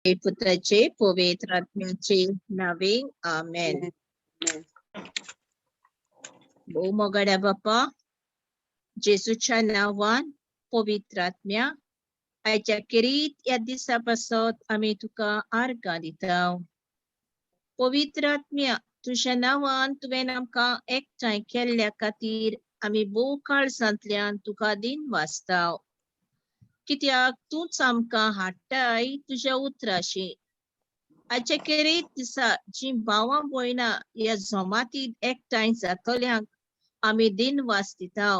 पुत्राचे पवित्र आत्म्याचे नावे आमेन. भो मोगड्या बाप्पा जेजूच्या नावान पवित्र आत्म्या आयच्या किरीत या दिसापासून आम्ही तुका आर्गां दिता. पवित्र आत्म्या तुझ्या नावान तुवें आमकां एकठांय केल्ल्या खातीर आमी भोव काळजांतल्यान तुका दिन वाजता. कित्याक तूच आमकां हाडटाय तुझ्या उतराशी. आयच्या किरीत दिसा जी भावां भयणां ह्या जमातींत एकठांय जातल्यांक आमी दिन वाजता.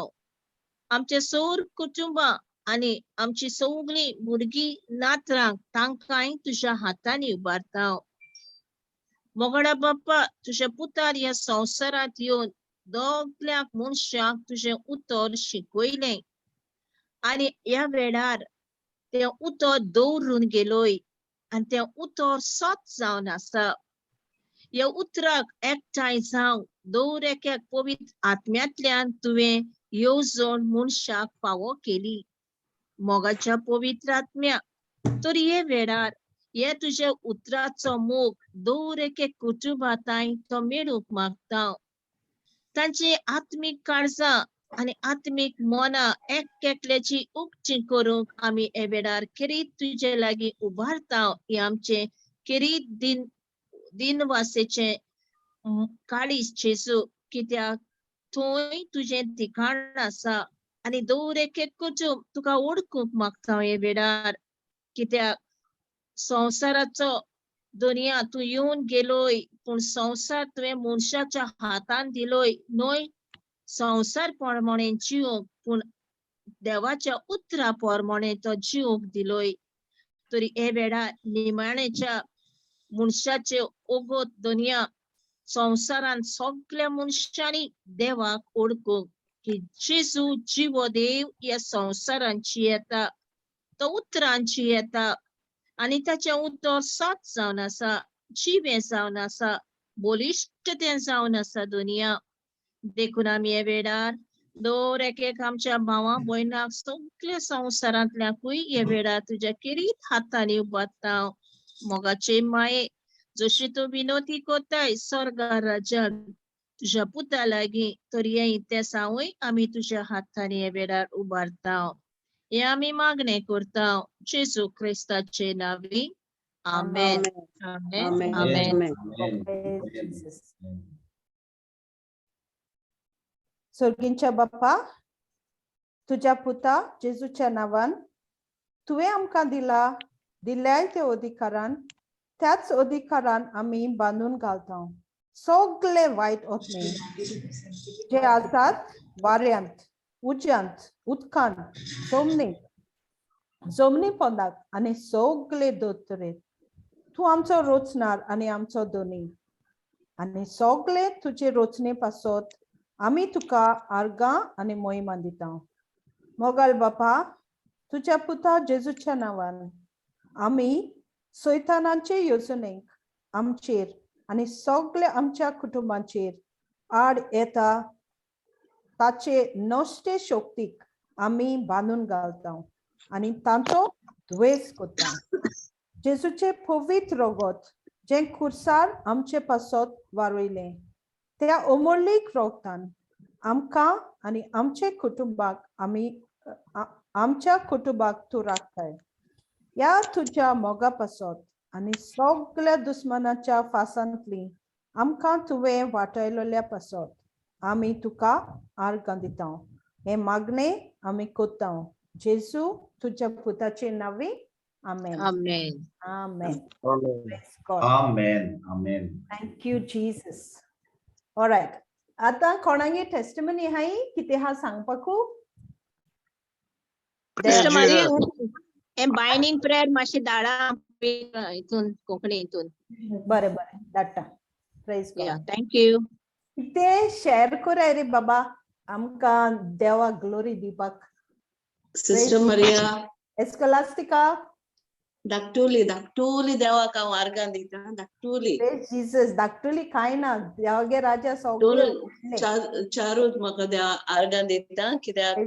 आमचे सौर कुटुंबां आनी आमची सगळीं भुरगीं नातरांक तांकांय तुझ्या हातांनी उबारता. मोगडा बाप्पा तुझ्या पुतार ह्या संवसारांत येवन दोगल्याक मनशांक तुझें उतर शिकयलें आनी ह्या वेळार तें उतर दवरून गेलोय आनी तें उतर सत जावन आसा. ह्या उतराक एकठांय जावन दवऱ्याक पवित्र आत्म्यांतल्यान तुवें येवजण मनशाक फावो केली. मोगाच्या पवित्र आत्म्या तर हे वेळार हे तुझ्या उतराचो मोग दवऱ्याक कुटुंबांताय तो मेळूंक मागता. तांची आत्मीक काळजां आनी आत्मीक मनां एकल्याची उक्ती करूंक आमी हे वेळार किरीत तुजे लागीं उबारता. हे आमचे किरीत दिन वासेचे काळीज जेजू, कित्याक थंय तुजें ठिकाण आसा आनी दवऱ्याक कुटुंब तुका ओळखूंक मागता हे वेळार. कित्याक संवसाराचो दोरिया तूं येवन गेलोय पूण संवसार तुवें मनशाच्या हातान दिलोय न्हय संवसार प्रमाणे जिवंक पूण देवाच्या उतरा प्रमाणे तो जिवंक दिलोय. तरी हे वेळार निमाणेच्या मनशाचे ओगोत दोनिया संवसारान सगळ्या मनशांनी देवाक ओळखूंक की जेजू जिवो देव ह्या संवसारांची येता, तो उतरांची येता आनी ताचें उतर सत जावन आसा, जिवें जावन आसा, बलिश्टतें जावन आसा. दुनिया देखून आमी हे वेळार दर एक आमच्या भावां भयणांक सगळ्या संवसारांतल्याकूय हे वेळार तुज्या किरीत हातांनी उबारता. मोगाचे माये जशी तूं विनोदी कोताय स्वर्गा राज्यान तुझ्या पुता लागीं तर हे इतिहासावूय आमी तुज्या हातांनी हे वेळार उबारता. हे आमी मागणे करता जेजू क्रिस्ताचे नावी आमेन. आमेन. आमेन. सर्गींच्या बाप्पा तुझ्या पुता जेजूच्या नावान तुवें आमकां दिल्याय ते अधिकारान त्याच अधिकारान आमी बांदून घालता सगळे वायट आत्मे जे आसात वाऱ्यांत, उज्यांत, उदकांत, जमनी पोंदाक आनी सगळे दोतोरेर. तूं आमचो रोचणार आनी आमचो दोनी आनी सगळे तुजे रोचणे पासत आमी तुका आर्गां आनी मोहिमा दिता. मोगाल बापा तुझ्या पुता जेजूच्या नावान आमी सैतानाचे येवजणेक आमचेर आनी सगळे आमच्या कुटुंबाचेर आड येता ताचे नश्टे शक्तीक आमी बांदून घालता आनी तांचो द्वेष करता. जेजूचे पवित्र रगत जे खुर्सार आमचे पासत वारयलें त्या अमोलीक रगतान आमकां आनी आमचे कुटुंबाक आमच्या कुटुंबाक तूं राखताय. या तुझ्या मोगा पासत आनी सगळ्या दुस्मनाच्या फासांतली आमकां तुवें वाटयलेल्या पासत आमी तुका आर्गां दिता. हे मागणे आमी कोत्ता जेजू तुझ्या पुताचे नावी आमेन. Amen. Amen. Amen. Amen. Thank you, Jesus. All right. आता कोणागे टेस्टिमनी हाय किती हा सांगपाकू? सिस्टर मारिया हे बायनिंग प्रेयर मातशी धाडा हितून कोंकणी हितून. बरें बरें धाडटा. Praise God. Thank you. ते शेअर कराय रे बाबा आमकां देवा ग्लोरी दिवपाक. सिस्टर मारिया एस्कोलास्टिका धाकटुली देवाक हांव आर्गां दिता. धाकटुली जीसस धाकटुली काय ना देवागे राजा सगळे चारूच म्हाका देवा आर्गां दिता कित्याक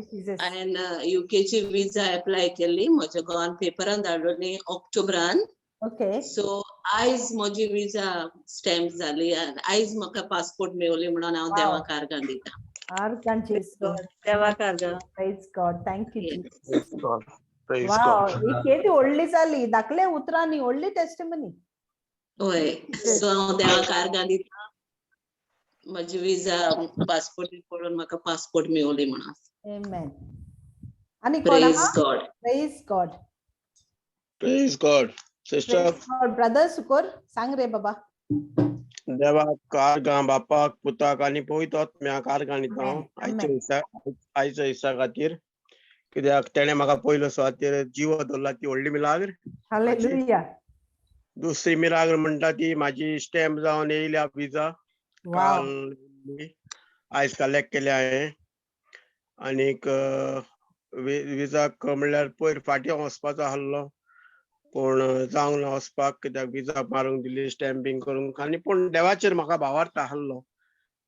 हांवें UK ची विजा एप्लाय केल्ली म्हज्या घोवान पेपरान धाडली ऑक्टोबरान ओके सो आयज म्हजी विजा स्टॅम्प जाली आनी आयज म्हाका पासपोर्ट मेळ्ळी म्हणून हांव Wow. देवाक आर्गां दिता. आर्गां जेजू देवाक आर्गां. Praise God thank you Yes. Jesus God. Praise wow God. ही केदी व्हडली जाली धाकले उतरांनी व्हडली टेस्टिमनी होय सो हांव देवाक आर्गां दिता म्हजी विजा पासपोर्ट पळोवन म्हाका पासपोर्ट मेळ्ळी म्हणून. आमेन आणि प्रेज कोणा God. Praise God Praise God. Sister, praise God brother सुकोर सांग रे बाबा देवाक कारगां बापाक पुताक आनी पवित्र आत्म्याक कारगां दिता Amen. आयच्या दिसा खातीर कित्याक तेणें म्हाका पयलो सुवातेर जिवो दवरला ती व्हडली मिलाग्र. हालेलुया दुसरी मिलाग्र म्हणटा ती म्हाजी स्टॅम्प जावन येयल्या विजा वाव काल आयज कलेक्ट केल्या हांवें आनीक विजाक म्हणल्यार पयर फाटीं वचपाचो आसलो पूण जावंक ना वचपाक कित्याक विजा मारूंक दिली स्टॅम्पिंग करूंक आनी पूण देवाचेर म्हाका भावार्थ आसलो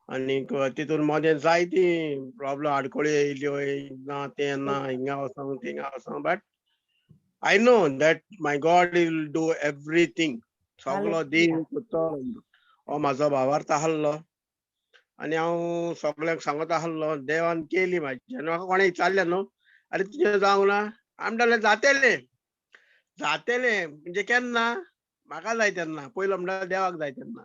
आनीक तितून मदें जायती प्रॉब्लम आडखळ्यो येयल्यो ना तें ना हिंगा वचोंक थिंगा वचोंक but I know that my God will do everything सगळो देव करतलो हो म्हाजो भावार्थ आसलो आनी हांव सगळ्यांक सांगत आसलो देवान केली म्हाजी आनी म्हाका कोणें विचारलें न्हू अरे तुजें जावंक ना आमी म्हणलें जातेलें जातेलें म्हणजे केन्ना म्हाका जाय तेन्ना पयलो म्हणल्यार देवाक जाय तेन्ना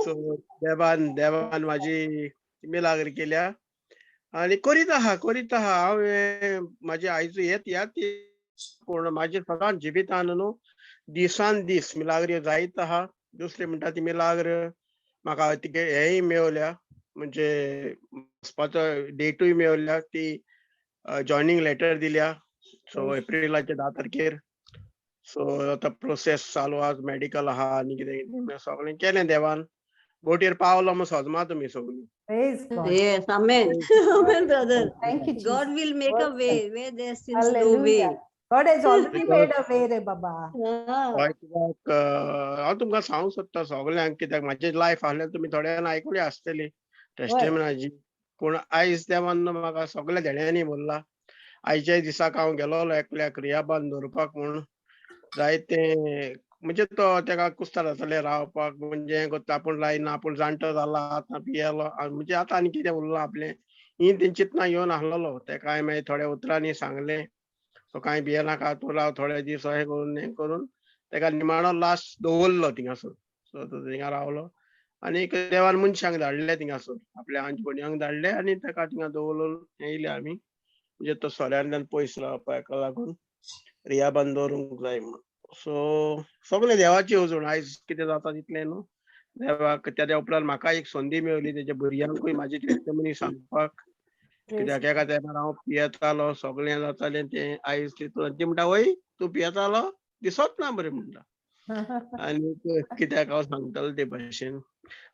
सो देवान म्हाजी मिलाग्र केल्या आनी करीत आहा हांव म्हाजी आयज याद पूण म्हाजे सदांच जिवितान न्हू दिसान दीस मिलाग्री जायत आहा. दुसरी म्हणटा ती मिलाग्र म्हाका तिके हेय मेळ्ळ्या म्हणजे वचपाचो डेटूय मेळ्ळ्या ती जॉयनिंग लेटर दिल्या सो एप्रिलाच्या 10 तारखेर सो आतां प्रोसेस चालू आहा मेडिकल आहा आनी कितें सगळें केलें देवान बोटीर पावलो म्हूण सोजमा तुमी सगळीं. Praise God Yes, amen. Amen, brother. Thank you God will make a way where there seems no way. Hallelujah God has already made a way रे बाबा हय कित्याक हांव तुमकां सांगूंक सोदता सगळ्यांक कित्याक म्हाजी लायफ आहल्यार तुमी थोड्यान आयकली आसतली टेस्टिमनाची पूण आयज देवान म्हाका सगळ्या धेड्यांनी बोल्ला. आयच्या दिसाक हांव गेलोलो एकल्याक रियाबान दवरपाक म्हूण जायते म्हणजे तो तेका कुस्तार जातालें रावपाक म्हणजे हें करता आपूण लायना आपूण जाणटो जाला आतां पियेलो म्हणजे आतां आनी कितें उरलां आपलें ही तें चिंतना येवन आहलोलो तेका हांवें मागीर थोड्या उतरांनी सांगलें सो कांय भियेनाका तूं राव थोडे दीस हें करून तेका निमाणो लास्ट दवरलो थिंगासर सो तो थिंगा रावलो आनीक देवान मनशांक धाडले थिंगासर आपल्या आंज भणयांक धाडले आनी तेका थिंगा दवरून येयले आमी म्हणजे तो सोऱ्यांतल्यान पयस रावपा हेका लागून रियाबान दवरूंक जाय म्हणून. सो सगळें देवाची अजून आयज कितें जाता तितलें न्हू देवाक त्या उपरांत म्हाका एक संदी मेळ्ळी तेज्या भुरग्यांकूय म्हाजी टेस्टिमनी सांगपाक कित्याक एका तेन्ना हांव पियेतालो सगळें जातालें तें आयज तितून ती म्हणटा वय तूं पियेतालो दिसत ना बरें म्हणटा आनीक कित्याक हांव सांगतालो ते भाशेन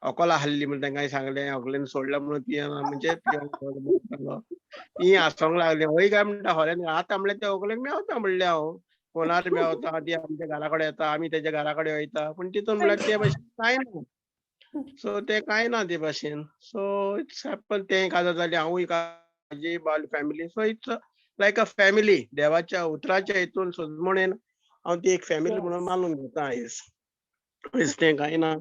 अकोला आहली म्हण तांकां सांगलें अकलेन सोडल्या म्हणून पियेना म्हणजे ती हांसोंक लागली वय काय म्हणटा खोरें आतां म्हणल्यार ते अकलेक मेवता म्हणलें हांव फोनार मेवता ती आमच्या घरा कडेन येता आमी तेज्या घरा कडेन वयता पूण तितून म्हणल्यार ते भाशेन कांय ना सो ते कांय ना ते भाशेन सो इट्स हॅपन तें काजार जालें हांवूय म्हाजी बाल family so it's like a family देवाच्या उतराच्या हितून सजमणेन हांव ती एक फॅमिली म्हणून मानून घेता आयज तें कांय ना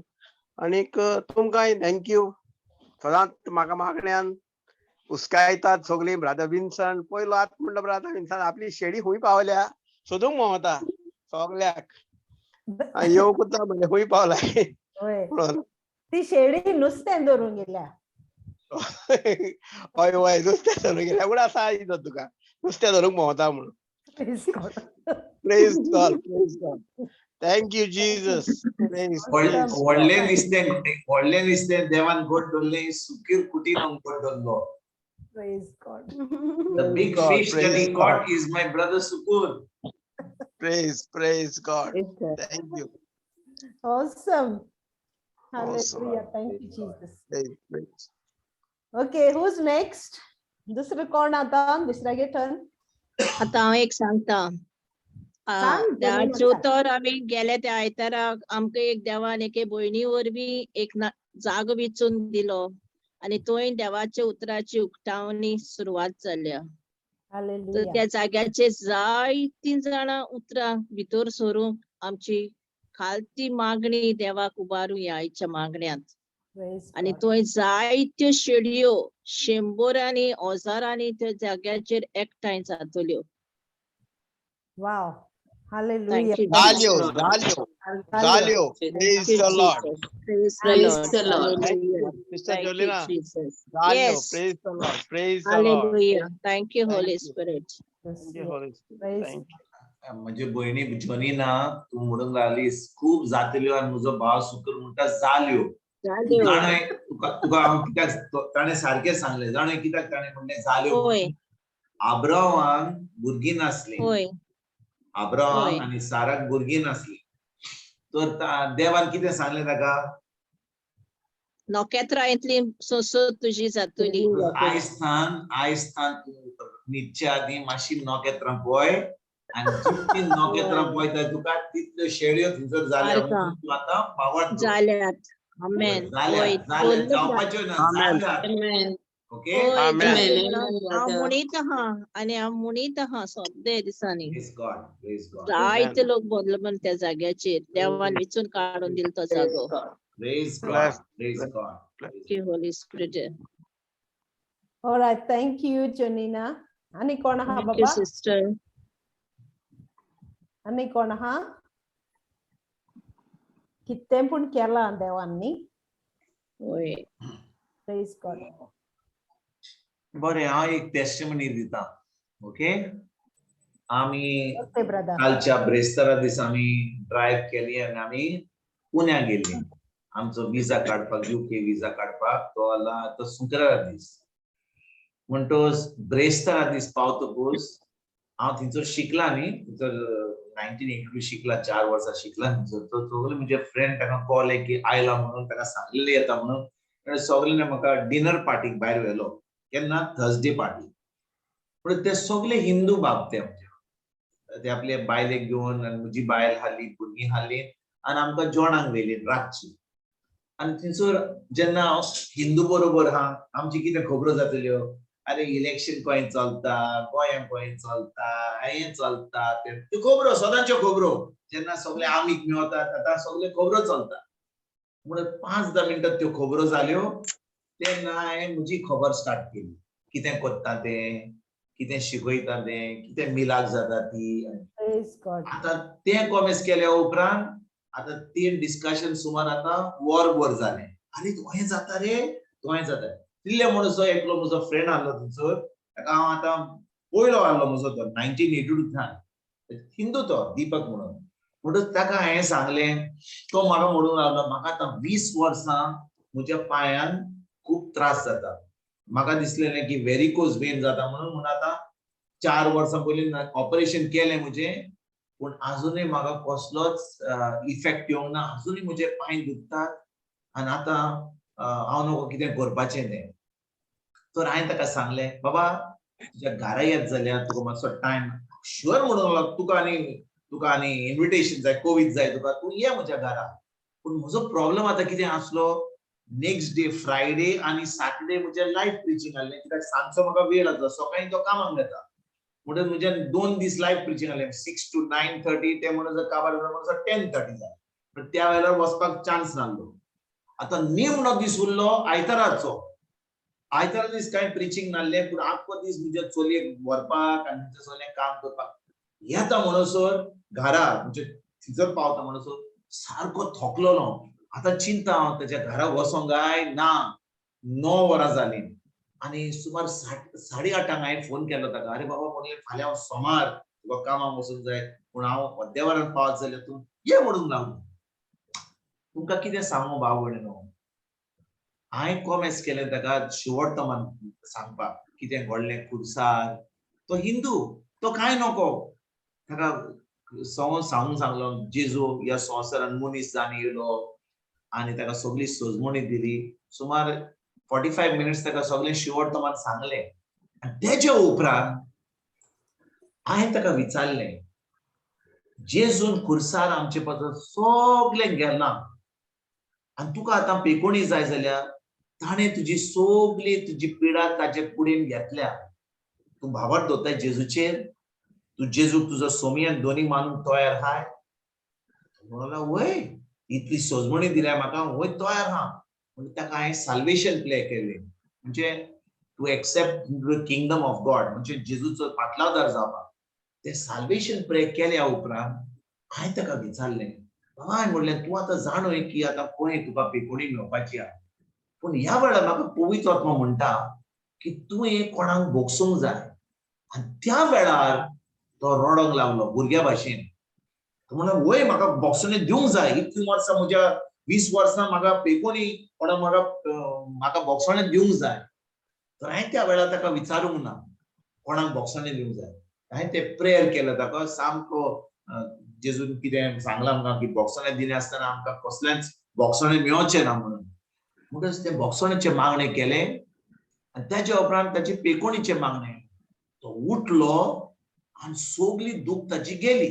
आनीक तुमकांय थँक्यू सदांच म्हाका मागण्यांन हुस्कायतात सगळीं ब्रादर विन्संट पयलो आतां म्हणटा ब्रादर विन्संट आपली शेडी खूंय पावल्या सोदूंक भोंवता सगल्याक येवंक म्हणजे खूंय पावलाय म्हणून ती शेडी नुस्तें धरून गेल्या हय हय नुस्तें धरूंक गेल्या उगड आसा तुका नुस्तें धरूंक भोंवता म्हणून. Praise God, praise God. Thank you, Jesus. Praise God. व्हडलें नुस्तें देवान गोड दवरलें सुकीर कुटीन गोड दवरलो. Praise God. The big fish that he caught is my brother Sukur. Praise God. Thank you. Awesome. Hallelujah. Thank you, Jesus. Praise. Okay, who's next? दुसरं कोण आता दुसऱ्यागे टर्न आता हांव एक सांगता देवाचो उतर आमी गेले त्या आयताराक आमकां एक देवान एके भयणी वरवीं एक जागो वेचून दिलो आनी थंय देवाच्या उतराची उक्तावणी सुरवात जाल्या. तर Hallelujah. त्या जाग्याचे जायतीं जाणां उतरां भितर सरूंक आमची खालती मागणी देवाक उबारूया आयच्या मागण्यांत. Praise आणि God. थंय जायत्यो शेडयो 100 हजारांनी त्या जाग्याचेर एकठांय जातल्यो. Wow. Hallelujah. Thank you, Zalio, Jesus. Zalio, Hallelujah. Zalio. Thank Praise you, the Lord. Jesus. Praise the Praise Lord. the Lord. Thank Hallelujah. you, Sister Thank you, Jolina. Jesus. Zalio, Yes. praise the Lord. Praise the Lord. Hallelujah. Thank you, Thank Holy you. Spirit. Yes, Thank you, yes. Holy Spirit. Praise Thank you. म्हणजे बहिणी जोनीना तू म्हणून राहिलीस खूप जातल्यो आणि म्हजो भाव सुकर म्हणटा जाल्यो. जाल्यो. जाणय तुका हांव कित्याक ताणें सारकें सांगलें जाणय कित्याक ताणें म्हणलें जाल्यो होय. म्हणून. आब्राहामाक भुरगीं नासलीं. होय. आब्राहाम होय. आनी साराक भुरगीं नासलीं. तर देवान कितें सांगलें ताका नोकेत्रांतली सोसोत तुजी जातली. आयज तू न्हिदचे आदीं मातशी नोकेत्रां पळय आनी जितली नोकेत्रां पळयता तुका तितल्यो शेळयो थंयसर जाल्या म्हणून तूं आतां भावार्थ दवर. जाल्यात. आमेन. होय. जाल्यात जावपाच्यो ना Amen. जाल्यात. Amen. ओके होय. Amen. जाल्यो Amen. म्हणून हांव म्हणीत आहा आनी हांव म्हणीत आहा सद्दे दिसांनी. प्रेज गॉड जायते लोक बदलमन त्या जाग्याचेर देवान वेचून काडून दिलो तो जागो. Praise Bless. God Thank you, Holy Spirit. All right. Thank you, Janina. Ani कोण आहा Thank you, बाबा? sister. Ani कोण आहा? कितें पूण केलां देवांनी. होय. Praise God. बरें हांव एक टेस्टिमनी दिता. ओके आमी Okay, brother. कालच्या ब्रेस्तारा दीस आमी ड्रायव्ह केली आनी आमी पुण्या गेल्ली. आमचो विजा काडपाक UK विजा काडपाक तो आला तो शुक्रारा दीस. म्हणटोच ब्रेस्तारा दीस पावतकूच हांव थंयसर शिकला न्ही थंयसर 1982 शिकला 4 वर्सां शिकला थंयसर. तो सगळे म्हजे फ्रेंड ताका कॉल की आयला म्हणून ताका सांगलेलें येता म्हणून ताणें सगळ्यांनी म्हाका डिनर पार्टीक भायर व्हेलो. केन्ना थर्सडे पार्टी. पूण ते सगळे हिंदू बाब ते आपले बायलेक घेवन आनी म्हजी बायल हाडली भुरगीं हाडली आनी आमकां जेवणाक व्हेली रातची. आनी थंयसर जेन्ना हांव हिंदू बरोबर आहा आमची कितें खबरो जातल्यो अरे इलेक्शन खंय चलता गोंयां खंय चलता हें चलता त्यो खबरो सदांच्यो खबरो जेन्ना सगळे आमीक मेळटात आतां सगळे खबरो चलता. म्हणून 5-10 मिनटां त्यो खबरो जाल्यो तेन्ना हांवें म्हजी खबर स्टार्ट केली. कितें कोत्ता तें कितें शिकयता तें कितें मिलाक जाता ती. Praise God. आतां तें कॉमेस केल्या उपरांत आतां 3 डिस्कशन सुमार आतां वरभर जालें. अरे हें जाता रे हें जाता. तितले म्हणून एकलो म्हजो फ्रेंड आसलो थंयसर ताका हांव आतां पयलो आसलो म्हजो तो 1982 हिंदू तो दीपक म्हणून. म्हणटच ताका हांवें सांगलें तो म्हाका म्हणून लागलो म्हाका आतां 20 वर्सां म्हज्या पांयान खूब त्रास जाता. म्हाका दिसलेलें की व्हेरिकोज वेन जाता म्हणून आतां 4 वर्सां पयलीं ऑपरेशन केलें म्हजें पूण अजूनय म्हाका कसलोच इफेक्ट येवंक ना. अजूनय म्हजे पांय दुखतात आनी आतां हांव नको कितें करपाचें तें. तर हांवें ताका सांगलें बाबा तुज्या घरा येत जाल्यार तुका मातसो टायम शुअर म्हणून तुका आनी इन्विटेशन जाय कोवीड जाय तुका तूं ये म्हज्या घरा. पूण म्हजो प्रॉब्लम आतां कितें आसलो नेक्स्ट डे फ्रायडे आनी सॅटर्डे म्हजें लायव्ह प्रिचींग आहलें कित्याक सांजचो म्हाका वेळ आसलो सकाळीं तो कामाक वता. म्हणून म्हजें 2 दीस लायव्ह प्रिचींग आहलें 6 to 9:30 ते म्हणून जर काबार जालो 10:30 जालें. पण त्या वेळार वचपाक चान्स नासलो. आतां निमणो दीस उरलो आयताराचो. आयतारा दीस कांय प्रिचींग नासलें पूण आख्खो दीस म्हज्या चलयेक व्हरपाक आनी तिचें सगळें काम करपाक येता म्हणसर घरा म्हणजे थंयसर पावता म्हणसर सारको थकलोलो. आतां चिंता हांव ताच्या घरा वचोंक गाय ना 9 वरां जालीं आनी सुमार 8:30 हांवें फोन केलो ताका अरे बाबा म्हणलें फाल्यां हांव सोमार तुका कामाक वचूंक जाय पूण हांव अर्द्या वरान पावत जाल्यार तूं ये म्हणूंक लागलो. तुमकां कितें सांगू भाव भयणीनो हांवें कॉमेस केलें ताका शेवटतो मान सांगपाक कितें घडलें खुर्सार. तो हिंदू तो कांय नको ताका सांगूंक सांगलो जेजू ह्या संवसारान मनीस जावन येयलो आनी ताका सगळी सजमणी दिली. सुमार 45 मिनिट्स ताका सगळें शेवटतो मान सांगलें. तेजे उपरांत हांवें ताका विचारलें जेजून खुर्सार आमचे पत्र सगळें गेलां आनी तुका आतां पेकोणी जाय जाल्यार ताणें तुजी सगळी तुजी पिडा ताचे कुडीन घेतल्या. तू भावार्थ दोताय जेजूचेर, तू जेजूक तुजो सोमी आनी दोनी मानून तयार हाय. म्हणला वय इतली सोजमणी दिल्या म्हाका, वय तयार हा. म्हणजे ताका हांवें साल्वेशन प्ले केले, म्हणजे to accept the kingdom of God, म्हणजे जेजूचो पाटलावदार जावपाक. ते साल्वेशन प्रे केल्या उपरांत हांवें ताका विचारलें, बाबा हांवें म्हणलें तूं आतां जाणय की आतां पळय तुका पेकोणी मेळपाची आहा, पूण ह्या वेळार म्हाका पवित्र आत्मा म्हणटा की तूं एक कोणाक बोगसूंक जाय. आनी त्या वेळार तो रडोंक लागलो भुरग्या भाशेन. तो म्हणलो वय म्हाका बोगसणे दिवंक जाय, इतलीं वर्सां म्हज्या 20 वर्सां म्हाका पेकोणी कोणाक म्हाका बोगसणे दिवंक जाय. तर हांवें त्या वेळार ताका विचारूंक ना कोणाक बोगसणे दिवंक जाय. हांवें ते प्रेयर केलो ताका सामको जेजून कितें सांगलां आमकां की बोगसणे दिले आसतना आमकां कसलेंच बोगसणे मेळोवचे ना म्हणून. म्हणटच ते बोगसणेचे मागणे केले आनी तेच्या उपरांत ताची पेकोणीचे मागणे. तो उठलो आनी सगळी दूख ताची गेली.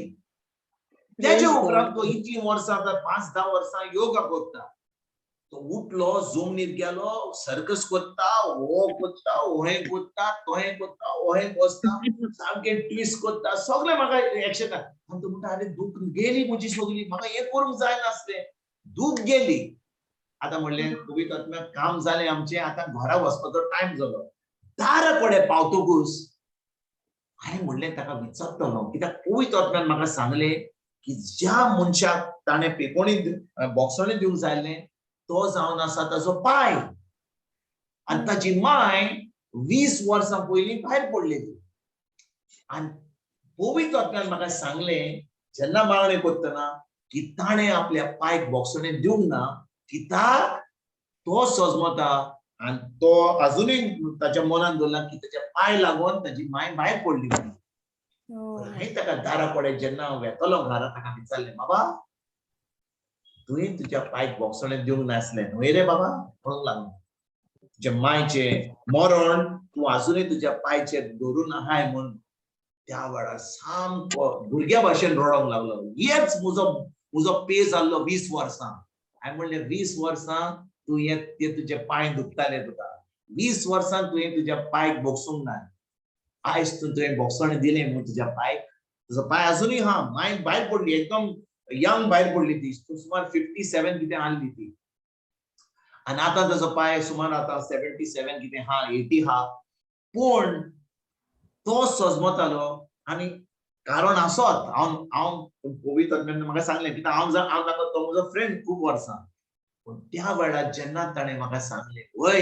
तेच्या उपरांत तो इतली वर्सां 5-10 वर्सां योगा करता. तो उठलो, जमनीर गेलो, सर्कस करता, हो करता, ओहें करता, तोहें करता, ओहें बसता, सामकें ट्विस्ट करता, सगळें म्हाका एक्शन. आनी तो म्हणटा अरे दूख गेली म्हजी सगळी, म्हाका हें करूंक जाय नासलें, दूख गेली. आतां म्हणलें पवित्र आत्म्याक काम जालें आमचें, आतां घरा वचपाचो टायम जालो. दारा कडेन पावतकूच हांवें म्हणलें ताका विचारतलो, कित्याक पवित्र आत्म्यान म्हाका सांगलें की ज्या मनशाक ताणें पेकोणी बोगसणे दिवंक जाय तो जावन आसा ताचो पाय. आनी ताची माय 20 वर्सां पयलीं भायर पडलेली. आनी पवित्र आत्म्यान म्हाका सांगलें जेन्ना मागणें करतना की ताणें आपल्या पायक बोगसणे दिवंक ना, कित्याक तो सजमता आनी तो अजुनूय ताच्या मनान दवरला की ताच्या पाय लागून ताची माय भायर पडली म्हणून. हांवें ताका दारा कडेन जेन्ना वेतलो घरा ताका विचारलें बाबा तुवें तुज्या पायक बोगसणे दिवंक नासलें न्हय रे बाबा म्हणूंक लागलो. तुज्या मायचें मरण तूं अजुनूय तुज्या पायचेर दवरून आहाय म्हूण त्या वेळार सामको भुरग्या भाशेन रडोंक लागलो. हेच म्हजो पे जाल्लो 20 वर्सां. हांवें म्हणलें 20 वर्सां तुवें ते तुजे पाय दुखताले तुका, 20 वर्सां तुवें तुज्या पायक बोगसूंक ना. आयज तुवें बोगसणे दिलें म्हूण तुज्या पायक, तुजो पाय अजुनूय हा, माय भायर पडली, एकदम यंग भायर पडली ती, सुमार 57 कितें आहली ती. आनी आतां ताजो पाय सुमार आतां 77 कितें हा, 80 हा. पूण तो सजमतालो आनी कारण आसत हांव पवित्र आत्म्यान म्हाका सांगलें कित्याक हांव ताका तो म्हजो फ्रेंड खूब वर्सां. पूण त्या वेळार जेन्ना ताणें म्हाका सांगलें वय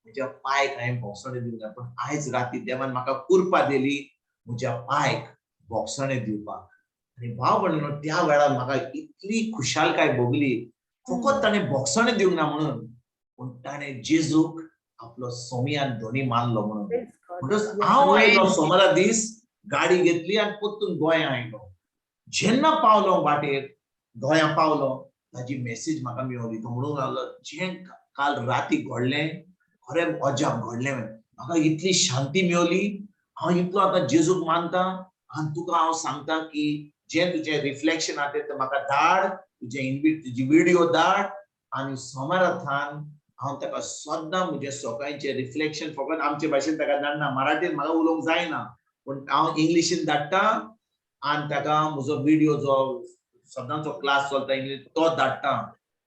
म्हज्या पायक हांवें बोगसणे दिवंक ना, पूण आयज राती देवान म्हाका कुरपा दिली म्हज्या पायक बोगसणे दिवपाक. आनी भाव भयणीनो त्या वेळार म्हाका इतली खुशालकाय भोगली. फकत ताणें बोगसणे दिवंक ना म्हणून, पूण ताणें जेजूक आपलो सोमी आनी धोनी मानलो म्हणून. म्हणटच हांव आयलो सोमारा दीस, गाडी घेतली आनी परतून गोंया आयलो. जेन्ना पावलो वाटेर गोंया पावलो ताजी मेसेज म्हाका मेळ्ळी. तो म्हणूंक लागलो जें काल राती घडलें खरें अजाप घडलें. म्हाका इतली शांती मेळ्ळी. हांव इतलो आतां जेजूक मानता आनी तुका हांव सांगता की जें तुजें रिफ्लेक्शन आहा तें म्हाका धाड, तुजी व्हिडिओ धाड आनी सोमाराथान हांव ताका सदां म्हजें सकाळचें रिफ्लेक्शन फकत आमचे भाशेन ताका धाडना, मराठीन म्हाका उलोवंक जायना, पूण हांव इंग्लिशीन धाडटा आनी ताका म्हजो व्हिडिओ जो सदांचो क्लास चलता इंग्लीश तो धाडटा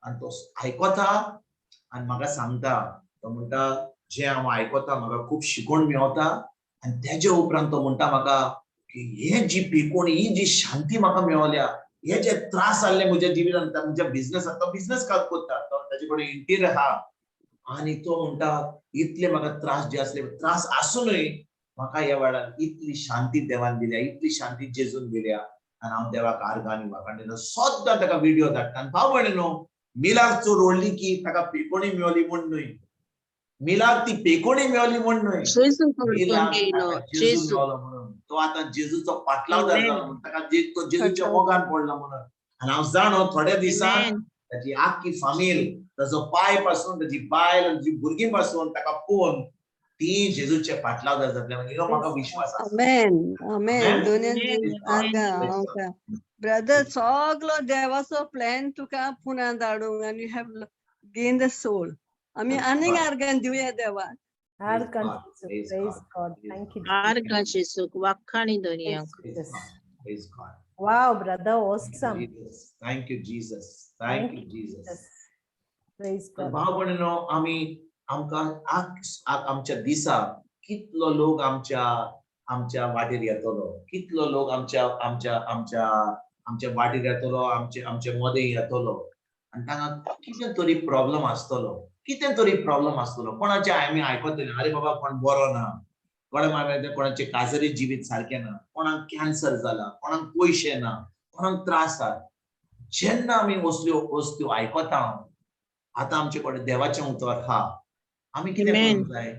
आनी तो आयकता आनी म्हाका सांगता. तो म्हणटा जें हांव आयकता म्हाका खूब शिकोण मेळटा. आनी तेच्या उपरांत तो म्हणटा म्हाका की हे जी पेकोणी, ही जी शांती म्हाका मेळल्या, हे जे त्रास जाल्ले म्हज्या जिवितांत, म्हज्या बिझनेसांत, तो बिझनेस करता, ताचे कडेन इंटिरियर आहा. आनी तो म्हणटा इतले म्हाका त्रास जे आसले, त्रास आसूनय म्हाका ह्या वेळार इतली शांती देवान दिल्या, इतली शांती जेजून दिल्या आनी हांव देवाक आर्गां वाखाणटा. सद्दां ताका व्हिडिओ धाडटा. आनी भाव भयणीनो मिलाक चड व्हडली की ताका पेकोणी मेळ्ळी म्हूण न्हय, मिलाक ती पेकोणी मेळ्ळी म्हूण न्हय, मिलाक ताका जेजू मेळ्ळो म्हणून. तो आतां जेजूचो पाटलावदार जाला म्हणून, ताका तो जेजूच्या मोगान पडला म्हणून. आनी हांव जाणो थोड्या दिसान ताची आख्खी फामील, ताजो पाय पासून ताची बायल, ताची भुरगीं पासून ताका पळोवन ती जेजूचे पाटलावदार जातल्या म्हणजे म्हाका विश्वास आसा. आमेन आमेन. दोन ब्रदर सगलो देवाचो प्लॅन तुका पुना धाडूंक आनी you have gain the soul. आमी आनीक आर्गां दिवया देवाक. Arkan Praise Jesu. God. Praise God. Thank you. Argan Jesu wakhani dunia. Praise Jesus. Praise God. Wow, brother, awesome. Jesus. Thank you, Jesus. Thank you, Jesus. Praise तर God. भाव भयणींनो, आम्ही आमच्या दिसा कितलो लोक आमच्या वाटेर येतलो, कितलो लोक आमच्या वाटेर येतलो, आमचे मदें येतलो आनी तांकां कितें तरी प्रॉब्लेम आसतलो, कोणाचे आमी आयकतले, अरे बाबा कोण बरो ना, कोणाचे काजरी जिवीत सारखे ना, कोणाक कॅन्सर जाला, कोणाक पयशे ना, कोणाक त्रास आसा. जेन्ना आमी वस्तू आयकता, आता आमचे कडेन देवाचें उतर आहा, आमी कितें करूंक जाय?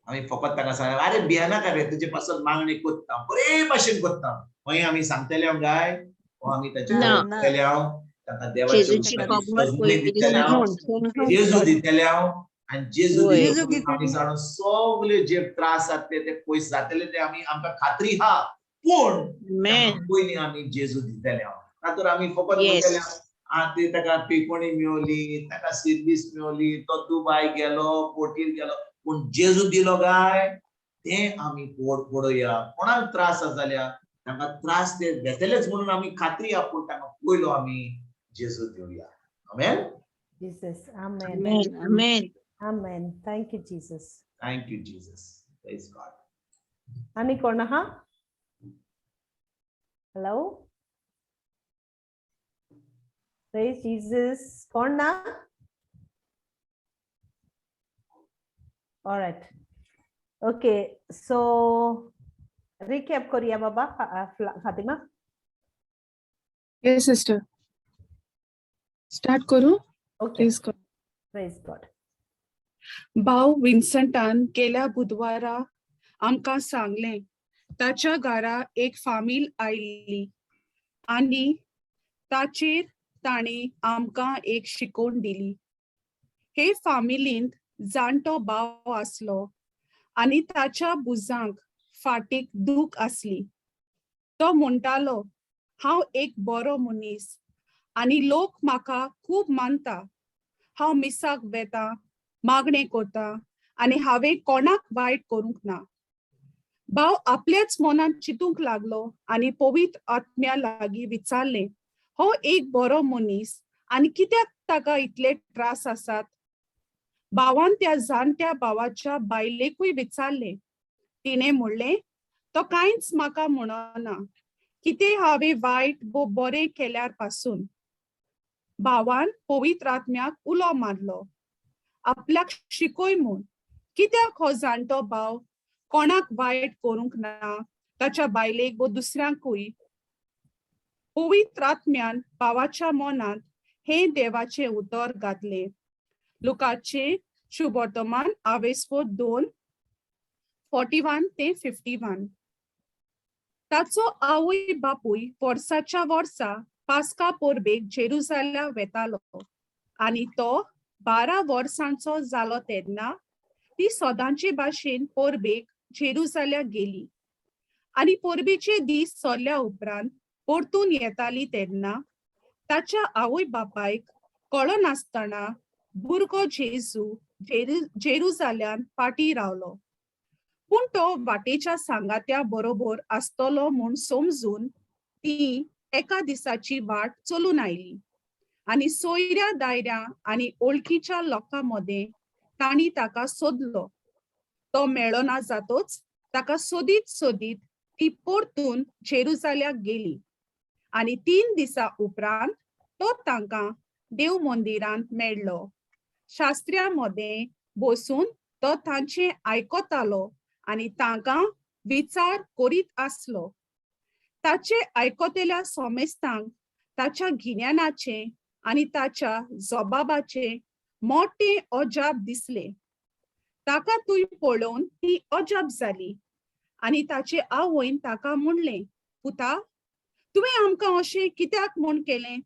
आमी फकत ताका सांगप, अरे भियेनाका रे, तुजे पासत मागणी कोत्ता, बरे भाशेन कोत्ता. खंय आमी सांगतले काय? आमी ताचे ना. दितले, ताका देवाचे जेजूची उतरांची खबर सजमणी दितले, पयली जेजू दितले, आनी जेजू होय. दितले आमी जाणून सगळे जे त्रास आसात ते पयस जातले, ते आमकां खात्री आहा. पूण पयलीं आमी जेजू दितले, तातूंत आमी फकत म्हणटले ती ताका पिकोणी मेवली, ताका सिद्धीस मेवली, तो दुबाय गेलो, पोटीर गेलो, पूण जेजू दिलो काय ते आमी पळोवया. कोणाक त्रास जाल्या तांकां त्रास ते घेतलेच म्हणून आमी खात्री आहा, पूण तांकां पयलो आमी जेजू दिवया. आमेन. Jesus. Amen. Amen. Amen. Amen. Thank you, Jesus. Thank you, Jesus. Praise God. Ani कोण आहा? Hello. Praise Jesus. कोण ना? All right. Okay. So recap करूया बाबा फातिमा. Yes, sister. Start करू? Okay. Please go. Praise God. भाव विन्संटान गेल्या बुधवारा आमकां सांगले ताच्या घरा एक फामील आयिल्ली आनी ताचेर ताणें आमकां एक शिकोवण दिली. हे फामिलींत जाणटो भाव आसलो आनी ताच्या बुजांक फाटीक दूख आसली. तो म्हणटालो, हांव एक बरो मनीस आनी लोक म्हाका खूब मानता. हांव मिसाक वेता, मागणें करता आनी हांवें कोणाक वायट करूंक ना. भाव आपल्याच मनान चिंतूंक लागलो आनी पवित्र आत्म्या लागीं विचारलें, हो एक बरो मनीस आनी कित्याक ताका इतले त्रास आसात? भावान त्या जाणट्या भावाच्या बायलेकूय विचारलें. तिणें म्हणलें, तो कांयच म्हाका म्हणना, कितें हांवें वायट वो बरें केल्यार पासून. भावान पवित्र आत्म्याक उलो मारलो, आपल्याक शिकोय म्हूण. कित्याक हो जाणटो भाव कोणाक वायट करूंक ना, ताच्या बायलेक वो दुसऱ्यांकूय. पवित्र आत्म्यान भावाच्या मनांत हे देवाचे उतर घातले. लुकाचे शुभवर्तमान 2:41 ते 51. ताचो आवय बापूय वर्साच्या वर्सा पास्का पोरबेक जेरुसालेम वेतालो आनी तो 12 वर्सांचो जालो तेन्ना ती सदांचे भाशेन पोरबेक जेरुसालेम गेली. आनी पोरबेचे दीस सरल्या उपरांत परतून येताली तेन्ना ताच्या आवय बापायक कळनासतना भुरगो जेजू जेरुसालेम फाटी रावलो. पूण तो वाटेच्या सांगात्या बरोबर आसतलो म्हूण समजून ती एका दिसाची वाट चलून आयली आनी सोयऱ्या दायऱ्या आनी ओळखीच्या लोकां मदें तांणी ताका सोदलो. तो मेळ्ळो ना जातोच ताका सोदीत सोदीत ती परतून जेरुसालेम गेली आनी 3 दिसा उपरांत तो तांकां देव मंदिरांत मेळ्ळो. शास्त्र्यां मदें बसून तो तांचे आयकतालो आनी तांकां विचार करीत आसलो. ताचे आयकतल्या सोमेस्तांक ताच्या गिन्यानाचे आनी ताच्या जबाबाचे मोठे अजाप दिसले. ताका तुय पळोवन ती अजाप जाली आनी ताचे आवयन ताका म्हणलें, पुता, तुवें आमकां अशें कित्याक म्हूण केलें?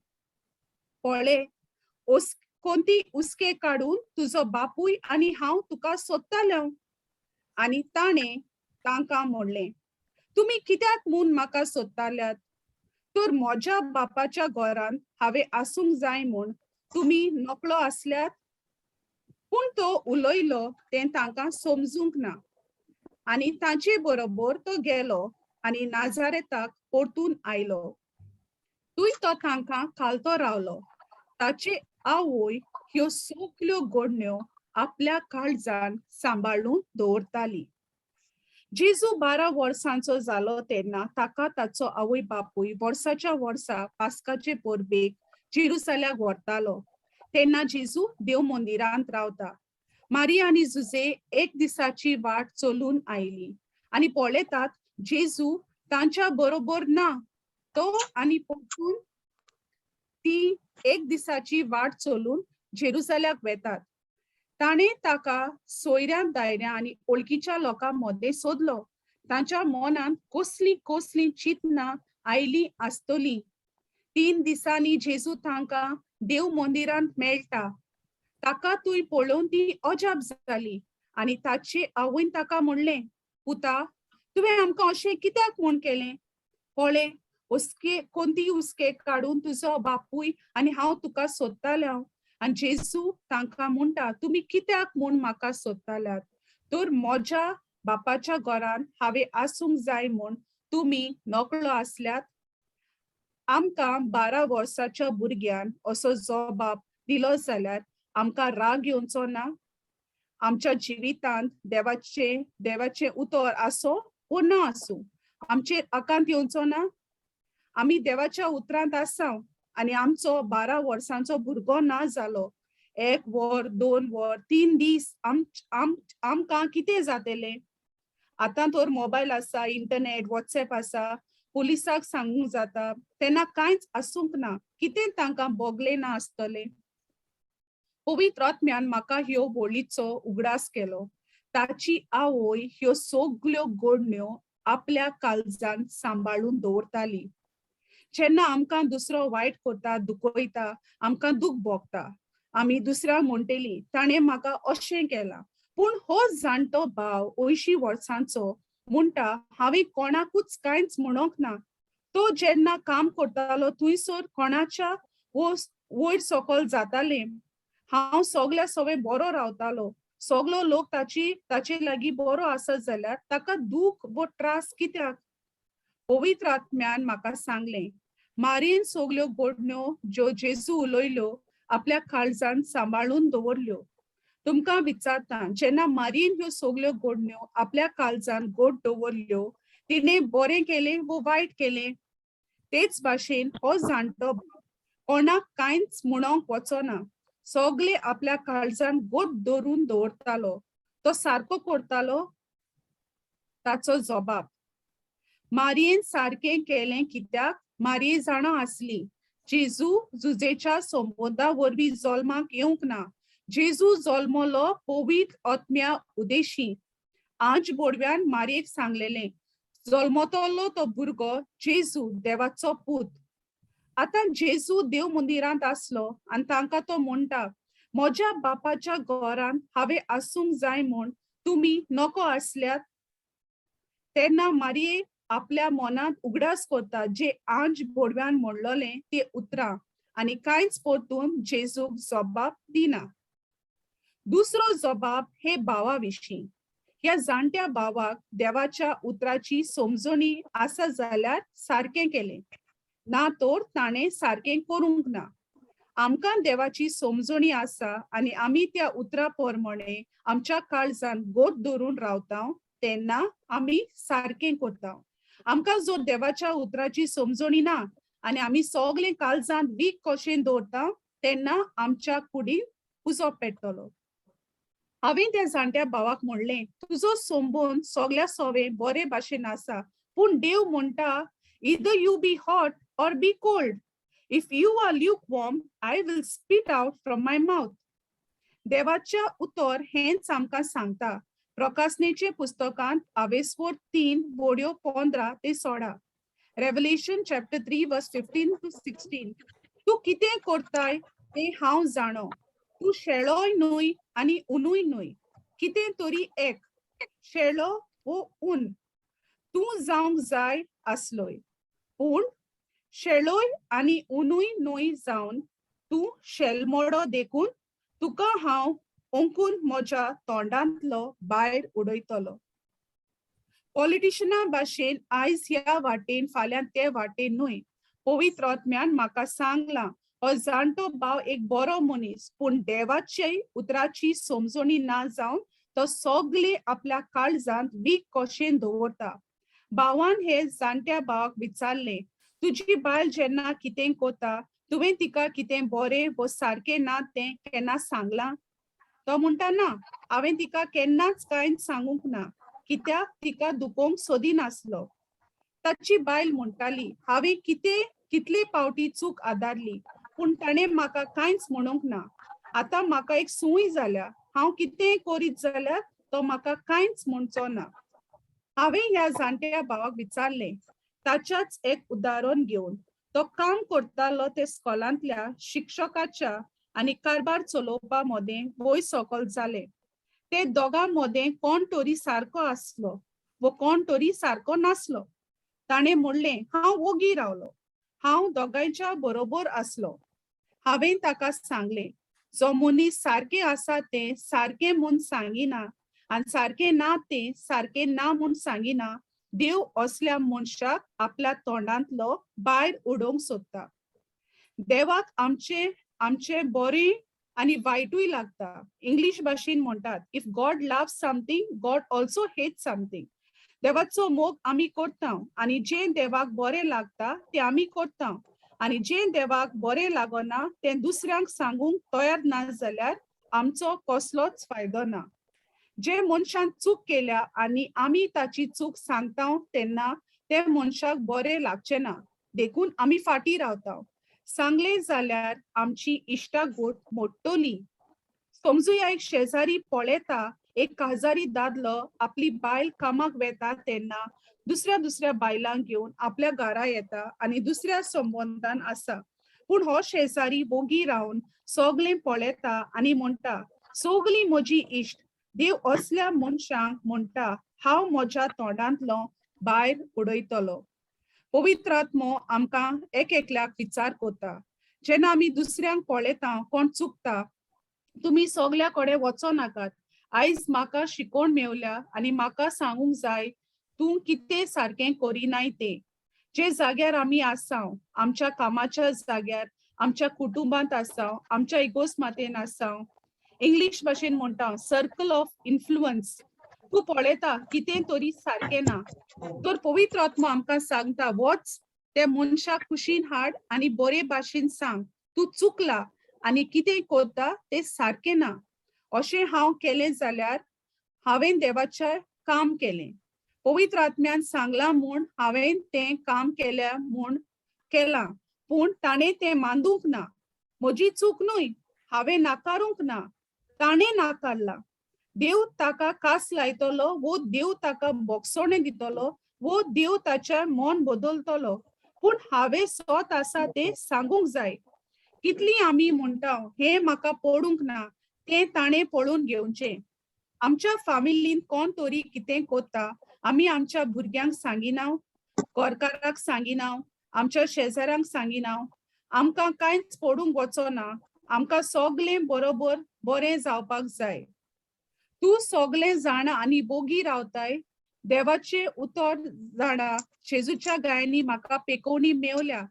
पळय, कोणती उस्के काडून तुजो बापूय आनी हांव तुका सोदतालो. आनी ताणें तांकां म्हणलें, तुमी कित्याक म्हूण म्हाका सोदताल्यात? तर म्हज्या बापाच्या घरांत हांवें आसूंक जाय म्हूण तुमी नकळो आसल्यात. पूण तो उलयलो तें तांकां समजूंक ना आनी ताचे बरोबर तो गेलो आनी नाजारेताक परतून आयलो. थंय तो तांकां खालतो रावलो. ताचे आवय ह्यो सगल्यो घडण्यो आपल्या काळजान सांबाळून दवरताली. जेजू 12 वर्सांचो जालो तेन्ना ताका ताचो आवय बापूय वर्साच्या वर्सा पास्काचे परबेक जेरुसल्याक व्हरतालो. तेन्ना जेजू देव मंदिरांत रावता. मारिया आनी जुजे एक दिसाची वाट चलून आयली आनी पळयतात जेजू तांच्या बरोबर ना. तो आनी परतून ती एक दिसाची वाट चलून जेरुसल्याक वेतात. ताणे ताका सोयऱ्यां दायऱ्यां आनी वळखीच्या लोकां मदें सोदलो. तांच्या मनांत कसली कसली चिंतना आयली आसतली. 3 दिसांनी जेजू तांकां देव मंदिरांत मेळटा. ताका थंय पळोवन ती अजाप जाली आनी ताचे आवयन ताका म्हणलें, पुता, तुवें आमकां अशें कित्याक म्हूण केलें? पळय, कोणती हुस्के काडून तुजो बापूय आनी हांव तुका सोदतालो. आनी जेजू तांकां म्हणटा, तुमी कित्याक म्हूण म्हाका सोदताल्यात? तर म्हज्या बापाच्या घरांत हांवें आसूंक जाय म्हूण तुमी नकळो आसल्यात. आमकां 12 वर्साच्या भुरग्यान असो जबाब दिलो जाल्यार आमकां राग येवचो ना? आमच्या जिवितांत देवाचे उतर आसो वा ना आसूं, आमचेर आकांत येवचो ना? आमी देवाच्या उतरांत आसा आनी आमचो 12 वर्सांचो भुरगो ना जालो. 1 वर, 2 वर, 3 दीस आमकां कितें जातलें? आतां तर मोबायल आसा, इंटरनेट, व्हॉट्सएप आसा, पुलिसाक सांगूंक जाता. तेन्ना कांयच आसूंक ना. कितें तांकां बोगलें ना आसतलें? पवित्र आत्म्यान म्हाका ह्यो वळीचो उगडास केलो. ताची आवय ह्यो सगल्यो घडण्यो आपल्या काळजान सांबाळून दवरताली. जेन्ना आमकां दुसरो वायट करता, दुखयता, आमकां दूख भोगता, आमी दुसऱ्याक म्हणटली ताणें म्हाका अशें केलां. पूण हो जाणटो भाव 80 वर्सांचो म्हणटा, हांवें कोणाकूच कांयच म्हणोंक ना. तो जेन्ना काम करतालो थंयसर कोणाच्या वयर सकयल जातालें. हांव सगल्या सवय बरो रावतालो. सगलो लोक ताचे लागीं बरो आसत जाल्यार ताका दूख व त्रास कित्याक? पवित्र आत्म्यान म्हाका सांगलें, मारयेन सगल्यो घडण्यो ज्यो जेजू उलयल्यो आपल्या काळजान सांबाळून दवरल्यो. तुमकां विचारता, जेन्ना मारयेन ह्यो सगल्यो घडण्यो आपल्या काळजान घट दवरल्यो, तिणें बरें केलें व वायट केलें? तेच भाशेन हो जाणटो कोणाक कांयच म्हणोंक वचना. सगळे आपल्या काळजान घट धरून दवरतालो. तो सारको करतालो ताचो जबाब. मारयेन सारकें केलें कित्याक मारये जाणा आसली जेजू जुजेच्या संबंधा वरवीं जल्माक येवंक ना. जेजू जल्मलो पवित्र आत्म्या उदेशी. आंज बोडव्यान मारयेक सांगलेलें, जल्मतलो तो भुरगो जेजू देवाचो पूत. आतां जेजू देव मंदिरांत आसलो आनी तांकां तो म्हणटा, म्हज्या बापाच्या घरांत हांवें आसूंक जाय म्हूण तुमी नको आसल्यात. तेन्ना मारये आपल्या मनांत उगडास करता जे आंज बोडव्यान म्हणलोलें ते उतरां आनी कांयच परतून जेजूक जबाब दिना. दुसरो जबाब हे भावा विशीं. ह्या जाणट्या भावाक देवाच्या उतराची समजणी आसा जाल्यार सारकें केलें, ना तर ताणें सारकें करूंक ना. आमकां देवाची समजणी आसा आनी आमी त्या उतरा प्रमाणे आमच्या काळजान घट धरून रावता तेन्ना आमी सारकें करता. आमकां जर देवाच्या उतराची समजणी ना आनी आमी सगळें काळजान वीक कशें दवरता तेन्ना आमच्या कुडीन उजो पेट्टलो. हांवें त्या जाणट्या भावाक म्हणलें, तुजो संबंद सगल्या सवे बरे भाशेन आसा, पूण देव म्हणटा, either you be hot or be cold. If you are lukewarm, I will spit out from my mouth. देवाच्या उतर हेंच आमकां सांगता. प्रकाशनेचे पुस्तकांत आवेसवर 3 बोड्यो 15 ते 16. Revelation chapter 3 verse 15 to 16. तू कितें करताय ते हांव जाणो. तू शेळोय न्हय आनी उनूय न्हय, कितें तरी एक. शेळो वो ऊन तूं जावंक जाय आसलोय, पूण शेळोय आनी उनूय न्हय जावन तूं शेलमोडो देखून तुका हांव ओंकून म्हज्या तोंडांतलो भायर उडयतलो. पॉलिटिशियना भाशेन आयज ह्या वाटेन फाल्यां ते वाटेन न्हय. पवित्र आत्म्यान म्हाका सांगलां हो जाणटो भाव एक बरो मनीस, पूण देवाचे उतराची समजणी ना जावन तो सगळे आपल्या काळजांत वीक कशें दवरता. भावान हे जाणट्या भावाक विचारले, तुजी बायल जेन्ना कितें कोता तुवें तिका कितें बरें व सारकें ना तें केन्ना सांगलां? तो म्हणटा ना, हांवें तिका केन्नाच कांय सांगूंक ना, कित्याक तिका दुखोवंक सोदिनासलो. ताची बायल म्हणटाली, हांवें कितले फावटी चूक आदारली, पूण ताणें म्हाका कांयच म्हणूंक ना. आतां म्हाका एक सूय जाल्या, हांव कितेंय करीत जाल्यार तो म्हाका कांयच म्हणचो ना. हांवें ह्या जाणट्या भावाक विचारलें, ताच्याच एक उदाहरण घेवन. तो काम करतालो ते स्कॉलांतल्या शिक्षकाच्या आनी कारबार चलोवपा मदें वयर सकयल जालें. ते दोगां मदें कोण तरी सारको आसलो व कोण तरी सारको नासलो. ताणें म्हणलें, हांव ओगी रावलो, हांव दोगांयच्या बरोबर आसलो. हांवें ताका सांगलें, जो मनीस सारकें आसा तें सारकें म्हूण सांगिना आनी सारकें ना तें सारकें ना म्हूण सांगिना. देव असल्या मनशाक आपल्या तोंडांतलो भायर उडोवंक सोदता. देवाक आमचे बरें आनी वायटूय लागता. इंग्लीश भाशेन म्हणटात, if God loves something God also hates something. देवाचो मोग आमी करता आनी जें देवाक बरें लागता तें आमी करता आनी जें देवाक बरें लागना तें दुसऱ्यांक सांगूंक तयार ना जाल्यार आमचो कसलोच फायदो ना. जे मनशान चूक केल्या आनी आमी ताची चूक सांगता तेन्ना ते मनशाक बरें लागचें ना, देखून आमी फाटीं रावता. सांगलें जाल्यार आमची इश्टागोट मोडटली. समजुया एक शेजारी पळयता, एक काजारी दादलो आपली बायल कामाक वेता तेन्ना दुसऱ्या बायलांक घेवन आपल्या घरा येता आनी दुसऱ्या संबंधान आसा. पूण हो शेजारी बोगी रावन सगळें पळयता आनी म्हणटा, सगळीं म्हजी इश्ट. देव असल्या मनशांक म्हणटा, हांव म्हज्या तोंडांतलो भायर उडयतलो. पवित्र आत्मो आमकां एकल्याक विचार कोता. जेन्ना आमी दुसऱ्यांक पळयता कोण चुकता, तुमी सगल्या कडेन वचो नाकात. आयज म्हाका शिकोवण मेवल्या आनी म्हाका सांगूंक जाय, तूं कितें सारकें करिनाय तें. जे जाग्यार आमी आसा, आमच्या कामाच्या जाग्यार, आमच्या कुटुंबांत आसा, आमच्या इगोस्मातेन आसा, इंग्लीश भाशेन म्हणटा सर्कल ऑफ इन्फ्लुअन्स. तूं पळयता कितें तरी सारकें ना, तर पवित्र आत्मा आमकां सांगता, वच त्या मनशाक कुशीन हाड आनी बरे भाशेन सांग, तूं चुकला आनी कितें करता तें सारकें ना. अशें हांव केलें जाल्यार हांवें देवाचें काम केलें. पवित्र आत्म्यान सांगलां म्हूण हांवें तें काम केल्या म्हूण केलां, पूण ताणें तें मानूंक ना. म्हजी चूक न्हय, हांवें नाकारूंक ना, ताणें नाकारला. देव ताका कास लायतलो वो देव ताका बोगसोणें दितलो वो देव ताचें मन बदलतलो. पूण हांवें स्वत आसा तें सांगूंक जाय. कितलीं आमी म्हणटा, हें म्हाका पडूंक ना, तें ताणें पळोवन घेवचें. आमच्या फॅमिलीन कोण तरी कितें कोता, आमी आमच्या भुरग्यांक सांगिना, घरकाराक सांगिना, आमच्या शेजाऱ्यांक सांगिना. आमकां कांयच पडूंक वचना. आमकां सगळें बरोबर बरें जावपाक जाय. तूं सगळें जाणा आनी बोगी रावताय. देवाचें उतर जाणा. जेजूच्या गायांनी म्हाका पेकोवणी मेवल्या.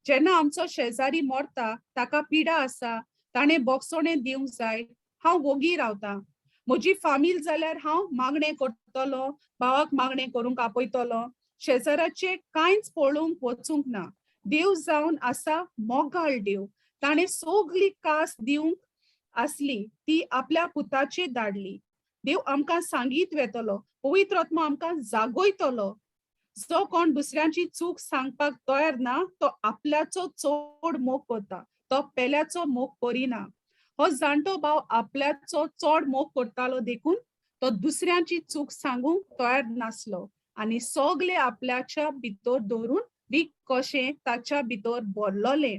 जेन्ना आमचो शेजारी मरता, ताका पिडा आसा, ताणें बोगसोणें दिवंक जाय. हांव बोगी रावतां. म्हजी फामील जाल्यार हांव मागणें करतलो, भावाक मागणें करूंक आपयतलो. शेजाराचें कांयच पळोवंक वचूंक ना. देव जावन आसा मोगाळ देव. ताणें सगळी कास दिवंक आसली ती आपल्या पुताचेर धाडली. देव आमकां सांगीत वेतलो. पवित्र आत्मा आमकां जागयतलो. जो कोण दुसऱ्यांची चूक सांगपाक तयार ना, तो आपल्याचो चड मोग करता, तो पेल्याचो मोग करिना. हो जाणटो भाव आपल्याचो चड मोग करतालो देखून तो दुसऱ्यांची चूक सांगूंक तयार नासलो आनी सगळे आपल्याच्या भितर दवरून वीक कशें ताच्या भितर भरलोलें.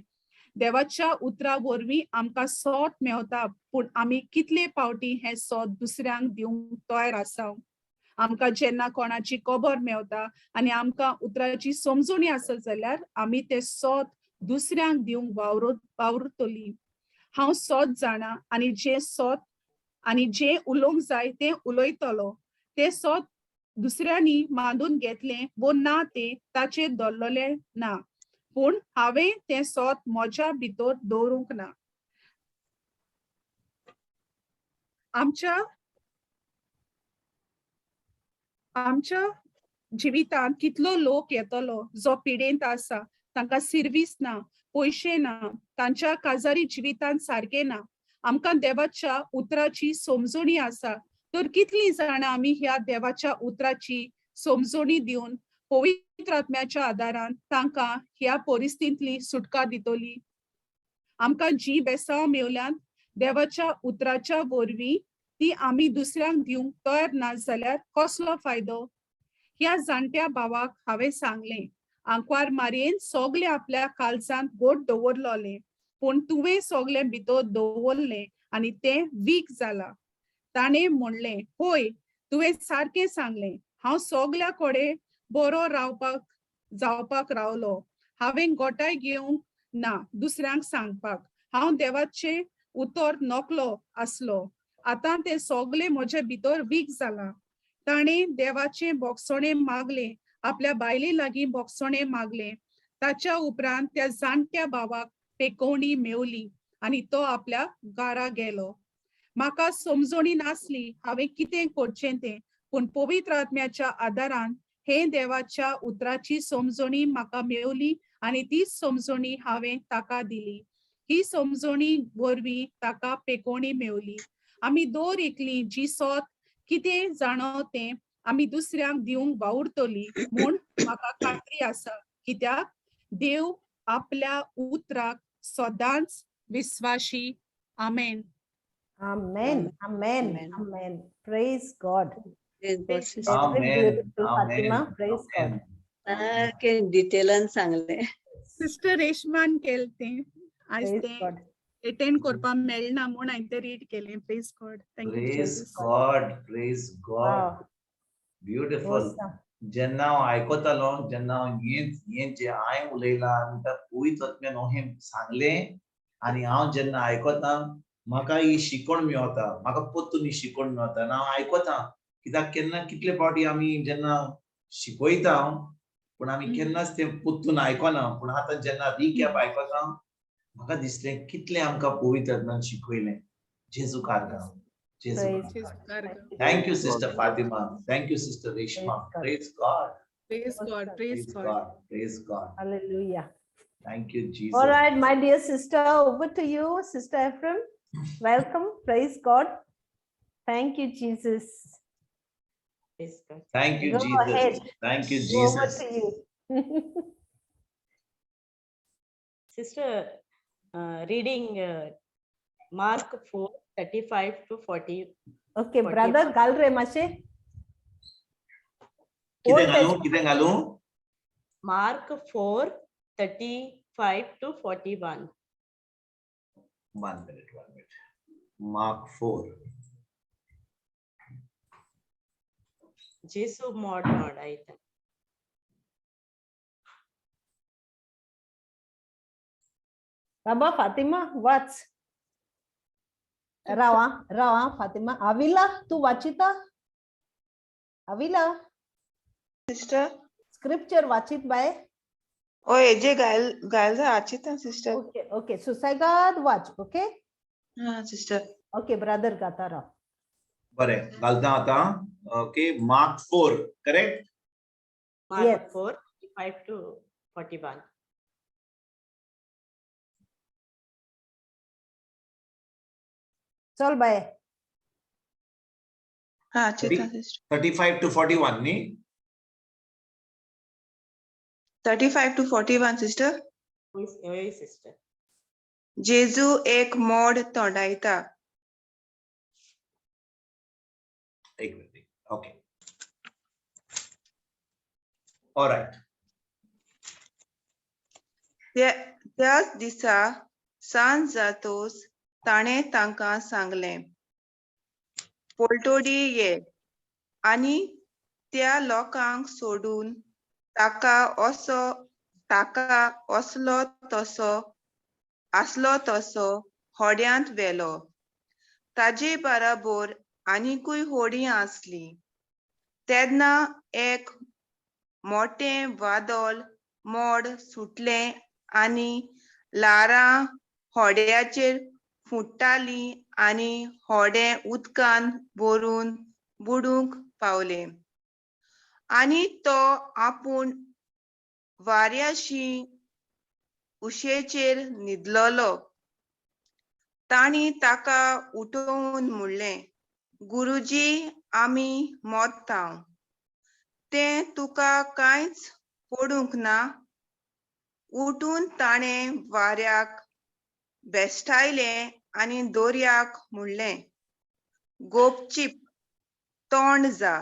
देवाच्या उतरा वरवीं आमकां सोत मेवता, पूण आमी कितले फावटी हें सोत दुसऱ्यांक दिवंक तयार आसा. आमकां जेन्ना कोणाची खबर मेवता आनी आमकां उतराची समजणी आसत जाल्यार आमी तें सोत दुसऱ्यांक दिवंक वावुरतलीं. हांव सोत जाणा आनी जें सोत आणि जे उलोवंक जाय ते उलयतलो ते सोत दुसऱ्यांनी मांडून घेतले वो ना ते ताचेर दवरलेले ना, पूण हांवें तें सोत म्हज्या भितर दवरूंक ना. आमच्या जिवितांत कितलो लोक येतलो जो पिडेंत आसा, तांकां सर्वीस ना, पयशे ना, तांच्या काजारी जिवितांत सारखे ना. आमकां देवाच्या उतराची समजणी आसा, तर कितलीं जाणां आमी ह्या देवाच्या उतराची समजणी दिवन पवित्र आत्म्याच्या आदारान तांकां ह्या परिस्थितींतली सुटका दितली. आमकां जी बेसांव मेवल्यांत देवाच्या उतराच्या वरवीं ती आमी दुसऱ्यांक दिवंक तयार ना जाल्यार कसलो फायदो. ह्या जाणट्या भावाक हांवें सांगलें, आंकवार मारयेन सोगले आपल्या काळजांत गोड दवरलोले, पूण तुवें सोगलें भितर दवरलें आनी तें वीक जालां. ताणें म्हणलें, होय, तुवें सारकें सांगलें. हांव सोगल्या कडेन बरो जावपाक रावलो. हांवें गोठाय घेवंक ना दुसऱ्यांक सांगपाक. हांव देवाचें उतर नकलो आसलो. आतां तें सोगलें म्हजे भितर वीक जालां. ताणें देवाचें बोगसणें मागलें, आपल्या बायले लागीं बोगसणें मागलें. ताच्या उपरांत त्या जाणट्या भावाक पेकोवणी मेवली आनी तो आपल्या घरा गेलो. म्हाका समजणी नासली हांवें कितें करचें तें, पूण पवित्र आत्म्याच्या आदारान हे देवाच्या उतराची समजणी म्हाका मेवली आनी ती समजणी हांवें ताका दिली. ही समजणी वरवीं ताका पेकोवणी मेवली. आमी दोर एकलीं जी सोत कितें जाणो तें आमी दुसऱ्यांक दिवंक वावुरतलीं म्हूण म्हाका खात्री आसा, कित्याक देव आपल्या उतराक सदांच विश्वासी. आमेन. Amen. Amen. Amen. Amen. Praise God. Praise God, Very sister. Amen. beautiful, Amen. Fatima. Praise God. Amen. सारखे डिटेलान सांगले. सिस्टर रेशमान केलें तें आयज Praise तें God. एटेंड करपाक मेळना म्हूण हांवें तें रीड केलें. Praise God. Thank you Praise Jesus. God. Praise God. Wow. Beautiful. Awesome. जेन्ना हांव आयकतालो, जेन्ना हांव हें जे हांवें उलयलां आनी त्या पवित्र आत्म्यान हें सांगलें आनी हांव जेन्ना आयकतां, म्हाका ही शिकवण मेवता, म्हाका परतून ही शिकवण मेवता आनी हांव आयकतां. कित्याक केन्ना कितले फावटी आमी जेन्ना शिकयता पूण आमी केन्नाच तें परतून आयकना, पूण आतां जेन्ना रिकॅप आयकतां म्हाका दिसलें कितलें आमकां पवित्र आत्म्यान शिकयलें. जेजू कारगा. जेजू Praise Karga. God. Thank you, Sister Fatima. Thank you, Sister Reshma. Praise Praise God. Praise God. Praise Praise God. God. Praise God. Hallelujah. Thank you, Jesus. All right, my dear sister, over to you, Sister Ephrem. Welcome. Praise God. Thank you, Jesus. Praise God. Thank you, Go Jesus. ahead. Thank you, Go over Jesus. to you. Sister, reading Mark 4:35 to 40. Okay, brother, galre mashe. कितें घालूं? Mark 4:35 to 41. 1 minute. Mark 4. Jesu mod aita. Rabba Fatima, what's? Rawa, Fatima. Avila, tu wachita? Avila, sister scripture wachit by? ओ एजे गायल आचिता sister. Okay. Susagad watch, okay? हाँ sister. Okay, brother Gatara. बरें, घालता आतां. Okay, Mark 4, correct? Mark Yes. 4:35 to 41. Chal bye. हाँ आचिता sister. 35 to 41 नी? 35 to 41 सिस्टर. Oy, sister. जेजू एक मोड तोंडायता. एक मिनिट. Okay. All right. त्याच दिसा सांज जातोच ताणें तांकां सांगलें, पोलटोडी ये आनी त्या लोकांक सोडून ताका असलो तसो होड्यांत व्हेलो. ताजे बराबर आनीकूय होडी आसली. तेन्ना एक मोठें वादळ मोड सुटलें आनी लारां होड्याचेर फुट्टालीं आनी होडें उदकान भरून बुडूंक पावलें. आनी तो आपूण वाऱ्याशी उशेचेर न्हिदलोलो. तांणी ताका उठोवन म्हणलें, गुरुजी, आमी मोत्तांव. तें तुका कांयच पडूंक ना? उठून ताणें वाऱ्याक बेश्टायलें आनी दोरयाक म्हणलें, गोपचीप तोंड जा.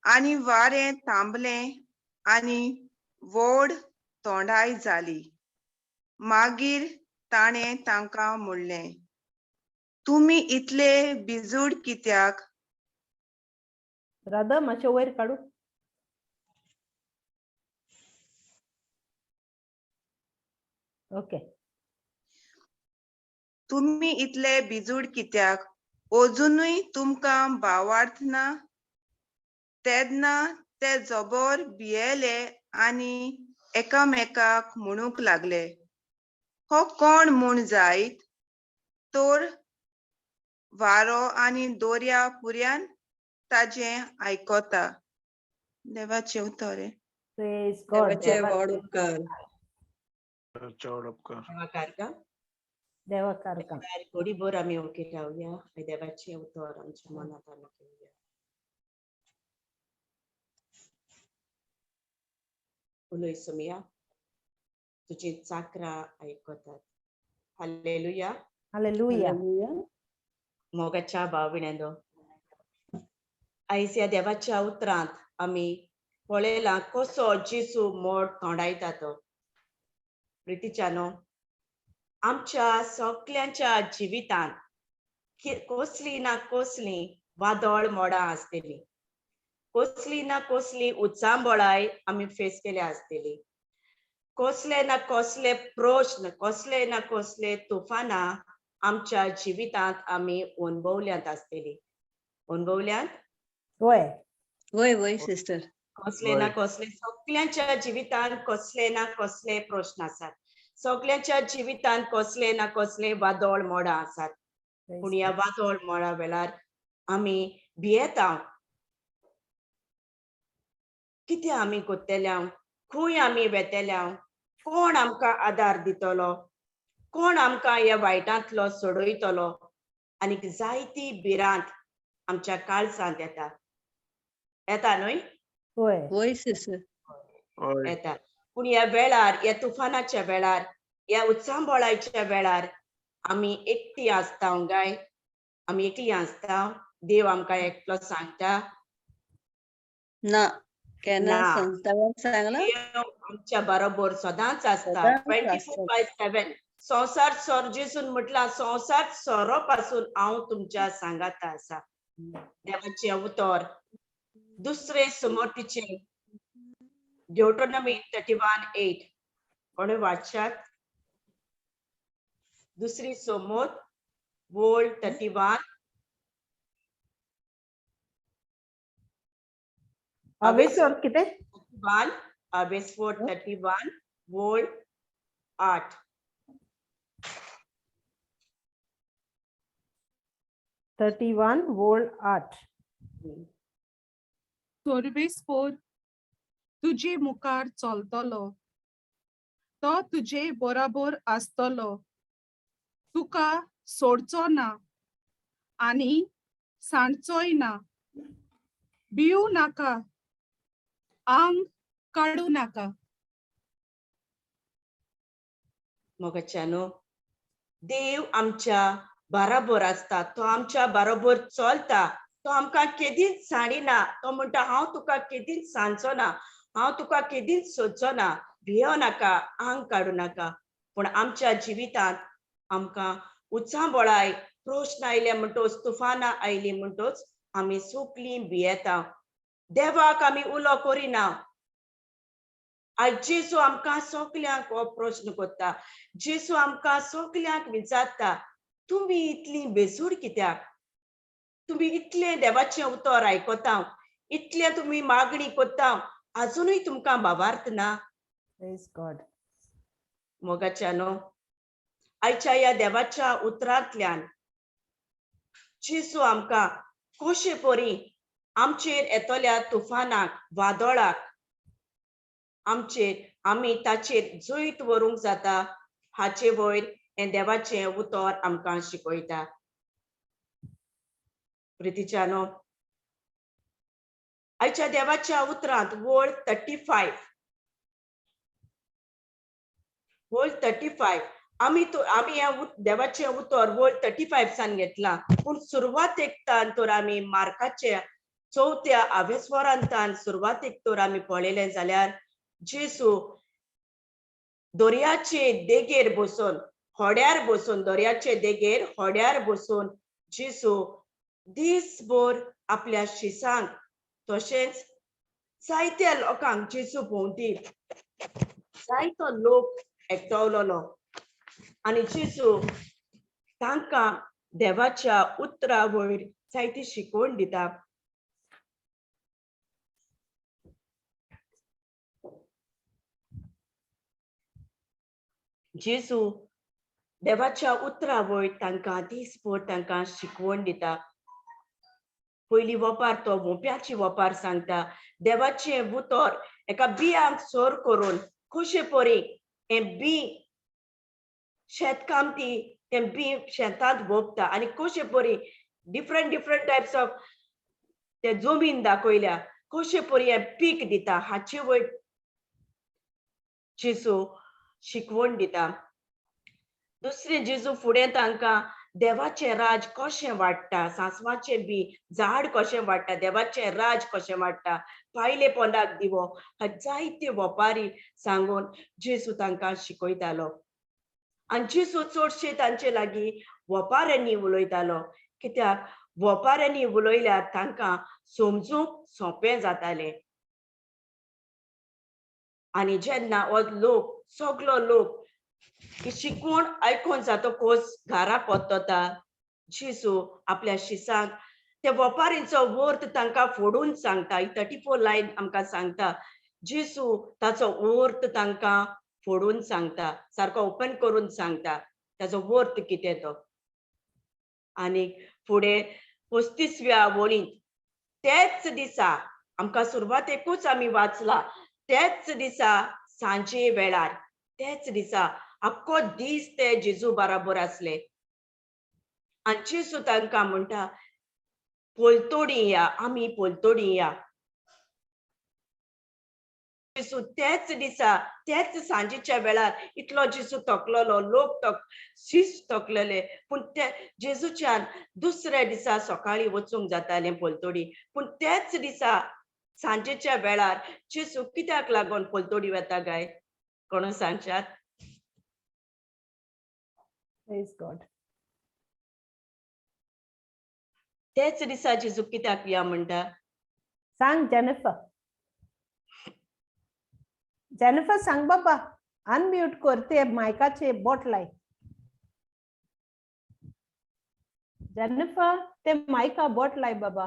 आनी वारें थांबलें आनी व्हड तोंडाय जाली. मागीर ताणें तांकां म्हणलें, तुमी इतले भिजूड कित्याक? राधा मातशें वयर काडू. ओके. तुमी इतले भिजूड कित्याक? अजुनूय तुमकां भावार्थ ना? तेन्ना ते जोबोर भियेले आनी एकामेकाक म्हणूंक लागले, हो कोण म्हूण जायत? तर वारो आनी दोria पुर्यान ताजें आयकोता. देवाचें उतर. Praise God. देवाचे व्हड उपकार. चड उपकार. देवा कारका देवा कारका. थोडी बोर आम्ही ओके रावया. देवाचे उतर आमच्या मनात आमी घेवया. उलय सुमिया, तुझी चाकरा आयकोतात. हालेलुया. हालेलुया. मोगाच्या भाविणेंनो, आयज ह्या देवाच्या उतरांत आमी पळयलां कसो जेसू मोड तोंडायता तो. प्रितीच्यानो, आमच्या सगळ्यांच्या जिवितांत कसली ना कसली वादळ मोडां आसतली. कसली ना कसली उत्सांबळाय आमी फेस केल्या आसतली. कसले ना कसले प्रश्न, कसले ना कसले तुफानां आमच्या जिवितांत आमी अनुभवल्यात आसतली. अनुभवल्यात? होय. वय वय सिस्टर. कसले ना कसले सगळ्यांच्या जिवितांत कसले ना कसले प्रश्न आसात. सगळ्यांच्या जिवितांत कसले ना कसले वादळ मोडां आसात. पूण ह्या वादळ मोडा वेळार आमी भियेता. कितें आमी कोत्तेल्या? खंय आमी वेतेल्या? कोण आमकां आदार दितलो? कोण आमकां ह्या वायटांतलो सोडयतलो? आनी जायती भिरांत आमच्या काळजांत येता. येता न्हय? होय. वय सिस्टर. येता. पूण ह्या वेळार, ह्या तुफानाच्या वेळार, ह्या उत्सांबळाच्या वेळार आमी एकटी आसता काय? आमी एकली आसता? देव आमकां एकलो सांगता? ना, केन्ना ना. सांगला? देव आमच्या बरोबर सदांच आसता. सदांच 24/7. संवसार सर्जेसून म्हटला, संवसार सोरो पासून हांव तुमच्या सांगाता आसा. देवाचें उतर दुसरे समोर्तीचे Deuteronomy 31:8. कोणी वाचात? दुसरी समोत वोल्ड 31. अवेसोर कितें? 31 अबेसफोर 31 वोल्ड 8. 31 वोल्ड 8. सोर्बेस्पोर तुजे मुखार चलतलो, तो तुजे बरोबर आसतलो, तुका सोडचो ना आनी सांडचोय ना. भिवू नाका, आंग काडू नाका. मोगाच्यानो, देव आमच्या बरोबर आसता. तो आमच्या बरोबर चलता. तो आमकां केदींच सांडिना. तो म्हणटा, हांव तुका केदींच सांडचो ना, हांव तुका केदींच सोदचो ना. भियो नाका, आंग काडू नाका. पूण आमच्या जिवितांत आमकां उत्सांबळाय प्रश्न आयले म्हणटोच, तुफानां आयली म्हणटोच आमी सोगलीं भियेता. देवाक आमी उलो करिना. आज जेसू आमकां सगल्यांक हो प्रश्न कोत्ता. जेसू आमकां सगल्यांक विचारता, तुम्ही इतली बेजूड कित्याक? तुम्ही इतले देवाचे उतर आयकोता, इतले तुम्ही मागणी कोत्ता, अजूनही तुमकां भावार्थ ना? Praise God. मोगाच्यानो, आयच्या या देवाच्या उतरांतल्यान जेसू आमकां कशे परी आमचेर येतल्या तुफानाक, वादळाक आमी ताचेर जैत व्हरूंक जाता हाचे वयर हें देवाचें उतर आमकां शिकयता. प्रितीच्यानो, आयच्या देवाच्या उतरांत वळ 35 आमी ह्या देवाचें उतर वळ 35 सान घेतला, पूण सुरवातेक तर आमी मार्काचे 4थ्या 20 वरांतान सुरवातेक तर आमी पळयलें जाल्यार जेसू दोरयाचे देगेर बसून, होड्यार बसून, दोरयाचे देगेर होड्यार बसून जेसू दिसभर आपल्या शिसांक तशेंच जायत्या लोकांक जेसू भोंवती जायतो लोक एकठांवलो आनी जेसू तांकां देवाच्या उतरा वयर जायती शिकवण दिता. जेसू देवाच्या उतरा वयर तांकां दिसभर तांकां शिकवण दिता. पयली वपार तो मोप्याची वपार सांगता. देवाचें उतर एका बियांक सोर करून कशे परी हें बी शेतकामती तें बी शेतांत भोगता आनी कशे परी डिफरंट टायप्स ऑफ ते जमीन दाखयल्या, कशे परी हें पीक दिता हाचे वयर जेसू शिकवण दिता. दुसरें जेजू फुडें तांकां देवाचें राज कशें वाडटा, सांसवाचें बी झाड कशें वाडटा, देवाचें राज कशें वाडटा, पायले पोंदाक दिवो, जायते वपारी सांगून जेसू तांकां शिकयतालो. आनी जेसू चडशे तांचे लागीं वपाऱ्यांनी उलयतालो, कित्याक वपाऱ्यांनी उलयल्यार तांकां समजूंक सोंपें जातालें. आनी जेन्ना हो लोक सगलो लोक ही शिकवण आयकून जातकच घरा पोतता, जेसू आपल्या शिसांक ते वपारींचो वर्थ तांकां फोडून सांगता. 34 लायन आमकां सांगता जेसू ताचो वर्थ तांकां फोडून सांगता, सारको ओपन करून सांगता ताचो वर्थ कितें तो. आनी फुडें 35व्या वळींत तेच दिसा आमकां सुरवातेकूच आमी वाचला, तेच दिसा सांजे वेळार, तेच दिसा आख्खो दीस ते जेजू बराबर आसले आनी जेसू तांकां म्हणटा पोलतोडी या, आमी पोलतोडी या. जेसू तेच दिसा तेच सांजेच्या वेळार इतलो जेसू थकलेलो, लोक शीस थकलेले, पूण ते जेजूच्यान दुसऱ्या दिसा सकाळी वचूंक जातालें पोलतोडी, पूण तेच दिसा सांजेच्या वेळार जेसू कित्याक लागून पोलतोडी वता गाय कोण सांगशात? Praise God. तेच दिसा जेजू कित्याक या म्हणटा? सांग जेनिफर. जेनिफर सांग बाबा. अनम्यूट कर ते मायकाचे बोट लाय. जेनिफर ते मायका बोट लाय बाबा.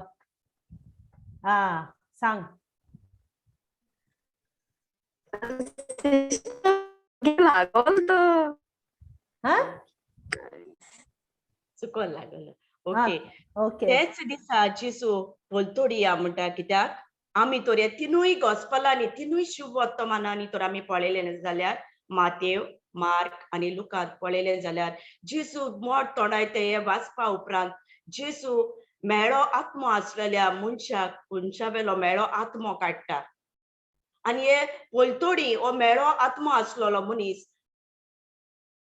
हा सांग. हा चुकोन लागलो. ओके. ओके. तेच दिसा जेसू पोलतोडी या म्हणटा, कित्याक आमी तर हे तिनूय गॉस्पलांनी, तिनूय शुभ वर्तमानांनी तर आमी पळयलें जाल्यार मातेव, मार्क आनी लुकांत पळयलें जाल्यार जेसू मोठ तोंडायते हे वाचपा उपरांत जेसू मेळो आत्मो आसलेल्या मनशा वेलो मेळो आत्मो काडटा. आनी हे पोलतोडी हो मेळो आत्मो आसलेलो मनीस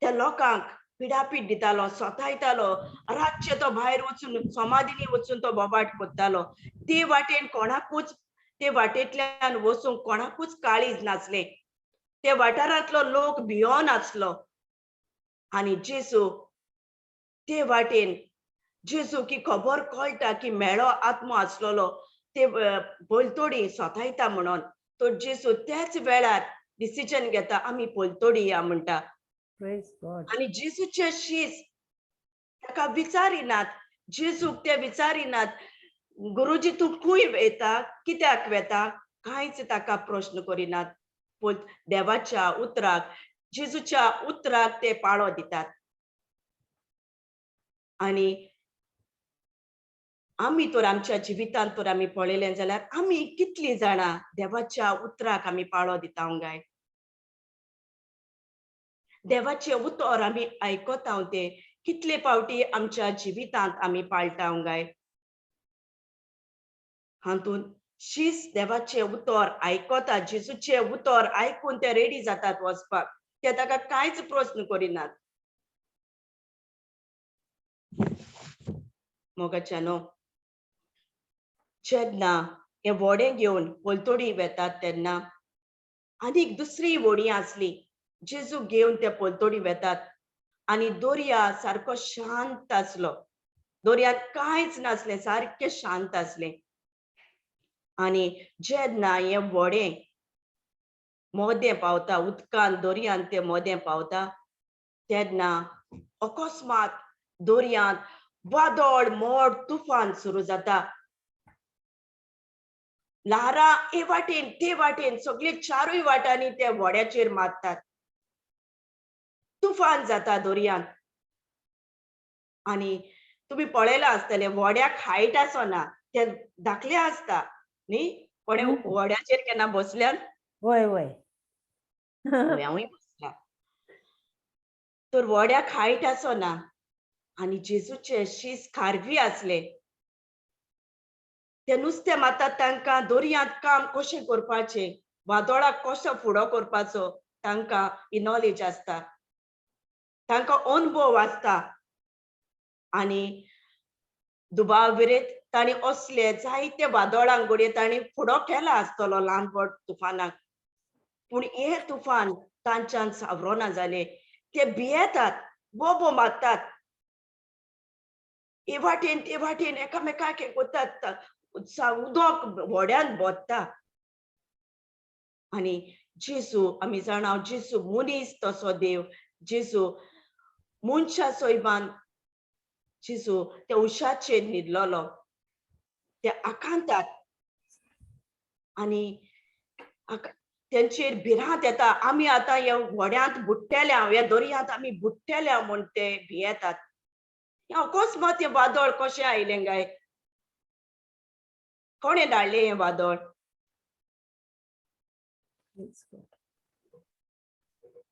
त्या लोकांक पिडापीड दितालो, सोतायतालो, रातचे तो भायर वचून समाधीनी वचून तो बोबाट कोत्तालो. ते वाटेन कोणाकूच ते वाटेंतल्यान वचूंक कोणाकूच काळीज नासले. ते वाठारांतलो लोक भियोन आसलो. आनी जेसू ते वाटेन जेसू की खबर कळटा की मेळो आत्मो आसलेलो ते पोलतोडी सोतायता म्हणून, तो जेसू त्याच वेळार डिसिजन घेता, आमी पोलतोडी या म्हणटा. Praise God. आनी जेसूचे शीस ताका विचारिनात. जेजूक ते विचारिनात गुरुजी तू खूय वेता, कित्याक वेता, कांयच ताका प्रश्न करिनात. पूण देवाच्या उतराक, जेजूच्या उतराक ते पाळो दितात. आणि आमी तर आमच्या जिवितांत तर आमी पळयलें जाल्यार आमी कितलीं जाणां देवाच्या उतराक आमी पाळो दिता काय. देवाचे उतर आमी आयकता ते कितले पावटी आमच्या जिवितांत आमी पाळटा काय. हातून शीस देवाचे उतर आयकता, जेजूचे उतर आयकून ते रेडी जातात वचपाक. ते ताका कांयच प्रश्न करिनात. मोगाच्यानो जेन्ना हे वडे घेवन पोलतोडी वेतात तेन्ना आनीक दुसरी वडी आसली. जेजू घेवन ते पोलतोडी वेतात आनी दोरिया सारको शांत आसलो. दोरयांत कांयच नासलें, सारकें शांत आसलें. आनी जेन्ना हे वडे मोदें पावता, उदकान दोरयांत ते मोदें पावता तेन्ना अकस्मात दोरयांत वादळ मोड तुफान सुरू जाता. ल्हारां हे वाटेन ते वाटेन सगळे चारूय वाटांनी ते वड्याचेर मारतात. तुफान जाता दोरयांत. आनी तुम्ही पळयलां आसतलें वड्याक हायट आसना, ते धाकले आसता न्ही. कोणे वड्याचेर केन्ना बसल्यान? वय वय हांवूय बसला. तर वड्याक हायट आसना आनी जेजूचे शीस खारवी आसले. ते नुस्तें मारतात तांकां दोरयांत काम कशें करपाचें, वादळाक कसो फुडो करपाचो तांकां ही नॉलेज आसता, तांकां अनुभव आसता. आनी दुबाविरेत तांणी असले जायते वादळांक घडये तांणी फुडो केला आसतलो ल्हान व्हड तुफानाक. पूण हे तुफान तांच्यान सावरोना जालें. ते भियेतात, बोबो मारतात. हे वाटेन ते वाटेन एकामेकाक हे कोतात. उदक व्हड्यान बोत्ता. आनी जेजू आमी जाणा जेजू मनीस तसो देव. जेजू मनशा सोयबान जेजू त्या उशाचेर न्हिदलोलो. ते आकांतात आनी तेंचेर भिरांत येता. आमी आतां ह्या व्हड्यांत बुडटल्या, ह्या दोरयांत आमी बुडटल्या म्हूण ते भियेतात. अकस्मात हे वादळ कशें आयलें काय? कोणें धाडलें हें वादळ?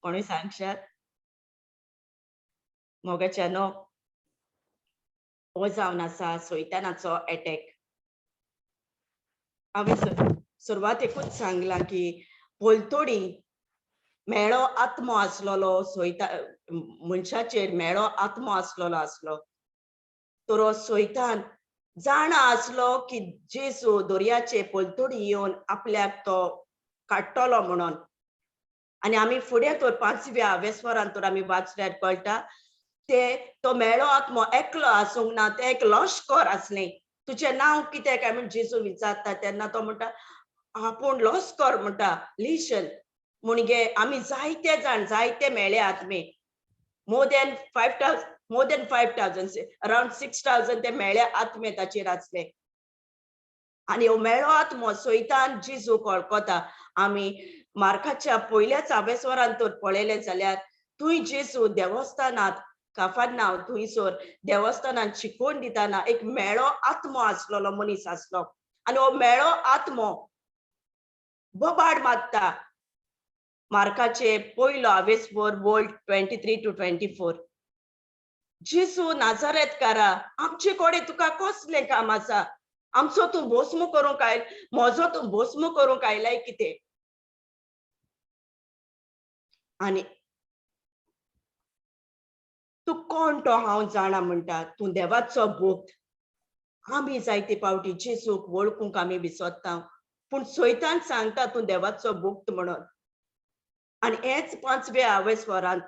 कोणें सांगशात? मोगाच्यानो हो जावन आसा सैतानाचो एटॅक. हांवें सुरवातेकूच सांगलां की पोलतोडी मेळो आत्मो आसलोलो मनशाचेर मेळो आत्मो आसलो. तर हो सैतान जाणा आसलो की जेजू दोरयाचे पोलतोडी येवन आपल्याक तो काडटलो म्हणून. आनी आमी फुडें तर 5व्या वेस्वरान तर आमी वाचल्यार कळटा तो मेळो आत्मो एकलो आसूंक ना, ते एक लश्कर आसलें. तुजें नांव कितें काय म्हूण जेजू विचारता तेन्ना तो म्हणटा आपूण लश्कर म्हणटा, लिशन. म्हणजे आमी जायते जाण जायते मेळे आत्मे, मोर देन 5,000 अराउंड 6,000 ते मेळे आत्मे ताचेर आसले. आनी हो मेळो आत्मो सैतान जेजू वळखता. आमी मार्काच्या पयल्याच आवेस्वरान तर पळयलें जाल्यार थंय जेजू देवस्थानांत काफारनाव थंयसर देवस्थानांत शिकोवन दितना एक मेळो आत्मो आसलोलो मनीस आसलो. आनी हो मेळो आत्मो बोबाड मारता. मार्काचे पयलो आवेस्वर वर्ड 23 to 24. जेजू नाजारेतकारा, आमचे कडेन तुका कसलें काम आसा? आमचो तूं भस्म करूंक म्हजो तूं भस्म करूंक आयलाय कितें? आनी तूं कोण तो हांव जाणा म्हणटा, तूं देवाचो भक्त. आमी जायते पावटी जेजूक वळखूंक आमी विसरता, पूण सैतान सांगता तूं देवाचो भक्त म्हणून. आनी हेच 5व्या आवेस्वरान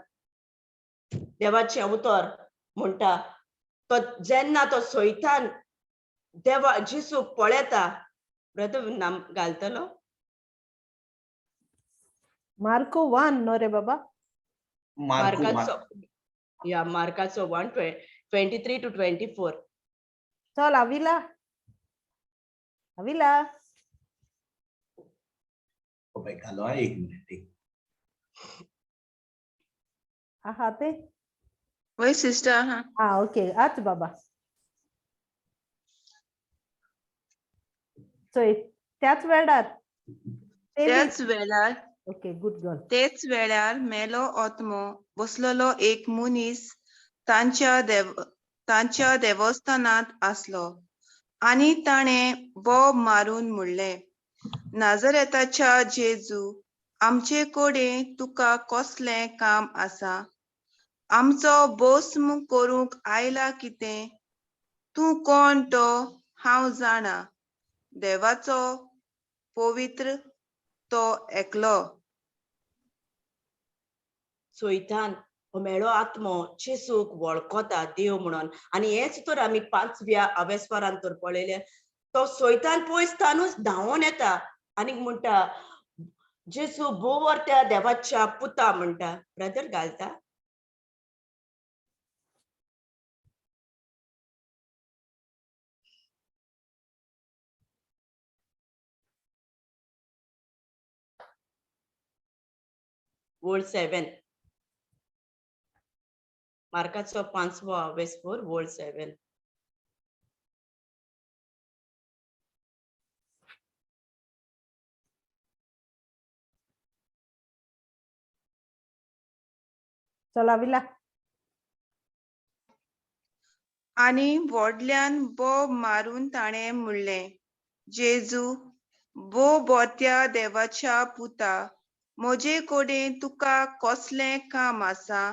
देवाचें उतर म्हणटा तो जेन्ना तो सैतान जेजूक पळयता. ब्रदर नाम घालतलो? मार्को 1 नो रे बाबा? मार्को मार्काचो 1 23 to 24. चल अविला अविला घालो एक मिनिट हा ते वय सिस्टर हा हा ओके आच बाबा सो त्याच वेळार त्याच वेळार ओके गुड गर्ल तेच वेळार मेलो आत्मो बसलेलो एक मनीस तांच्या देवस्थानात आसलो आणि ताणें बोब मारून म्हणलें, नाजरेताच्या जेजू, आमचे कडेन तुका कसलें काम आसा? आमचो भस्म करूंक आयला कितें? तूं कोण तो हांव जाणा, देवाचो पवित्र तो एकलो. सोयतान हो मेळो आत्मो जेसूक वळखता देव म्हणून आणि हेच तर आमी 5व्या अवेस्वरान तर पळयले. तो सोयतान पयसतानूच धांवून येता आनी म्हणटा जेसू बोवर त्या देवाच्या पुता म्हणटा. ब्रदर घालता वर्ड 7 मार्काचो 5वो अवेस्वर वर्ड 7. चल अविला आनी व्हडल्यान बोब मारून ताणें म्हणलें, जेजू, बोत्या देवाच्या पुता, म्हजे कडेन तुका कसलें काम आसा?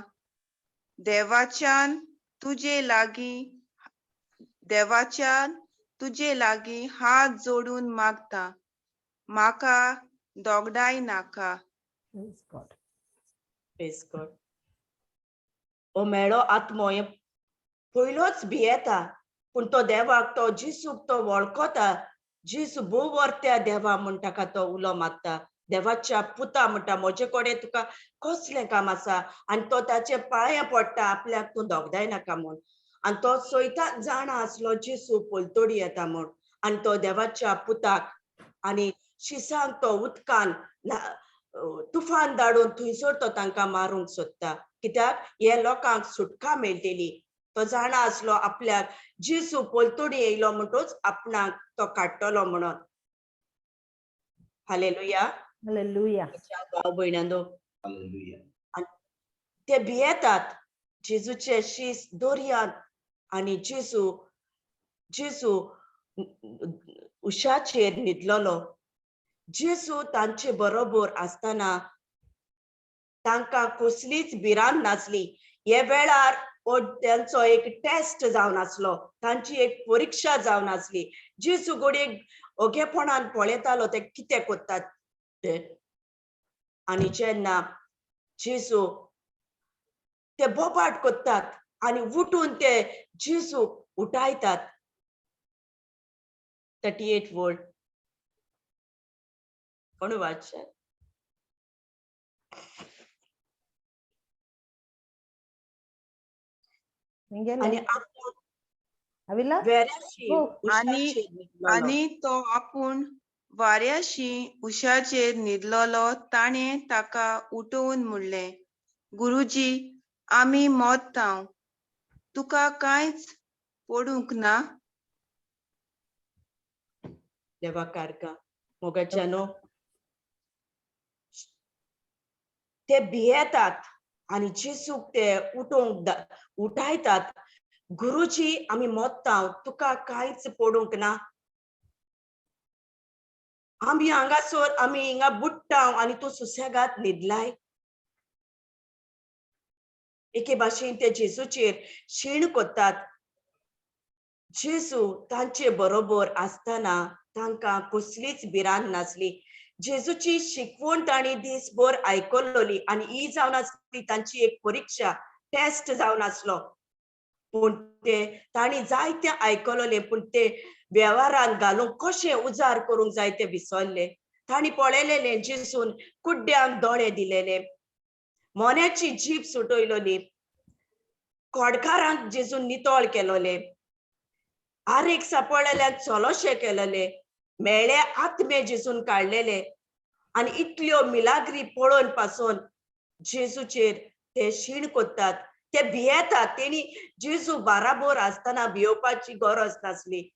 देवाच्यान तुजे लागीं हात जोडून मागता, म्हाका दोगडाय नाका. Praise God. हो मेळो आत्मो पयलोच भियेता पूण तो देवाक तो जिसूक तो वळखता. जिसू बोवर्त्या देवा म्हण ताका तो उलो मारता, देवाच्या पुता म्हणटा म्हजे कडेन तुका कसलें काम आसा? आनी तो ताचे पांयां पडटा आपल्याक तूं दोगदाय नाका म्हूण. आनी तो सोयतान जाणा आसलो जिसू पलतोडी येता म्हूण आनी तो देवाच्या पुताक आनी शिसांक तो उदकान तुफान धाडून थंयसर तो तांकां मारूंक सोदता, कित्याक हे लोकांक सुटका मेळटली. तो जाणा आसलो आपल्याक जिसू पलतोडी येयलो म्हणटूच आपणाक तो काडटलो म्हणून. हालेलुया. हालेलुया. भाव भयणांनो, ते भियेतात जेजूचे शीस दोरयान आनी जेजू उशाचेर न्हिदलोलो. जेजू तांचे बरोबर आसतना तांकां कसलीच भिरांत नासली. हे वेळार त्यांचो एक टेस्ट जावन आसलो, तांची एक परीक्षा जावन आसली. जेजू घडये ओगेपणान पळयतालो ते कितें कोत्तात ते. आनी जेन्ना जेजू ते बोबाट कोत्तात आनी उठून ते जेजू उठायतात. 38 वर्ड कोण वाचशात? आनी अविला आनी तो आपूण वाऱ्याशी उशाचेर न्हिदलोलो. ताणें ताका उठोवन म्हणलें, गुरुजी, आमी मोडटाव, तुका कांयच पडूंक ना? देवा कारका मोगाच्यानो ते भियेतात आनी जेजूक ते उठायतात. गुरुजी, आमी मोडटाव, तुका कांयच पडूंक ना? आमी हांगासर आमी हिंगा बुडटाव आनी तूं सुसेगाद न्हिदलाय. एके भाशेन ते जेजूचेर शीण कोत्तात. जेजू तांचे बरोबर आसतना तांकां कसलीच भिरांत नासली. जेजूची शिकवण तांणी दिसभर आयकल्ली आनी ही जावन आसली तांची एक परीक्षा, टेस्ट जावन आसलो. पूण ते तांणी जायते आयकल्ले पूण ते वेव्हारान घालूंक कशें उजार करूंक जाय ते विसरले. तांणी पळयलेले जेजून कुड्ड्यांक दोळे दिलेले, मोन्याची जीब सुटयलोली, खोडकारांक जेजून नितळ केलोले, हर एक सापडलेल्याक चलोशे केलेले, मेळे आत्मे जेजून काढलेले आणि इतल्यो मिलाग्री पळोवन पासून जेजूचेर ते शीण कोत्तात, ते भियेतात. तेणी जेजू बाराबोर आसतना भियोवपाची गरज नासली.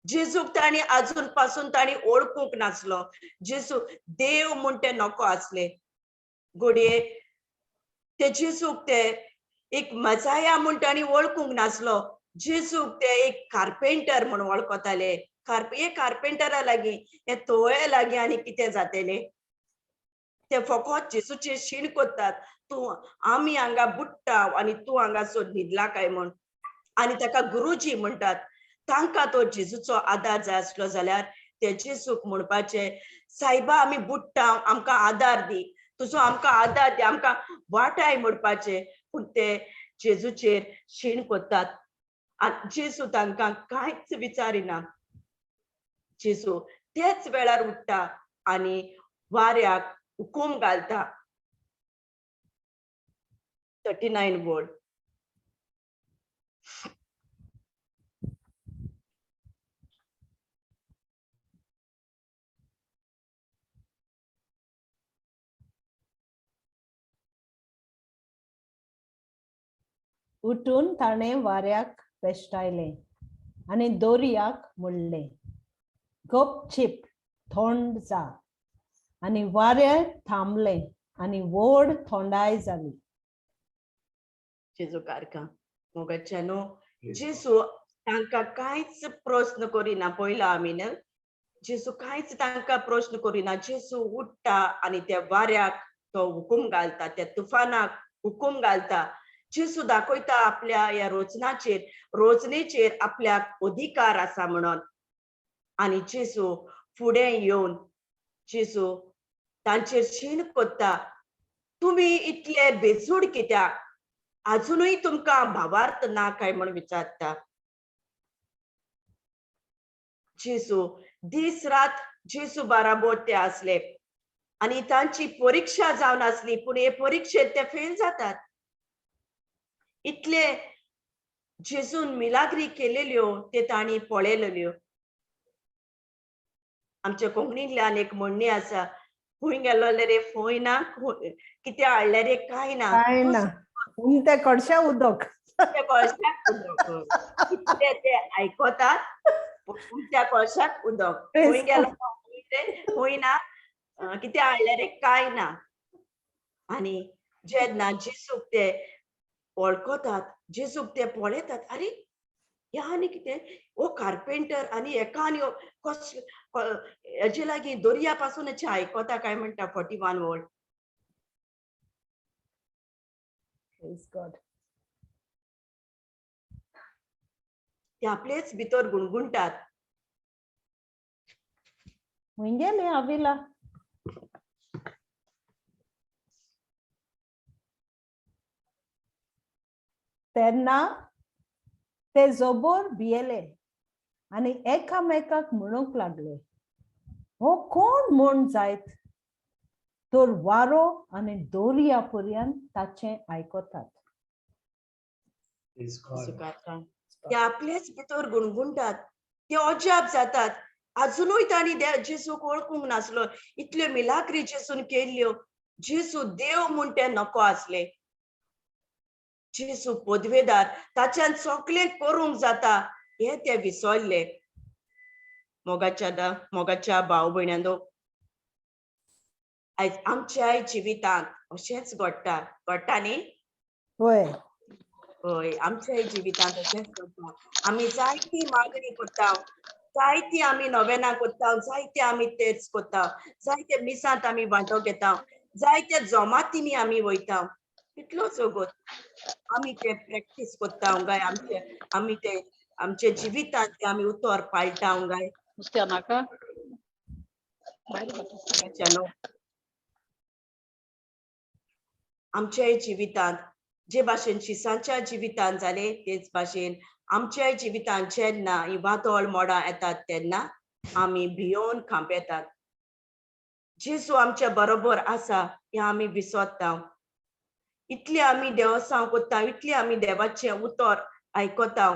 जेजूक ताणी अजून पासून ताणी ओळखूंक नासलो. जेजू देव म्हूण ते नको आसले. घोडये ते जेजूक ते एक मजाया म्हूण ताणी ओळखूंक नासलो. जेजूक ते एक कार्पेंटर म्हूण वळखताले. हे कार्पेंटरा लागीं, हे तोळे लागीं आनी कितें जातले. ते फकत जेजूचे शीण कोत्तात. तूं आमी हांगा बुडटा आनी तूं हांगासर न्हिदला काय म्हूण. आनी ताका गुरुजी म्हणटात. तांकां तो जेजूचो आदार जाय आसलो जाल्यार ते जेजूक म्हणपाचे, सायबा आमी बुडटा, आमकां आदार दी, तुजो आमकां आदार दी, आमकां वाटाय म्हणपाचे. पूण ते जेजूचेर शीण कोत्तात. आनी जेजू तांकां कांयच विचारिना. जेजू तेच वेळार उठ्ठा आनी वाऱ्याक हुकूम घालता. 39 वर्ड. उठून ताणे वाऱ्याक पेश्टायले आनी दोरयाक म्हणले, गपचिप थंड जा. आनी वारें थांबलें आनी व्हड थंडाय जाली. जेजू कारका मोगाच्यानो जेजू तांकां कांयच प्रश्न करिना. पळयला आमी न्हय, जेजू कांयच तांकां प्रश्न करिना. जेजू उठ्ठा आनी त्या वाऱ्याक तो हुकूम घालता, त्या तुफानाक हुकूम घालता. जेजू दाखयता आपल्या ह्या रोजनेचेर आपल्याक अधिकार आसा म्हणून. आनी जेजू फुडें येवन जेजू तांचेर शीण कोत्ता. तुमी इतले बेजूड कित्याक? अजुनूय तुमकां भावार्थ ना काय म्हूण विचारता. जेजू दीस रात जेजू बाराबोर ते आसले आनी तांची परीक्षा जावन आसली, पूण हे परीक्षेत ते फेल जातात. इतले जेजून मिलाग्री केलेल्यो ते तांणी पळयलेल्यो. आमच्या कोंकणींतल्यान एक म्हणणी आसा, खूंय गेलो रे फोय ना, कितें हाडलें रे कांय ना. काय ना, ते कडशा उदक. त्या कळशाक उदक. कितले ते आयकोतात, पूण त्या कळशाक उदक. खूंय गेलो खूंय ना, कितें हाडलें रे कांय ना. आनी जेन्ना जेजूक ते वळखतात, जेजूक ते पळयतात, अरे ह्या आनी कितें, ओ कार्पेंटर आनी एका आनी हेजे लागीं दोरया पासून आयकोता काय म्हणटा 41 वर्ड. Praise God. ते आपलेच भितर गुणगुणटात. गेले आविला. तेन्ना ते जोबोर भियेले आनी एकामेकाक म्हणूंक लागले, हो कोण म्हूण जायत. तर वारो आनी दोरिया पorian ताचें आयकोतात. ते आपलेच भितर गुणगुणटात. ते अजाप जातात. अजुनूय तांणी जेजूक वळखूंक नासलो. इतल्यो मिलाग्री जेजून केल्ल्यो. जेजू देव म्हूण ते नको आसले. जेजू पदवेदार, ताच्यान सगळें करूंक जाता हे ते विसरले. मोगाच्या भाव भयणांनो, आयज आमच्याय जिवितांत अशेंच घडटा न्ही? होय. हय, आमच्याय जिवितांत अशेंच घडटा. आमी जायती मागणी करता, जायती आमी नवेनां करता, जायते आमी तेर्स करता, जायते मिसांत आमी वांटो घेता, जायते जमातींनी आमी वयता. कितलोच वगत आमी ते प्रॅक्टीस करता काय आमचे जिवितांत ते आमी उतर पाळटा काय. आमच्याय जिवितांत जे भाशेन शिसाच्या जिवितांत जाले तेच भाशेन आमच्याय जिवितांत जेन्ना ही वादळ मोडां येतात तेन्ना आमी भियोन इतले आमी देवसांव कोत्ता, इतले आमी देवाचे उतर आयकोता,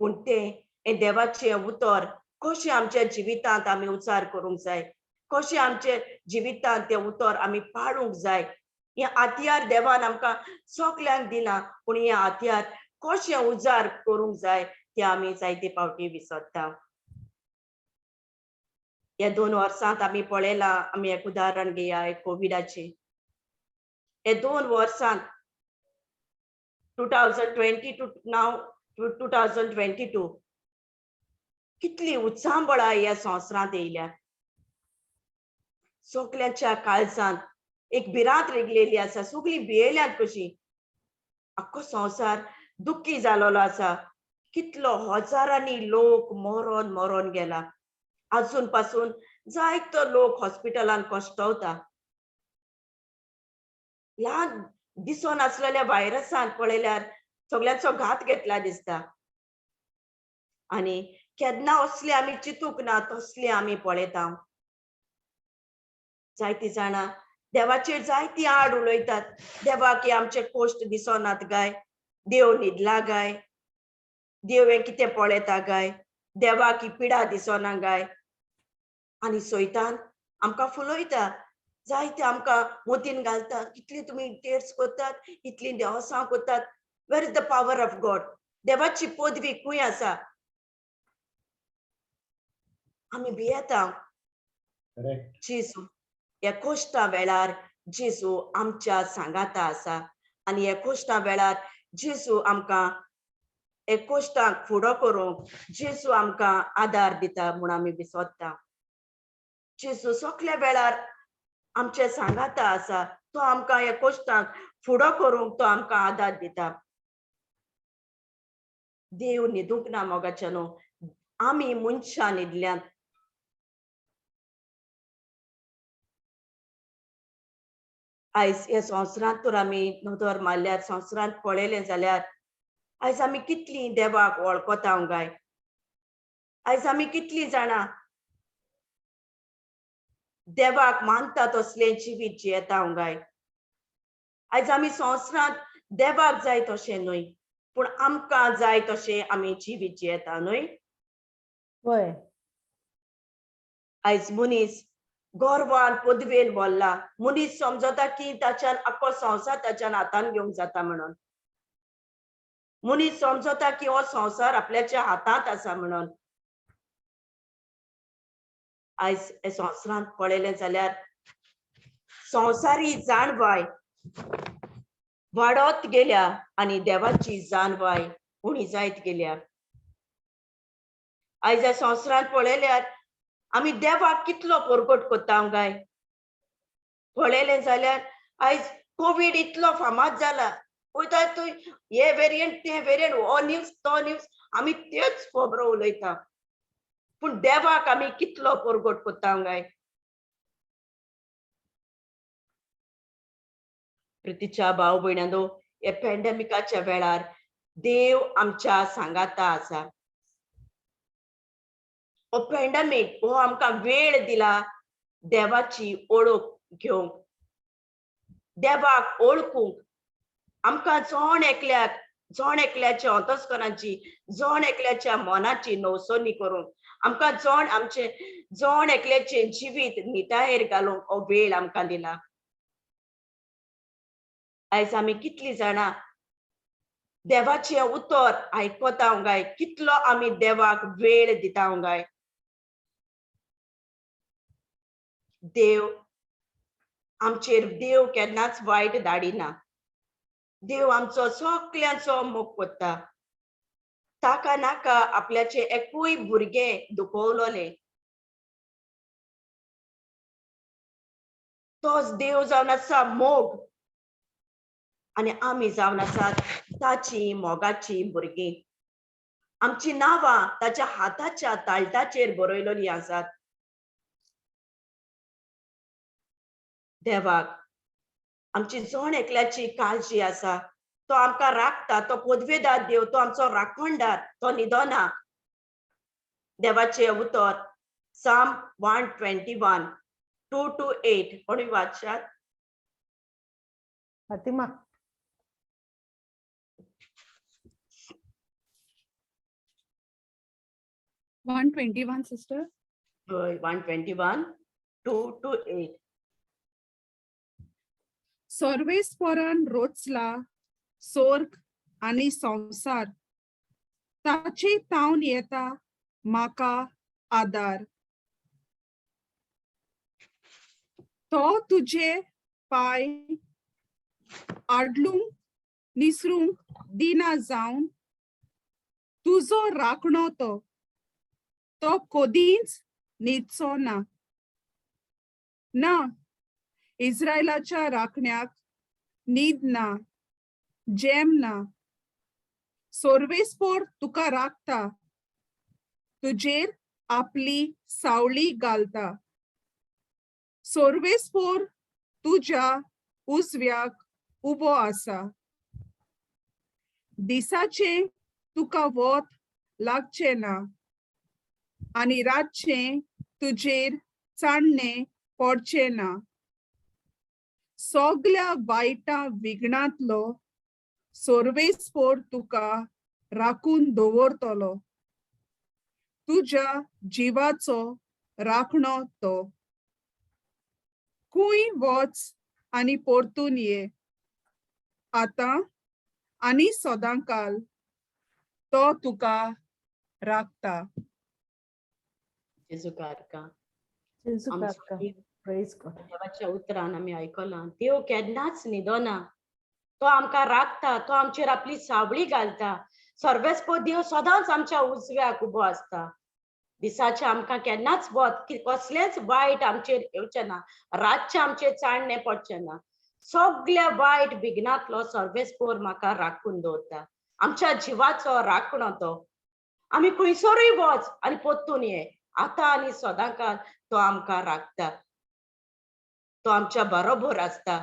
पूण हे देवाचे उतर कशें आमच्या जिवितांत आमी उचार करूंक जाय, कशें आमचे जिवितांत ते उतर आमी पाळूंक जाय. हे हातयार देवान आमकां सगल्यांक दिला, पूण हे हातयार कशें उजार करूंक जाय ते आमी जायते फावटी विसरता. ह्या 2 वर्सांत आमी पळयलां, आमी एक उदाहरण घेया कोविडाचे. हे 2 वर्सांत 2020 टू नाव 2022 कितली उत्साहबळा ह्या संवसारांत येयल्या. सगळ्यांच्या काळजांत एक भिरांत रिगलेली आसा, सगळीं भियेल्यात कशी. आख्खो संवसार दुख्खी जालोलो आसा. कितलो हजारांनी लोक मरोन गेला. अजून पासून जायतो लोक हॉस्पिटलान कश्टवता. ह्या दिसोन आसलेल्या व्हायरसान पळयल्यार सगळ्यांचो घात घेतला दिसता. आनी केन्ना असले आमी चिंतूंक ना तसले आमी पळयता. जायतीं जाणां देवाचेर जायती आड उलयतात. देवाक आमचे कश्ट दिसनात गाय, देव न्हिदला गाय, देव हे कितें पळयता गाय, देवाक ही पिडा दिसना गाय. आनी सैतान आमकां फुलयता, जायते आमकां मोदीन घालता. कितली तुमी टेर्स कोत्तात, इतली देवसांव कोत्तात. Where is the power of God? देवाची पदवी खंय आसा? आमी भियेता. जेजू ह्या कश्टा वेळार जेजू आमच्या सांगाता आसा, आनी ह्या कश्टा वेळार जेजू आमकां हे कश्टांक फुडो करूंक जेजू आमकां आदार दिता म्हूण आमी विसरता. जेजू सगळ्या वेळार आमचे सांगाता आसा. तो आमकां ह्या कश्टांक फुडो करूंक तो आमकां आदार दिता. देव न्हिदूंक ना मोगाच्यानो, आमी मनशां न्हिदल्यांत. आयज ह्या संवसारांत तर आमी नदर मारल्यार, संवसारांत पळयलें जाल्यार आयज आमी कितलीं देवाक वळखता गाय. आयज आमी कितलीं जाणां देवाक मानता तसलें जिवीत जियेता गाय. आयज आमी संवसारांत देवाक जाय तशें न्हय, पूण आमकां जाय तशें आमी जिवीत जियेता न्हय. होय. आयज मनीस गर्वान पदवेन बोल्ला. मनीस समजता की ताच्यान आख्खो संवसार ताच्यान हातान घेवंक जाता म्हणून. मनीस समजता की हो संवसार आपल्याच्या हातांत आसा म्हणून. आयज हे संवसारांत पळयलें जाल्यार संवसारी जाणवाय वाडत गेल्या आनी देवाची जाणवाय उणी जायत गेल्या. आयज ह्या संवसारांत पळयल्यार आमी देवाक कितलो परगट कोत्ता गाय. पळयलें जाल्यार आयज कोविड इतलो फामाद जाला. पळयता थंय हे वेरियंट ते वेरियंट, हो न्यूज तो न्यूज, आमी तेच खबरो उलयता. पूण देवाक आमी कितलो परगट कोत्ता गाय. प्रितीच्या भाव भयणांनो, हे पॅन्डेमिकाच्या वेळार देव आमच्या सांगाता आसा. हो पॅन्डेमिक हो आमकां वेळ दिला देवाची ओळख घेवंक, देवाक ओळखूंक. आमकां जण एकल्याच्या अंतस्करणाची, जण एकल्याच्या मनाची नवसोनी करूंक, आमकां जण एकल्याचे जिवीत नितायेर घालूंक हो वेळ आमकां दिला. आयज आमी कितलीं जाणां देवाचे उतर आयकोता गाय, कितलो आमी देवाक वेळ दिता गाय. देव आमचेर देव केन्नाच वायट धाडिना. देव आमचो सगळ्यांचो मोग कोत्ता. ताका नाका आपल्याचे एकूय भुरगें दुखोवलोलें. तोच देव जावन आसा मोग, आनी आमी जावन आसात ताची मोगाची भुरगीं. आमची नांवां ताच्या हाताच्या ताळटाचेर बरयलोलीं आसात. देवाक आमची जण एकल्याची काळजी आसा. तो आमकां राखता. तो पदवेदार देव, तो आमचो राखणदार, तो न्हिदना. देवाचे उतर साम 121 2 to 8 कोणी वाचात? फातिमा. 121, sister. 121, 2 to 8. सर्वेस्परान रोचला स्वर्ग आणि संसार ताचे तावन येता माका आदार. तो तुझे पाय आडलूंक निसरूंक दिना जावन तुझो राखणो तो कधीच न्हिदचो ना. ना, इस्रायलाच्या राखण्याक न्हीद ना, जेम ना. सोर्वेस्पोर तुका राखता, तुजेर आपली सावळी घालता. सोर्वेस्पोर तुझ्या उजव्याक उबो आसा. दिसाचे तुका वत लागचे ना, आणि रातचे तुजेर चान्ने पडचे ना. सगळ्या वाईटा विघ्नातलो सोर्वेस्पोर तुका राखून दवरतलो. तुझ्या जीवाचो राखणो तो. खूय वच आणि परतून ये, आता आणि सदांकाल तो तुका राखता. जेजू कारका. जेजू आमचो कारका. देव Praise God. देवाच्या उतरान आम्ही आयकलां देव केन्नाच न्हिदना. तो आमकां राखता, तो आमचेर आपली सावळी घालता. सर्वेस्पो देव सदांच आमच्या उजव्याक उबो आसता. दिसाचे आमकां केन्नाच वत कसलेच वायट आमचेर येवचे ना, रातचे आमचेर चान्ने पडचे ना. सगळ्या वायट विघ्नातलो सर्वेस्पोर म्हाका राखून दवरता. आमच्या जिवाचो राखणो तो. आमी खंयसरूय वच आनी परतून ये, आता आनी सदांकाळ तो आमकां राखता. तो आमच्या बरोबर आसता.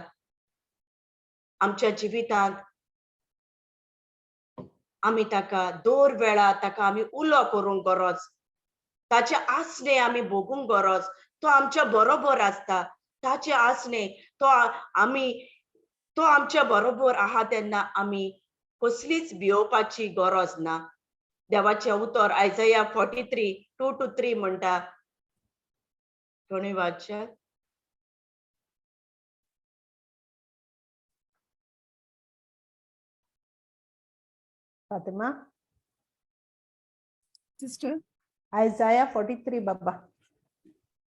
आमच्या जिवितांत आमी ताका दर वेळा ताका आमी उलो करूंक गरज. ताचे आसने आमी भोगूंक गरज. तो आमच्या बरोबर आसता. ताचे आसने तो आमच्या बरोबर आहा तेन्ना आमी कसलीच भिवपाची गरज ना. देवाचे उतर आयझाया 43, 2 to 3 म्हणटा. कोणी वाचशात? Fatima. Sister. Isaiah 43, Baba.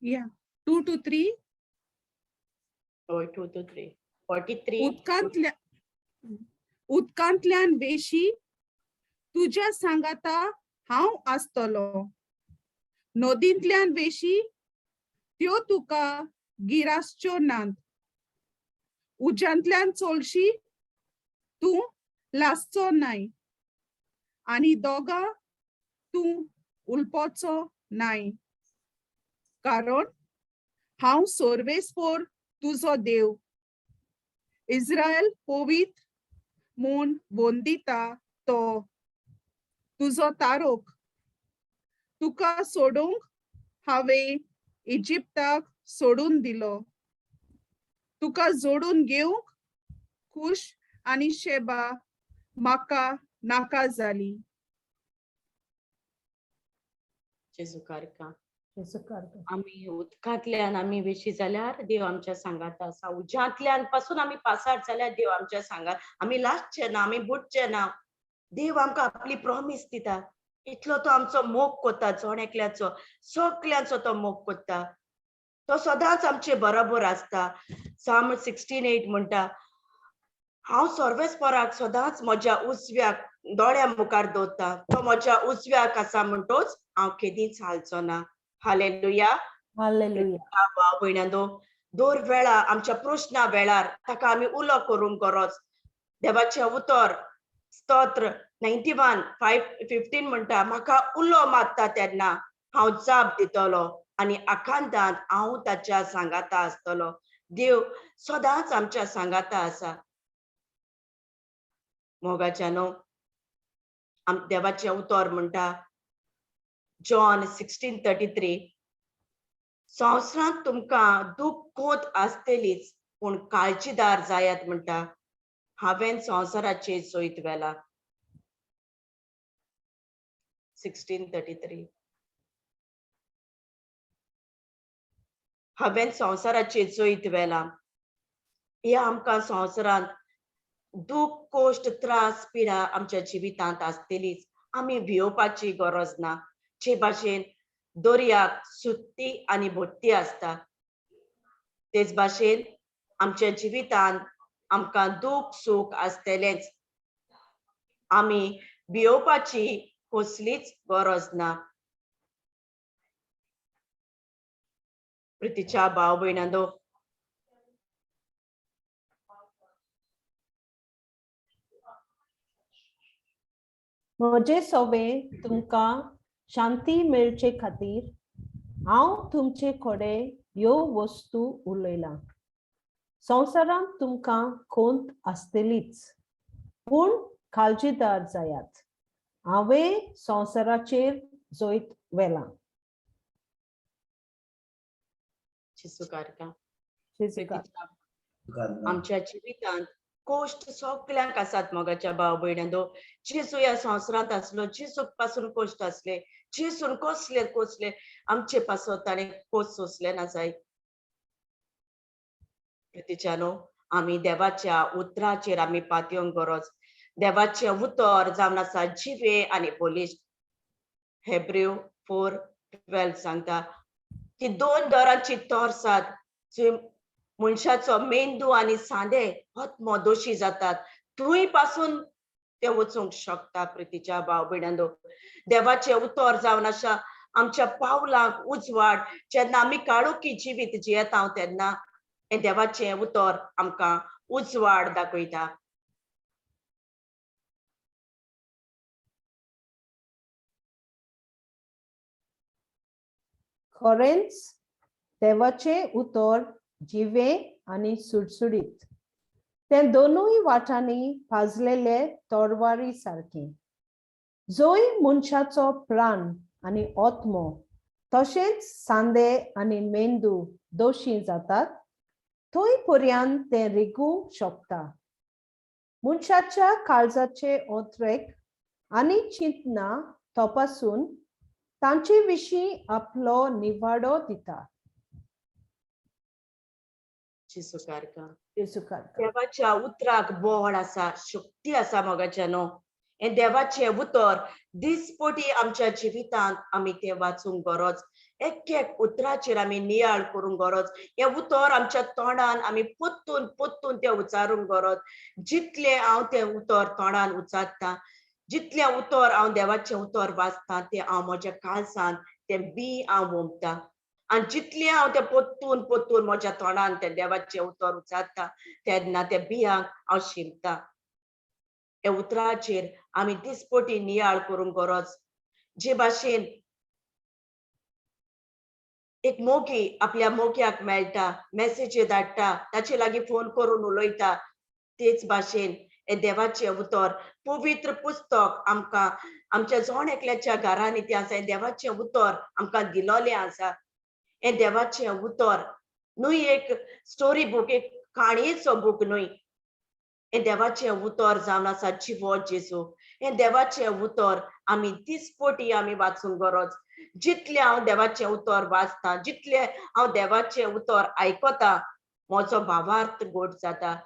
Yeah. 2 to 3. Oh, 2 to 3. 43. उदकांतल्यान वेशी तुझ्या सांगाता हांव आसतलो. नदींतल्यान वेशी त्यो तुका गिरासच्यो नात. उज्यांतल्यान चोलशी तू लासचो नाय, आणि दोगा तू उलपोचो नाय. कारण हांव सोर्वेस्पोर तुझो देव. इस्रायल पवित्र म्हूण वंदिता तो. तुझो तारोक तुका सोडूंक हांवें इजिप्ताक सोडून दिलो. तुका जोडून घेवंक खुश आणि शेबा म्हाका नाका जाली. जेजू कारका. जेजू कारका. आमी उदकांतल्यान आमी वेशी जाल्यार देव आमच्या सांगात आसा. उज्यांतल्यान पासून आमी पासार जाल्यार देव आमच्या सांगात. आमी लाजचे ना, आमी बुडचे ना. देव आमकां आपली प्रॉमिस दिता. इतलो तो आमचो मोग कोता. जोण एकल्याचो सगळ्यांचो तो मोग कोता. तो सदांच आमचे बरोबर आसता. साम 16:8 म्हणटा, हांव सर्वेस्पराक सदांच म्हज्या उजव्याक दोळ्या मुखार दवरता. तो म्हज्या उजव्याक आसा म्हणटोच हांव केदींच हालचो ना. हालेलुया. Hallelujah. भाव भयणांनो, दर वेळा आमच्या प्रश्ना वेळार ताका आमी उलो करूंक गरज. देवाचे उतर स्तोत्र 91:15 म्हणटा, म्हाका उलो मागता तेन्ना हांव जाप दितलो आणि आखांतांत हांव ताच्या सांगाता आसतलो. देव सदांच आमच्या सांगाता आसा. मोगाच्यानो देवाचे उतर म्हणटा जॉन 16:33, संवसारांत तुमकां दूख खोत आसतलीच, पूण काळजीदार जायात म्हणटा, हांवें संवसाराचेर जैत व्हेला. 16:33. हांवें संवसाराचे जैत वेला हे आमकां संवसारांत दुख कोश्ट त्रास पिडा आमच्या जिवितांत आसतलीच आमी भिवपाची गरज ना जे भाशेन दोरयाक सुत्ती आनी भोट्टी आसता तेच भाशेन आमच्या जिवितांत आमकां दुख सूख आसतलेंच आमी भिवपाची कसलीच गरज ना प्रितीच्या भाव भयणांनो म्हजे सोबे तुमकां शांती मेळचे खातीर हांव तुमचे कडेन ह्यो वस्तू उलयलां संवसारांत तुमकां खोंत आसतलीच पूण काळजीदार जायात हांवें संवसाराचेर जैत वेलां आमच्या जिवितांत कोश्ट सगळ्यांक आसात मोगाच्या भाव भयणांनो जेजू ह्या संवसारांत आसलो जेजूक पासून कोश्ट आसले जेजून कसले कसले आमचे पासून ताणें कोश्ट सोंसले ना जाय प्रितीच्यानो आमी देवाच्या उतराचेर आमी पातयोंक गरज देवाचे उतर जावन आसा जिवे आनी बोलिश्ट हेब्रेव 4:12 सांगता की 2 दोरांची तोरसात जे मनशाचो मेंदू आनी सांदे आत्मो दोशी जातात थंय पासून ते वचूंक शकता प्रितीच्या भाव भयणांनो देवाचे उतर जावन आसा आमच्या पावलांक उजवाड जेन्ना आमी काळोखी जिवीत जियेता तेन्ना हे देवाचे उतर आमकां उजवाड दाखयता खरेंच देवाचे उतर जिवे आनी सुडसुडीत ते दोनूय वाटांनी भाजलेले तोरवारी सारखे जंय मनशाचो प्राण आनी आत्मो तशेंच सांदे आनी मेंदू दोशी जातात थंय पर्यंत ते रिगूंक शकता मनशाच्या काळजाचे ओंत्रेक आनी चिंतना तपासून तांचे विशीं आपलो निवाडो दिता देवाच्या उतराक बळ आसा शक्ती आसा मोगाच्यानो हे देवाचे उतर दिसपोटी आमच्या जिवितांत आमी ते वाचूंक गरज एक एक उतराचेर आमी नियाळ करूंक गरज हे उतर आमच्या तोंडान आमी पोत्तून पोत्तून ते उच्चारूंक गरज जितले हांव ते उतर तोंडान उच्चारता जितले उतर हांव देवाचे उतर वाचता ते हांव म्हज्या काळजांत ते बी हांव वोंबता आनी जितले हांव ते पोत्तून पोत्तून म्हज्या तोंडान ते देवाचे उतर उच्चारता तेन्ना ते बियांक हांव शिंपता हे उतराचेर आमी दिसपोटी नियाळ करूंक गरज जे भाशेन एक मोगी आपल्या मोग्याक मेळटा मेसेजी धाडटा ताचे लागीं फोन करून उलयता तेच भाशेन हे देवाचे उतर पवित्र पुस्तक आमकां आमच्या जोण एकल्याच्या घरांनी ते आसा हे देवाचे उतर आमकां दिलोलें आसा हे देवाचे उतर न्हय एक स्टोरी बूक एक काणयेचो बूक न्हय हे देवाचे उतर जावन आसा जिवो जेजू हे देवाचे उतर आमी दिसपोटी आमी वाचूंक गरज जितले हांव देवाचे उतर वाचता जितले हांव देवाचे उतर आयकोता म्हजो भावार्थ गोड जाता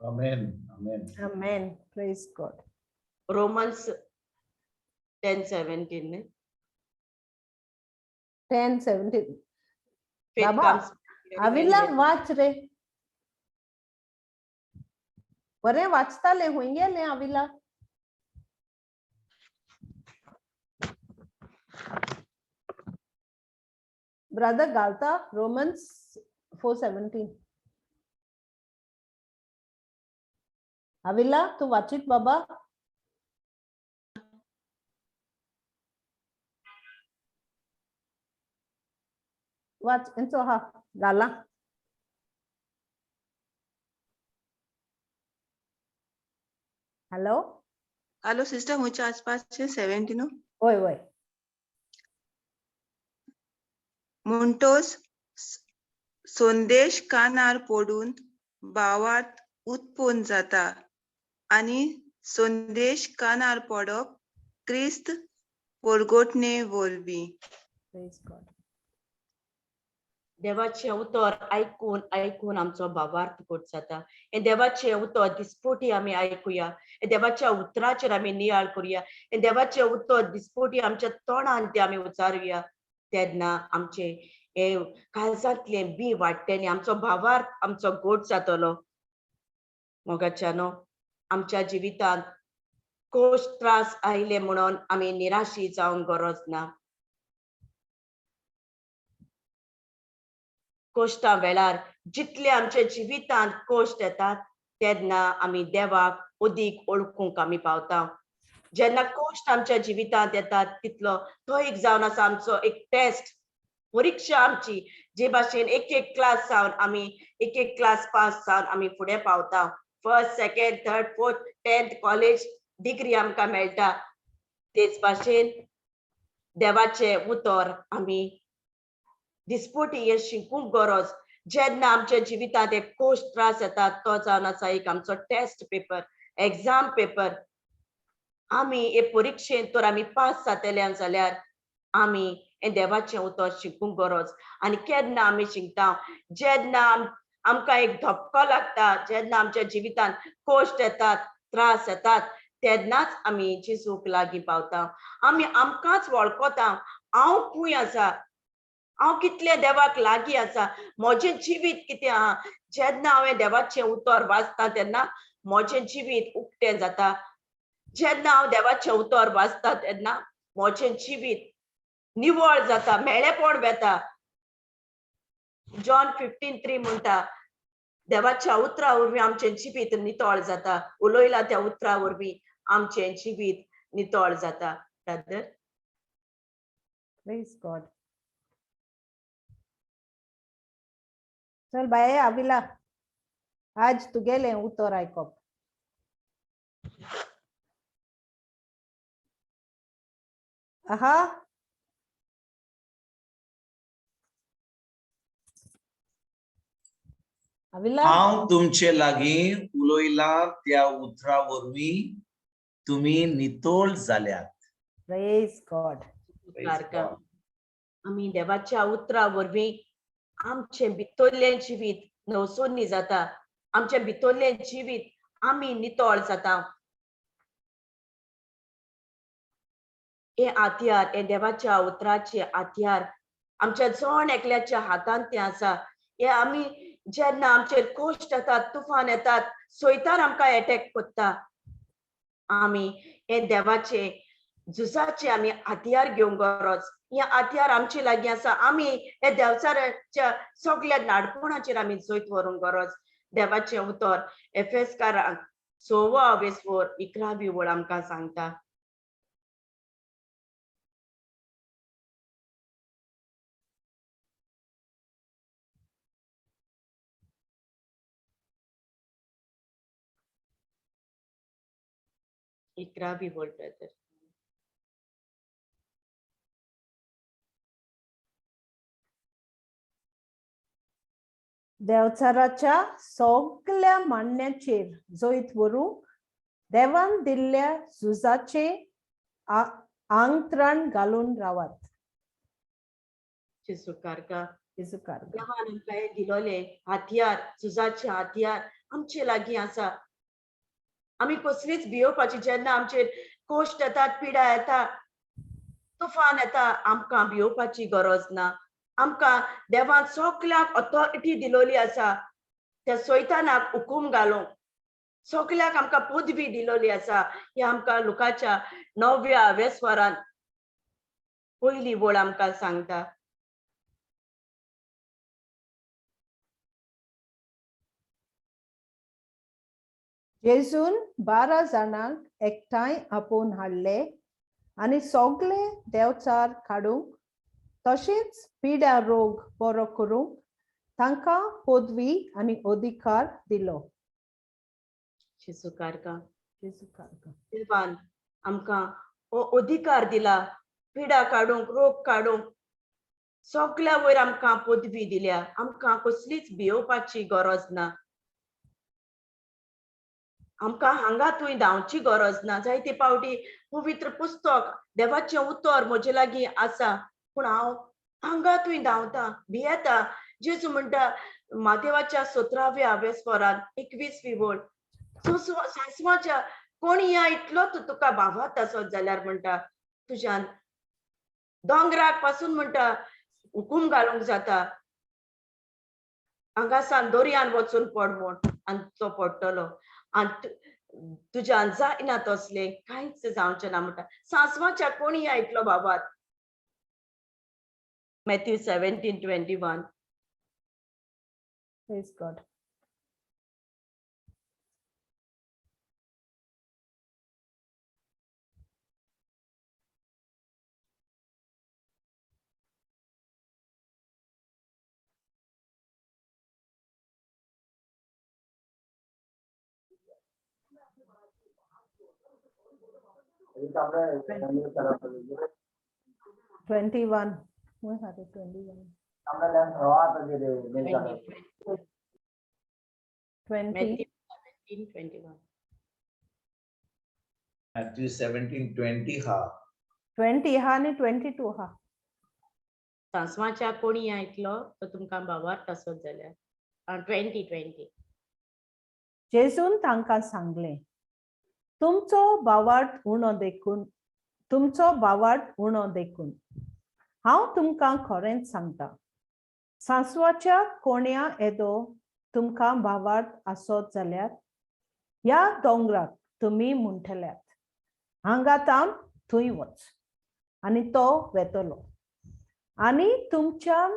amen amen amen praise God Romans 10:17 10:17 Faith बाबा comes आविला वाच रे बरे वाचताले हुंय गेले आविला ब्रदर घालता रोमन्स 4:17 आविला तू वाचित बाबा वाच इंचो हा घाला हेलो हेलो सिस्टर मुझे आसपास 17 ओय ओय म्हणटोस संदेश कानार पडून भावार्थ उत्पन्न जाता आनी संदेश कानार पडप क्रिस्त परगोटणे वरवीं प्रेज गॉड देवाचे उतर ऐकून ऐकून आमचो भावार्थ घट जाता. हे देवाचे उतर दिसपोटी आमी ऐकुया. हे देवाच्या उतराचेर आमी नियाळ करूया. हे देवाचे उतर दिसपोटी आमच्या तोंडान ते आमी उचारुया. तेन्ना आमचे हे काळजांतले बी वाडटले. आमचो भावार्थ आमचो घट जातलो. मोगाच्यानो, आमच्या जिवितांत कोश त्रास आयले म्हणून आमी निराशी जावंक गरज ना. कोश्टा वेळार जितले आमच्या जिवितांत कोश्ट येतात तेन्ना आमी देवाक अदीक ओळखूंक आमी पावता. जेन्ना कोश्ट आमच्या जिवितांत येतात तितलो तो एक जावन आसा आमचो एक टेस्ट, परीक्षा आमची, जे भाशेन एक एक क्लास जावन आमी एक एक क्लास पास जावन आमी फुडें पावता. First, second, third, fourth, 10th college degree आमकां मेळटा. तेच भाशेन देवाचे उतर आमी दिसपोटी हे शिकूंक गरज. जेन्ना आमच्या जिवितांत एक कोश्ट त्रास येतात तो जावन आसा एक आमचो टेस्ट पेपर, एग्जाम पेपर. आमी हे परीक्षेंत तर आमी पास जातले जाल्यार आमी हे देवाचें उतर शिकूंक गरज. आनी केन्ना आमी शिकता, जेन्ना आमकां एक धपको लागता, जेन्ना आमच्या जिवितांत कोश्ट येतात, त्रास येतात, तेन्नाच आमी जेजूक लागीं पावता. आमी आमकांच वळखता, हांव खूंय आसा, हांव कितले देवाक लागीं आसा, म्हजें जिवीत कितें आहा. जेन्ना हांवें देवाचें उतर वाचता तेन्ना म्हजें जिवीत उक्तें जाता. जेन्ना हांव देवाचें उतर वाचता तेन्ना म्हजें जिवीत निवळ जाता, मेळेपण येता. जॉन 15:3 म्हणटा, देवाच्या उतरा वरवीं आमचें जिवीत नितळ जाता. उलयला त्या उतरा वरवीं आमचें जिवीत नितळ जाता. Brother, praise God. चल बाये आविला, आज तुगेलें उतर आयकप. आहा, आविला. हांव तुमचे लागीं उलयलां त्या उतरा वरवीं तुमी नितळ जाल्यात. Praise God. आमी देवाच्या उतरा वरवीं आमचें भितरलें जिवीत नवसोन्नी जाता. आमचें भितरलें जिवीत आमी नितळ जाता. हे हातयार, हे देवाच्या उतराचे हातयार आमच्या जण एकल्याच्या हातांत ते आसा. हे आमी जेन्ना आमचेर कोश्ट येतात, तुफान येतात, सैतान आमकां अटॅक करता, आमी हे देवाचे झुजाचे आमी हातयार घेवंक गरज. हे हातयार आमचे लागीं आसा. आमी हे देवचाराच्या सगळ्या नाडपणाचेर आमी जैत व्हरूंक गरज. देवाचें उतर एफेसकारांक 6:11 वळ आमकां सांगता. ब्रदर. देवचाराच्या सगळ्या मान्याचेर जैत व्हरूंक देवान दिल्ल्या झुजाचे आंगत्राण घालून रावात. जेजू कारका. जेजू कारका. देवान आमकां हे दिलोले हातयार, झुजाचे हातयार आमचे लागीं आसा. आमी कसलीच भियोवपाची, जेन्ना आमचेर कोश्ट येतात, पिडा येता, तुफान येता, आमकां भियोवपाची गरज ना. आमकां देवान सगळ्याक ऑथॉरिटी दिलोली आसा. त्या सैतानाक हुकूम घालूंक सगळ्याक आमकां पदवी दिलोली आसा. हे आमकां लुकाच्या 9व्या स्वरान पयली वळ आमकां सांगता. जेजून 12 जाणांक एकठांय आपोवन हाडले आनी सगळे देवचार काडूंक तशेंच पिड्या रोग बरो करूंक तांकां पदवी आनी अधिकार दिलो. जेजू कारका. जेजू कारका. देवान आमकां हो अधिकार दिला. पिडा काडूंक, रोग काडूंक सगळ्या वयर आमकां पदवी दिल्या. आमकां कसलीच भियोवपाची गरज ना. आमकां हांगा थंय धांवची गरज ना. जायते पावटी पवित्र पुस्तक देवाचें उतर म्हजे लागीं आसा, पूण हांव हांगा थंय धांवता, भियेता. जेजू म्हणटा मादेवाच्या 17व्या वेस्परान 21वी ओळ सासवाच्या कोण या इतलो तू तुका भावात असत जाल्यार म्हणटा तुज्यान दोंगराक पासून म्हणटा हुकूम घालूंक जाता हांगासान दोरयान वचून पड म्हण आनी तो पडटलो आनी तुज्यान जायना तसले कांयच जावचें ना म्हणटा सासवाच्या कोण या इतलो भावात Matthew 17:21. Praise God. Twenty-one. We had it 21. 20. Matthew 17:21. Matthew 17:20 हा 20 हा आणि 22 हा. सासवाच्या कोणी ऐकलो तो तुमकां भावार्थ आसत जाल्यार 20:20. जेजून तांकां सांगले तुमचो भावार्थ उणो देखून हांव तुमकां खरेंच सांगता सासवाच्या कोण्या येदो तुमकां भावार्थ आसत जाल्यार ह्या दोंगराक तुमी म्हणटल्यात हांगा थांब थंय वच आनी तो वेतलो आनी तुमच्यान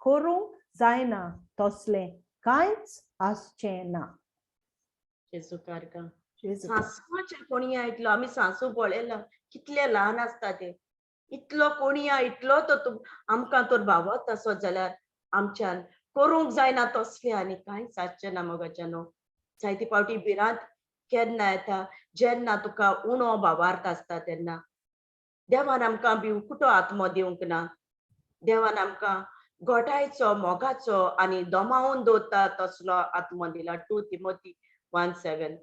करूंक जायना तसले कांयच आसचें ना. जेजू कारका सासवाच्या कोणी ऐकलो आम्ही सासू पळयला कितले ल्हान आसता ते इतलो कोणिया इतलो तो आमकां तर भावत आसत जाल्यार आमच्यान करूंक जायना तसले आनी कांयच आसचें ना मोगाच्यानो. जायती पावटी भिरांत केन्ना येता जेन्ना तुका उणो भावार्थ आसता तेन्ना देवान आमकां भिवकुटो आत्मो दिवंक ना. देवान आमकां गोठायचो मोगाचो आनी दोमावून दवरता तसलो आत्मो दिला. 2 Timothy 1:7.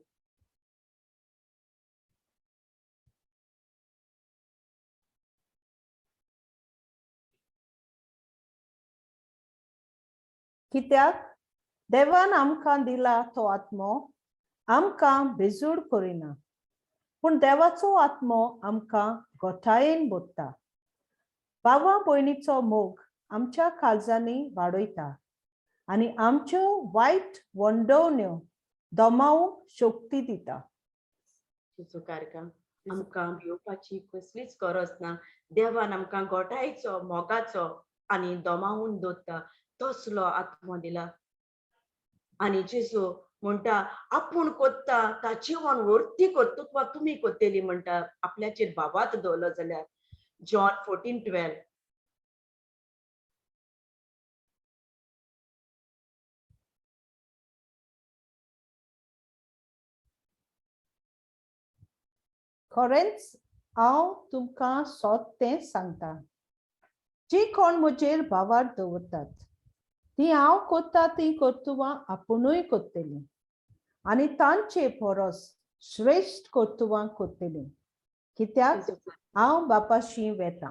कित्याक देवान आमकां दिला तो आत्मो आमकां बेजूड करिना पूण देवाचो आत्मो आमकां गोठायेन भरता. भावा भयणीचो मोग आमच्या काळजांनी वाडयता आनी आमच्यो वायट वंडोवण्यो दोमावूंक शक्ती दिता. जेजू कारका आमकां भिवपाची कसलीच गरज ना. देवान आमकां गोठायचो मोगाचो आनी दोमावून दवरता तसलो आत्मो दिला. आनी जेजू म्हणटा आपूण कोत्ता ताची वन वर्ती कर्तृत्व तुमी कोत्तेली म्हणटा आपल्याचेर भावात दवरलो जाल्यार. John 14:12. खरेंच हांव तुमकां सोदतें सांगता जी कोण म्हजेर भावार्थ दवरतात ती हांव कोत्ता ती कर्तुवां आपुणूय कोत्तेली आनी तांचे परस श्रेष्ठ कर्तुवां कोत्तेली कित्याक हांव बापाशी वेता.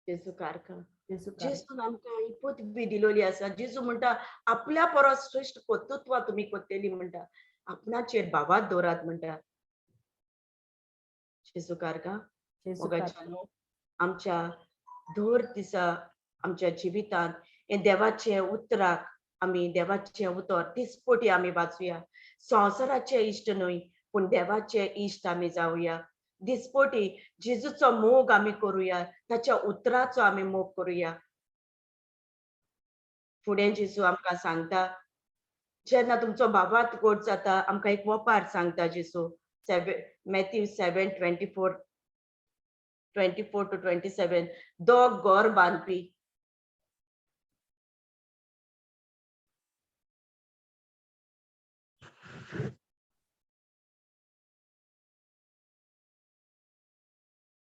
जेजू कारका जेजून आमकां ही पदवी दिलोली आसा. जेजू म्हणटा आपल्या परस श्रेष्ठ कर्तृत्व तुमी कोत्तेली म्हणटा आपणाचेर भावात दवरात म्हणटा. जेजू कारका आमच्या दर दिसा आमच्या जिवितांत हे देवाचे उतराक आमी देवाचे उतर दिसपोटी आमी वाचुया. संवसाराचे इश्ट न्हय पूण देवाचे इश्ट आमी जावया. दिसपोटी जेजूचो मोग आमी करुया ताच्या उतराचो आमी मोग करुया. फुडें जेजू आमकां सांगता जेन्ना तुमचो भावार्थ गोड जाता आमकां एक वपार सांगता जेजू. Matthew 7:24-27 दोग घर बांदपी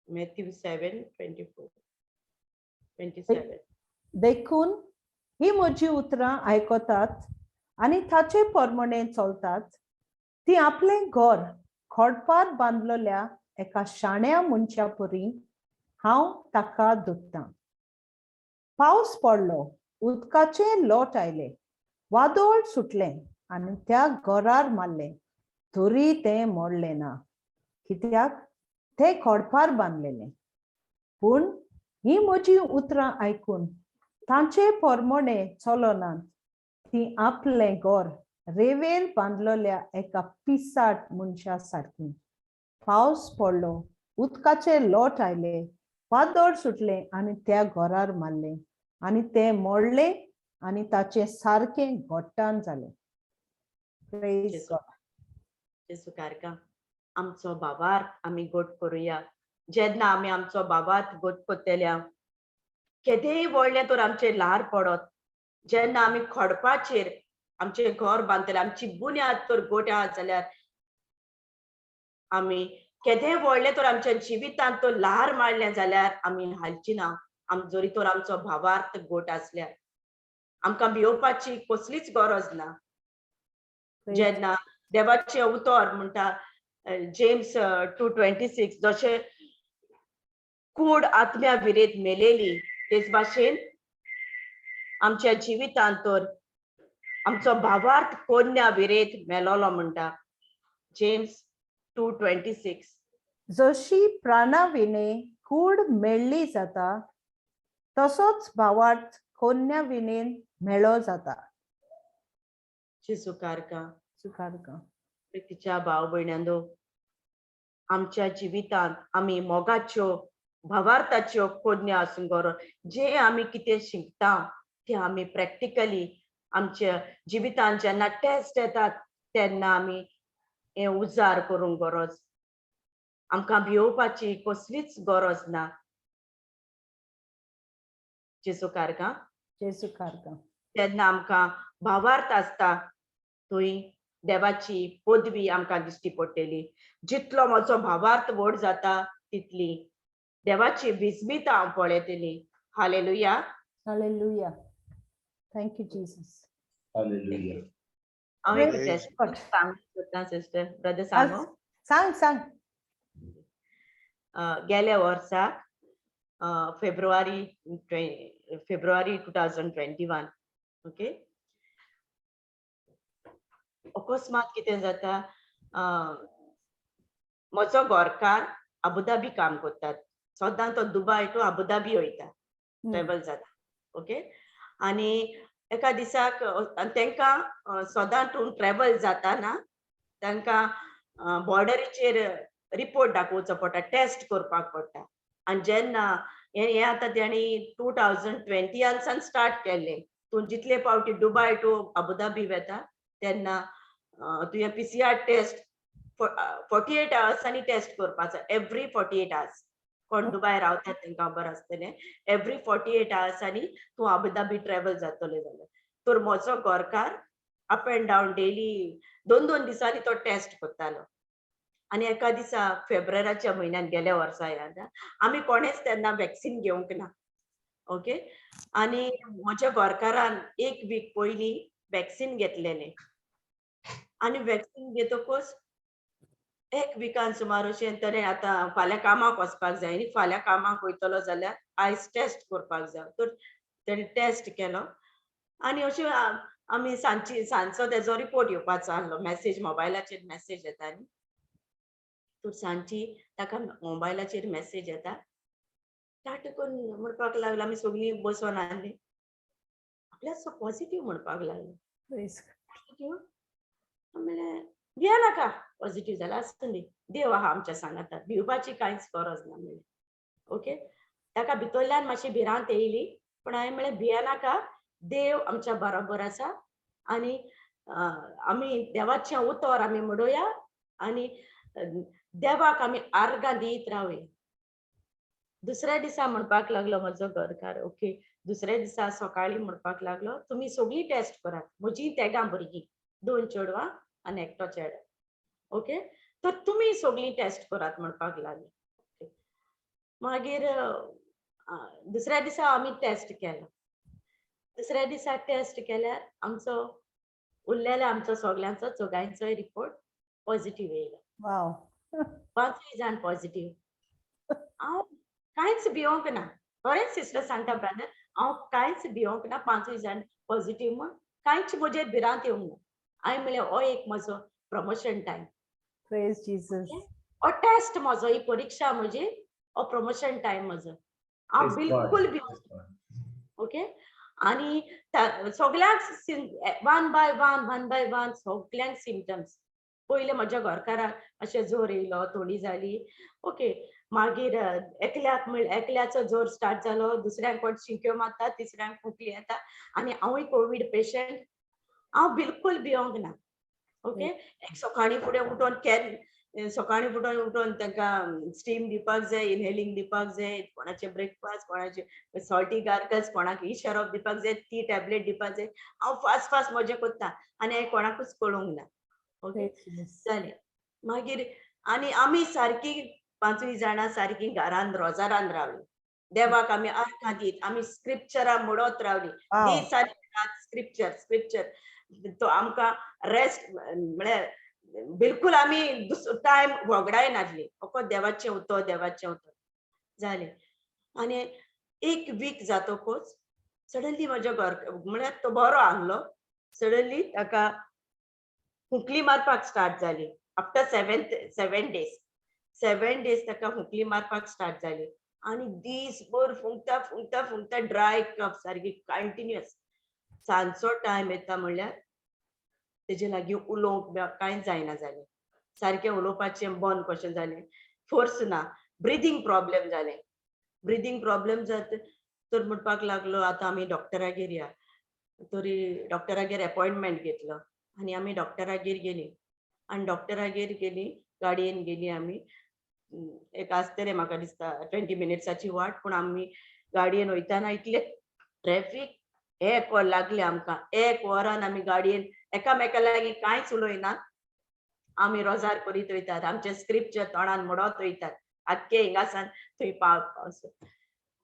Matthew 7:24-27. देखून ही म्हजी उतरां आयकोतात आनी ताचे प्रमाणे चलतात ती आपले घर खोडपार बांदलेल्या एका शाण्या मनशा परी हांव ताका धुत्ता. पावस पडलो उदकाचे लोट आयले, वादळ सुटले आणि त्या घरार मारले, तरी ते मोडले ना, कित्याक ते खोडपार बांदलेले. पूण ही म्हजी उतरां आयकून तांचे पोरमोणे चलोनात, ती आपले घर रेवेर बांदलेल्या एका पिसाट मनशा सारकी. पावस पडलो, उदकाचे लोट आयले, वादळ सुटले आणि त्या घरार मारले, आणि ते मोडले आणि ताचे सारखे घोट्टान जाले. Praise God. जेसू कारका आमचो भावार्थ आमी गोट करूया. जेन्ना आमी आमचो भावार्थ गोट कोत्तेल्या केदेय व्हडले तर आमचे ल्हार पडत, जेन्ना आमी खोडपाचेर आमचे घर बांदतले, आमची बुन्याद तर गोट आहा जाल्यार आमी केदेय व्हडले तर आमच्या जिवितांत तो ल्हार मारले जाल्यार आमी हालची ना. जरी तर आमचो भावार्थ गोट आसल्यार आमकां भिवपाची कसलीच गरज ना. जेन्ना देवाचे उतर म्हणटा जेम्स 2:26 जशे कूड आत्म्या विरेत मेलेली, तेच भाशेन आमच्या जिवितांत तर आमचो भावार्थ कोन्या विरेत मेलोलो म्हणटा जेम्स 2:26. जशी प्राणा विणे कूड मेळ्ळी जाता, तसोच भावार्थ कोन्या विणेन मेळो जाता. जेसू कारका सुखारका तिच्या भाव भयण्यांदो, आमच्या जिवितांत आमी मोगाच्यो भावार्थाच्यो कोन्या आसूंक गरज. जे आमी कितें शिकता ते आमी प्रॅक्टिकली आमच्या जिवितांत जेन्ना टेस्ट येतात तेन्ना आमी हे उजार करूंक गरज. आमकां भिवपाची कसलीच गरज ना. जेसू कारका जेसू कारका तेन्ना आमकां भावार्थ आसता, थंय देवाची पदवी आमकां दिश्टी पडटली. जितलो म्हजो भावार्थ व्हड जाता तितली देवाची विस्मिता हांव पळयतली. Hallelujah. Hallelujah. Thank you Jesus. Hallelujah. हांव एक Praise टेस्ट God. सांगूंक सोदतां सिस्टर, ब्रदर सांगो. सांग सांग. गेल्या वर्साक फेब्रुवारी 2021 ओके, अकस्मात कितें जाता, म्हजो घरकार अबुधाबी काम करतात. सदां तो दुबय टू अबुधाबी वयता, ट्रॅव्हल जाता. ओके, आनी एका दिसाक तांकां सदां टू ट्रॅव्हल जाताना तांकां बॉर्डरीचेर रिपोर्ट दाखोवचो पडटा, टेस्ट करपाक पडटा. आनी जेन्ना हे आतां तेणी 2020 स्टार्ट केल्लें, तूं जितले फावटी दुबय टू अबुधाबी वता तेन्ना तुवें PCR टेस्ट 48 आवर्सांनी टेस्ट करपाचो. Every 48 hours. कोण दुबय रावतात तांकां खबर आसतलें. एवरी 48 आवर्सांनी तूं अबुधाबी ट्रॅव्हल जातलें जाल्यार. तर म्हजो घरकार अप एंड डावन डेली 2-2 दिसांनी तो टेस्ट करतालो. आनी एका दिसा फेब्रुवारीच्या म्हयन्यान गेल्या वर्सा आमी कोणेच तेन्ना वॅक्सीन घेवंक ना. ओके, आनी म्हज्या घरकारान 1 वीक पयलीं वॅक्सीन घेतलेलें. आनी वॅक्सीन घेतकच 1 विकान सुमार अशें तरेन आतां फाल्यां कामाक वचपाक जाय न्ही, फाल्यां कामाक वयतलो जाल्यार आयज टेस्ट करपाक जाय. तर तेणी टेस्ट केलो आनी अशें आमी सांजचो तेजो रिपोर्ट येवपाचो आसलो. मॅसेज मोबायलाचेर मॅसेज येता न्ही, तर सांजची ताका मोबायलाचेर मॅसेज येता. टाट करून म्हणपाक लागला, आमी सगळीं बसोन आसलीं, आपल्याचो पॉझिटिव्ह म्हणपाक लागलो. पॉझिटिव्ह म्हणलें भिये नाका, पॉझिटिव्ह जाला आसूं दी, देव आहा आमच्या सांगाताक, भिवपाची कांयच गरज ना म्हणलें. ओके, ताका भितरल्यान मातशी भिरांत येयली, पण हांवें म्हणलें भिये नाका, देव आमच्या बरोबर आसा आनी आमी देवाचें उतर आमी म्हणुया आनी देवाक आमी आर्गां दीत रावया. दुसऱ्या दिसा म्हणपाक लागलो म्हजो घरकार, ओके, दुसऱ्या दिसा सकाळीं म्हणपाक लागलो, तुमी सगळीं टेस्ट करात, म्हजीं तेगां भुरगीं, 2 चेडवां आनी एकटो चेडो. ओके, तर तुमी सगळीं टेस्ट करात म्हणपाक लागले. मागीर दुसऱ्या दिसा आमी टेस्ट केलो. दुसऱ्या दिसा टेस्ट केल्यार आमचो उरलेल्या आमचो सगळ्यांचो चौगांयचोय रिपोर्ट पॉझिटिव्ह येयलो. वाव. 5 जाण पॉझिटिव्ह. हांव कांयच भिवंक ना. खरेंच सिस्टर सांगता ब्रदर, हांव कांयच भिवंक ना 5 जाण पॉझिटिव्ह म्हण कांयच म्हजेर भिरांत येवंक ना. हांवें म्हणलें हो एक म्हजो प्रमोशन टायम. Praise Jesus. हो टेस्ट म्हजो, ही परीक्षा म्हजी, हो प्रमोशन टायम म्हजो. हांव Praise God. बिलकुल भिवंक ना. ओके. आणि सगळ्यांक वन बाय वन सगळ्यांक सिम्पटम्स. पयले म्हज्या घरकाराक अशें जोर येयलो, थोडी जाली. ओके. मागीर एकल्याचो जोर स्टार्ट जालो, दुसऱ्यांक कोण शिंक्यो मारता, तिसऱ्यांक खोंकली येता आनी हांवूय कोवीड पेशंट. हांव बिलकुल भिवंक ना. ओके. सकाळी फुडें उठोन तांकां स्टीम दिवपाक जाय, इनहेलिंग दिवपाक जाय, कोणाचे ब्रेकफास्ट, कोणाचे सॉल्टी गार्गल्स, कोणाक सिरप दिवपाक जाय, ती टॅबलेट दिवपाक जाय. हांव फास्ट मजें करता आनी हें कोणाकूच कळूंक ना. ओके. जालें. मागीर आनी आमी सारकी 5 जाणां सारकी घरान रोजारान रावली. देवाक आमी अर्घां दीत, आमी स्क्रिप्चरां म्हणत रावली. दीस आनी रात स्क्रिप्चर. तो आमकां रेस्ट म्हळ्यार बिलकुल आमी टायम वगडाय नासली. फकत देवाचें उतर जालें. आनी 1 वीक जातकूच सडनली म्हज्या म्हळ्यार तो बरो आहलो. सडनली ताका हुंकली मारपाक स्टार्ट जाली. आफ्टर 7 डेज ताका हुंकली मारपाक स्टार्ट जाली. आनी दीसभर फुंकता ड्राय कफ सारकी कंटिन्युअस. सांजचो टायम येता म्हणल्यार तेजे लागीं उलोवंक कांयच जायना जालें. सारकें उलोवपाचें बंद कशें जालें. फोर्स ना. ब्रिदींग प्रॉब्लेम जालें. ब्रिदींग प्रॉब्लेम जाता तर म्हणपाक लागलो आतां आमी डॉक्टरागेर या. तरी डॉक्टरागेर अपॉयंटमेंट घेतलो आनी आमी डॉक्टरागेर गेली. आनी डॉक्टरागेर गेली, गाडयेन गेली आमी. एक आसतलें म्हाका दिसता 20 मिनिट्साची वाट. पूण आमी गाडयेन वयताना इतलें ट्रॅफिक, 1 वर लागलें आमकां. 1 वरान आमी गाडयेन एकामेका लागीं कांयच उलयनात. आमी रोजार करीत वयतात, आमचे स्क्रिप्चर तोंडान म्हणत वयतात. आख्खे हिंगासान थंय पावस.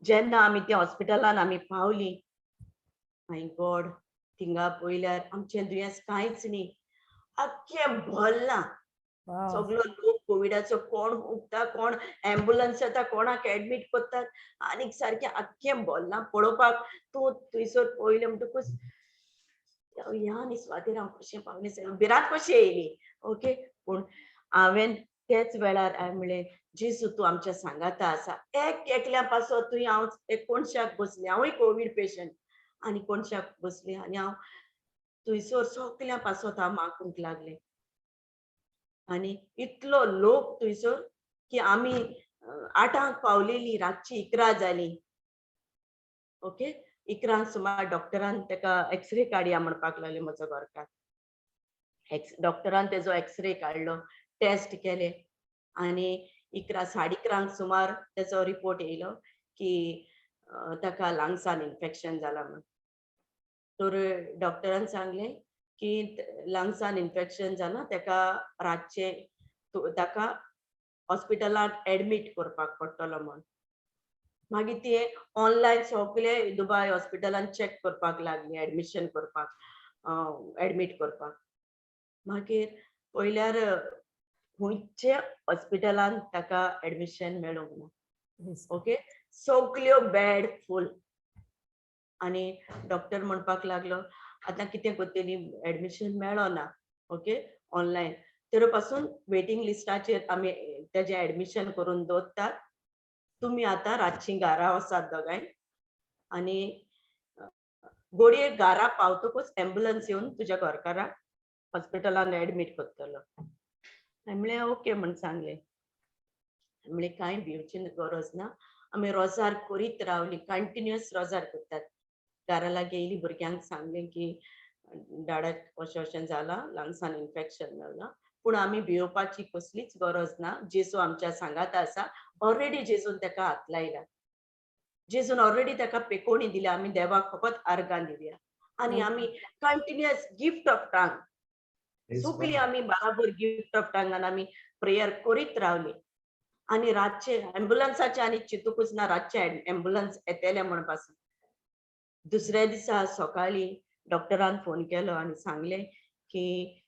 जेन्ना आमी त्या हॉस्पिटलान आमी पावली, माय गॉड, थिंगा पयल्यार आमचें दुयेंस कांयच न्ही. आख्खें भरलां. सगळो लोक कोविडाचो कोण उठता, कोण एम्ब्युलन्स येता, कोणाक एडमीट करतात आनीक सारकें आख्खें भरलां. पळोवपाक तूं थंयसर पयलें म्हणटकूच ह्या निस्वातेर हांव कशें पावलें, भिरांत कशी येयली. ओके. पूण हांवें तेच वेळार हांवें म्हणलें जेजू तूं आमच्या सांगाता आसा. एकल्या पासत थंय हांव कोणशाक बसलें. हांवूय कोवीड पेशंट आनी कोणशाक बसलें आनी हांव थंयसर सगल्या पासत हांव मागूंक लागलें. आनी इतलो लोक थंयसर की आमी 8 पावलेली, रातची 11 जाली. ओके. 11 सुमार डॉक्टरान ताका एक्सरे काडया म्हणपाक लागले म्हजो घरकार. डॉक्टरान तेजो एक्सरे काडलो, टेस्ट केले आनी 11:30 सुमार तेजो रिपोर्ट येयलो की ताका लंग्सान इन्फेक्शन जाला म्हण. तर डॉक्टरान सांगलें की लंग्सान इन्फेक्शन जालां, ताका रातचे ताका हॉस्पिटलांत एडमीट करपाक पडटलो म्हण. मागीर ते ऑनलायन सगळे दुबाय हॉस्पिटलान चेक करपाक लागली, एडमिशन करपाक, एडमीट करपाक. मागीर पयल्यार खंयचे हॉस्पिटलान ताका एडमिशन मेळूंक ना. ओके. सगल्यो बेड फूल. आनी डॉक्टर म्हणपाक लागलो आतां कितें करतली, एडमिशन मेळ्ळो ना. ओके. ऑनलायन तर पासून वेटिंग लिस्टाचेर आमी तेजें एडमिशन करून दवरतात. तुमी आतां रातची घरा वचात दोगांय आनी घोडये घरा पावतकूच एम्ब्युलन्स येवन तुज्या घरकाराक हॉस्पिटलान एडमीट करतलो. हांवें म्हणलें ओके म्हण सांगलें. म्हणलें कांय भिवची गरज ना. आमी रोजार करीत रावली, कंटिन्युअस रोजार करतात. घरा लागीं येयली, भुरग्यांक सांगलें की डाडाक अशें जालां, लंग्सान इन्फेक्शन जालां. पूण आमी भिवपाची कसलीच गरज ना. जेजू आमच्या सांगाता आसा. ऑलरेडी जेजून ताका हात लायला. जेजून ऑलरेडी ताका पेकोणी दिल्या. आमी देवाक फकत अर्गां दिवया आनी आमी कंटिन्युअस गिफ्ट ऑफ टंग सगळीं आमी बराबर गिफ्ट ऑफ टंगान आमी प्रेयर करीत रावली. आनी रातचे एम्ब्युलन्साचे आनी चिंतूकूच ना, रातचे एम्ब्युलन्स येतले म्हण पासून. दुसऱ्या दिसा सकाळीं डॉक्टरान फोन केलो आनी सांगलें की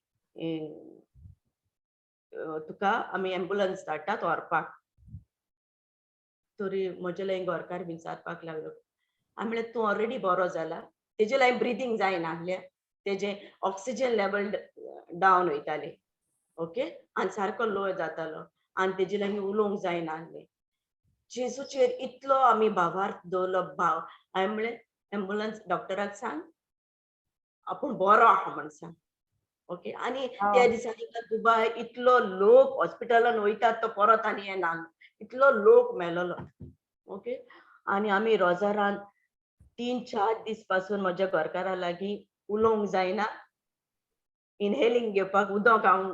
तुका आमी एम्ब्युलन्स धाडटात व्हरपाक. तरी म्हजे लागीं घरकार विचारपाक लागलो हांवें म्हळें तूं ऑलरेडी बरो जाला. तेजे लागीं ब्रिदींग जायना आहलें, तेजे ऑक्सिजन लेवल डावन वयताले. ओके, आनी सारको लो जातालो आनी तेजे लागीं उलोवंक जायना आहलें. जेजूचेर इतलो आमी भावार्थ दवरलो. हांवें म्हळें एम्बुलन्स डॉक्टराक सांग आपूण बरो आहा म्हण सांग. ओके, आनी त्या दिसांनी दुबाय इतलो लोक हॉस्पिटलान वयतात तो परत आनी येना, इतलो लोक मेलोलो. ओके, आनी आमी रोजारान 3-4 दीस पासून म्हज्या घरकारा लागीं उलोवंक जायना. इनहेलिंग घेवपाक उदक हांव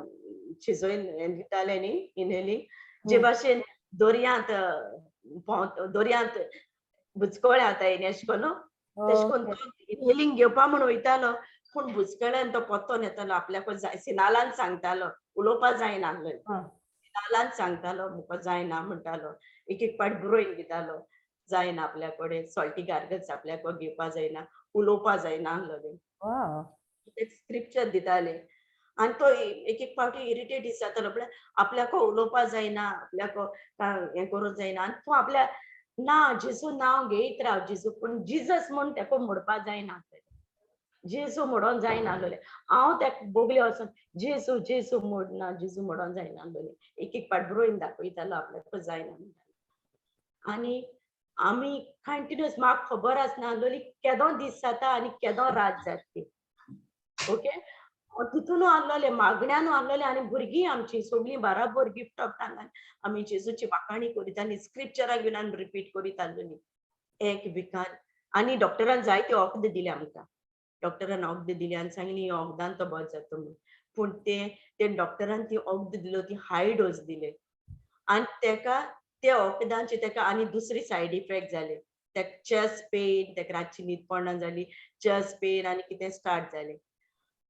शिजोवन दितालें न्ही, इनहेलिंग जे भाशेन दोरयांत बुचकळे जाताय न्ही अशें करून, तशें करून तो इनहेलिंग घेवपा म्हण वयतालो. पूण बुचकळ्यान तो पत्तो येतालो आपल्याक सिनालान सांगतालो, उलोवपा जायना सिनालान सांगतालो म्हाका जायना म्हणटालो. एक पाट बरोवन दितालो जायना आपल्या कडेन, सॉल्टी गार्गल्स आपल्याक घेवपा जायना, उलोवपा जायना आहलोलें. स्क्रिप्चर दिताले आनी तो एक पावटी इरिटेट जातालो. म्हळ्यार आपल्याक उलोवपा जायना, आपल्याक हें करूंक जायना आनी तूं आपल्या ना जेजू नांव घेयत राव जेजू, पूण जिजस म्हूण तेका म्हणपा जायना. जेजू म्हणोन जायना आहलोलें. हांव तेका बोगले वचोन जेजू जेजू म्हणना, जेजू म्हणोन जायना आहलोलें. एक पाट बरोवन दाखयतालो आपल्याक जायना म्हणटालो. आनी आमी कंटिन्युअस म्हाका खबर आसना आहलोली केदो दीस जाता आनी केदो रात जाता. ओके, तितून आहलोलें मागण्यान आहलोलें आनी भुरगीं आमची सगळीं बराबर गिफ्ट ऑफ टांगान आमी जेजूची वाखाणी करीत आनी स्क्रिप्चरां घेवन आमी रिपीट करीत आहलोलीं एक विकान. आनी डॉक्टरान जायते वखद दिले आमकां. डॉक्टरान वखद दिली आनी सांगली वखदान तो बरो जाता म्हणून. पूण ते डॉक्टरान ती वखद दिलो ती हाय डोस दिले आनी तेका त्या वखदांचे तेका आनी दुसरी सायड इफेक्ट जाले. तेका चेस्ट पेन, तेका रातची न्हीद पडना जाली, चेस्ट पेन आनी कितें स्टार्ट जालें.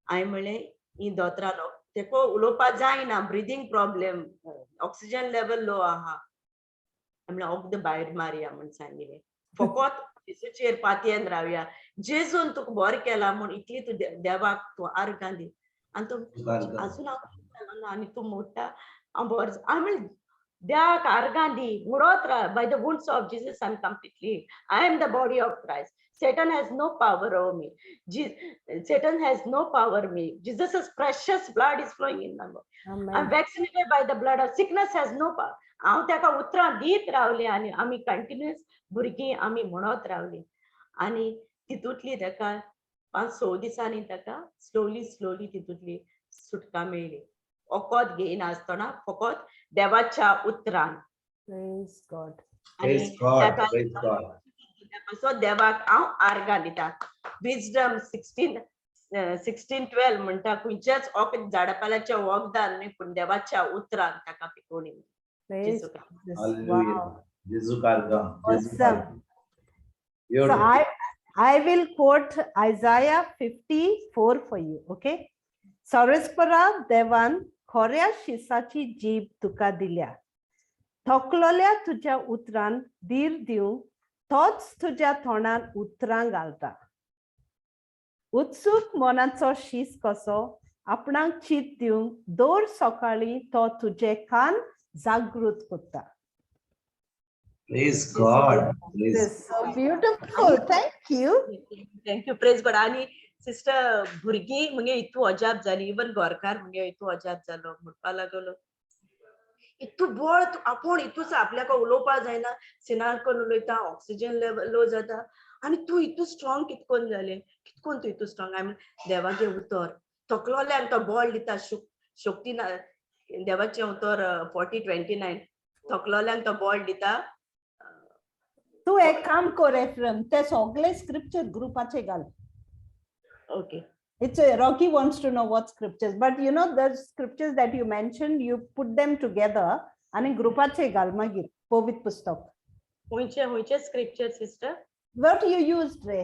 हांवें म्हणलें ही दोतोरान तेका उलोवपा जायना, breathing problem, oxygen level low आहा. म्हणलें वखद भायर मारया म्हण सांगिल्लें. फकत जेजूचेर पातयेन रावया. जेजून तुका बरें केलां म्हूण इतली तूं देवाक तूं आर्गां दी. आनी तो आजून हांव आनी तूं मोडटा हांव बरें. हांवें म्हणलें देवाक आर्गां दी, म्हणत राव by the wounds of Jesus I am completely healed. I am the body of Christ. Satan has no power over me. Satan has no power over me. Jesus' precious blood is flowing in my body. I'm vaccinated by the blood of sickness has no power. हांव तेका उतरां दीत रावलें आनी आमी continuous भुरगीं आमी म्हणत रावलीं. आनी तितूंतली तेका 5-6 दिसांनी तेका स्लोली तितूंतली सुटका मेळ्ळी. वखद घेयनासतना फकत देवाच्या उतरान. Praise God. Praise God. Praise God. So देवाक हांव आर्गां दिता. विजडम 16:12 म्हणटा खंयच्याच झाडापाल्याच्या वखदान न्ही पूण देवाच्या उतरान ताका पिकोवणी. Praise Hallelujah. Jesu karga. Awesome. So I will quote Isaiah 54 for you, okay? Sarespara devan khorya shisachi जीभ तुका दिल्या. थकलोल्या तुझ्या उतरान धीर दिवं तोच तुझ्या तोंडान उतरां घालता. उत्सुक मनाचो शीस कसो आपणाक चीत दिवंक दर सकाळी तो तुझे कान जागृत करता. Praise God. This is so beautiful. Thank you. Thank you. Praise God. आनी सिस्टर भुरगीं मुगे इतू अजाप जाली, इवन घरकार मुगे इतू अजाप जालो म्हणपा लागलो इतू बळ आपूण इतूच आपल्याक उलोवपा जायना, सिनार करून उलयता, ऑक्सिजन लेवल लो जाता आनी तूं इतू स्ट्रॉंग कितकोन जालें, कितकोन तूं इतू स्ट्रॉंग. हांवें देवागे उतर थकलोल्यान तो बळ दिता, शक्ती देवाचें उतर 40:29 थकलोल्यान तो बळ दिता. तूं एक काम कर एफ्रेम, ते सगळे स्क्रिप्चर ग्रुपाचे घाल. Okay. It's Rocky wants to know what scriptures, but you know the scriptures that you mentioned, you put them together आणि ग्रुपाचे घाल मागीर पवित्र पुस्तक. हुंयचे scripture sister? What you used रे?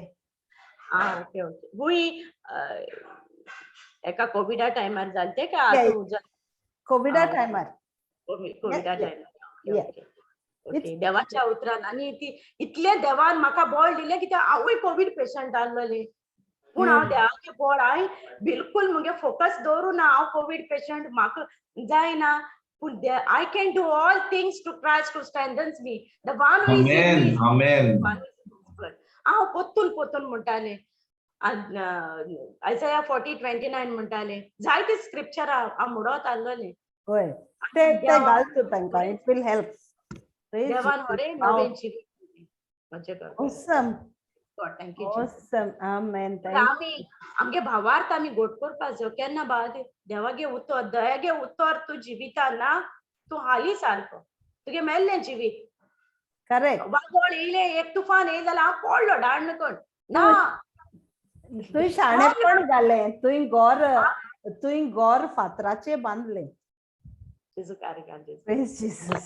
ओके. हुंय एका कोविडा टायमार जालते का आतां कोविडा टायमार? कोविडा टायमार. ओके. देवाच्या उतरान आनी इतले देवान म्हाका बळ दिलें कित्याक हांवूय कोविड पेशंट आसलोलें. पूण हांव देवाचें बळ हांवें बिलकुल मुगे फोकस दवरूं ना. हांव कोविड पेशंट म्हाका जायना पूण I can do all things to Christ who strengthens me. The one who is in me. Amen. Amen. हांव पोत्तून म्हणटाले आयसाया 40:29 म्हणटाले जायते स्क्रिप्चर हांव म्हणत आसलोले होय ते घाल तू तांकां इट विल हेल्प देवान बरे नवें जिवीत दिलें म्हजे awesome God thank you awesome amen thank आमगे भावार्थ आमी गोट करपाचो केन्ना बाद देवागे उतर दयागे उतर तूं जिवितान ना तूं हाली सारको तुगे मेल्लें जिवीत correct वादळ येयले एक तुफान येयले जाल्यार हांव पडलो डाण करून ना तुवें शाणेपण जालें तुवें गोर फातराचे बांदलें जेजू कार्यकाल जेजू praise Jesus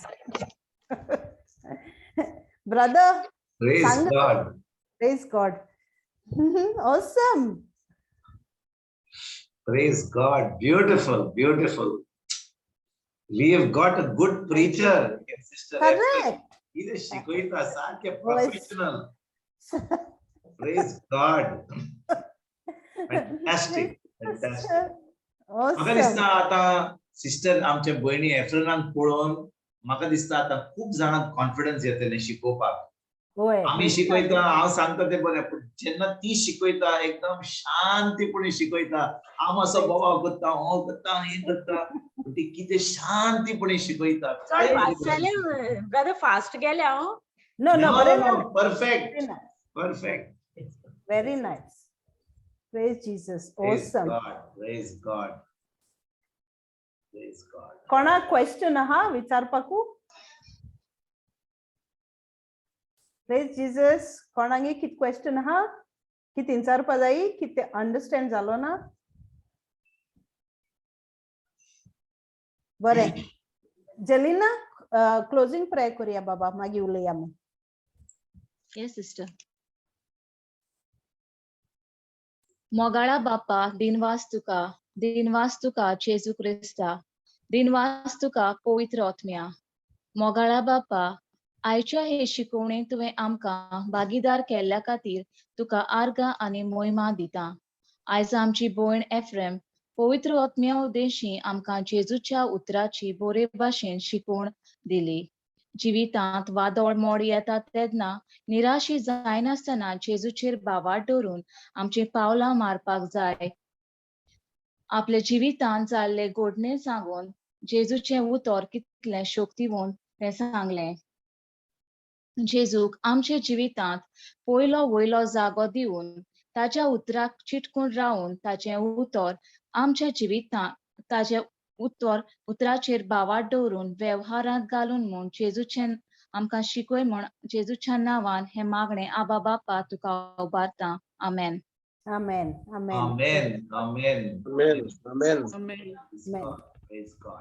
brother Praise sang God. praise God awesome Praise God. Beautiful, beautiful. We have got a good preacher, Sister Ephrem. correct He is shikoita sarke professional. Praise God. Fantastic, fantastic. म्हाका awesome दिसता आता sister आमच्या भयणी एफ्रेमाक पळोवन म्हाका दिसता आता खूब जाणांक कॉन्फिडन्स येतले शिकोवपाक होय आमी शिकयता हांव सांगता ते बरें पूण जेन्ना ती शिकयता एकदम शांतीपणे शिकयता हांव मातसो बोवाळ करता हो करता हे करता ती कितें शांतीपणे शिकयता चड फास्ट जालें ब्रदर फास्ट गेले हांव no no बरें perfect perfect very nice praise Jesus awesome praise God praise God कोणा क्वेश्चन आहा विचारपाकू praise Jesus कोणागे कित क्वेश्चन आहा कित विचारपा जाय कित अंडरस्टँड जालो ना बरें जेलिना क्लोजिंग प्रेयर करूया बाबा मागीर उलया आमी Yes, sister. मोगाळा बापा दिनवास तुका जेजू क्रिस्ता दिनवास तुका पवित्र आत्म्या मोगाळा बापा आयच्या हे शिकवणे तुवें आमकां भागीदार केल्ल्या खातीर तुका आर्गां आनी मोहिमा दिता आयज आमची भयण एफ्रेम पवित्र आत्म्या उद्देशी आमकां जेजूच्या उतराची बरे भाशेन शिकवण दिली जिवितांत वादळ मोड येता तेन्ना निराशी जायनासतना जेजूचेर भावार्थ दवरून आमची पावलां मारपाक जाय आपल्या जिवितांत जाल्ले घडणे सांगून जेजूचें उतर कितलें शक्तिवंत तें सांगलें जेजूक आमच्या जिवितांत पयलो वयलो जागो दिवन ताच्या उतराक चिटकून रावन ताचें उतर आमच्या जिवितांत ताचे उतराचेर भावार्थ दवरून वेव्हारांत घालून म्हूण जेजूचें आमकां शिकय म्हूण जेजूच्या नांवान हे मागणें आबा बापा तुका उबारता आमेन amen amen amen amen Amen. Amen. Amen. Amen. Praise God.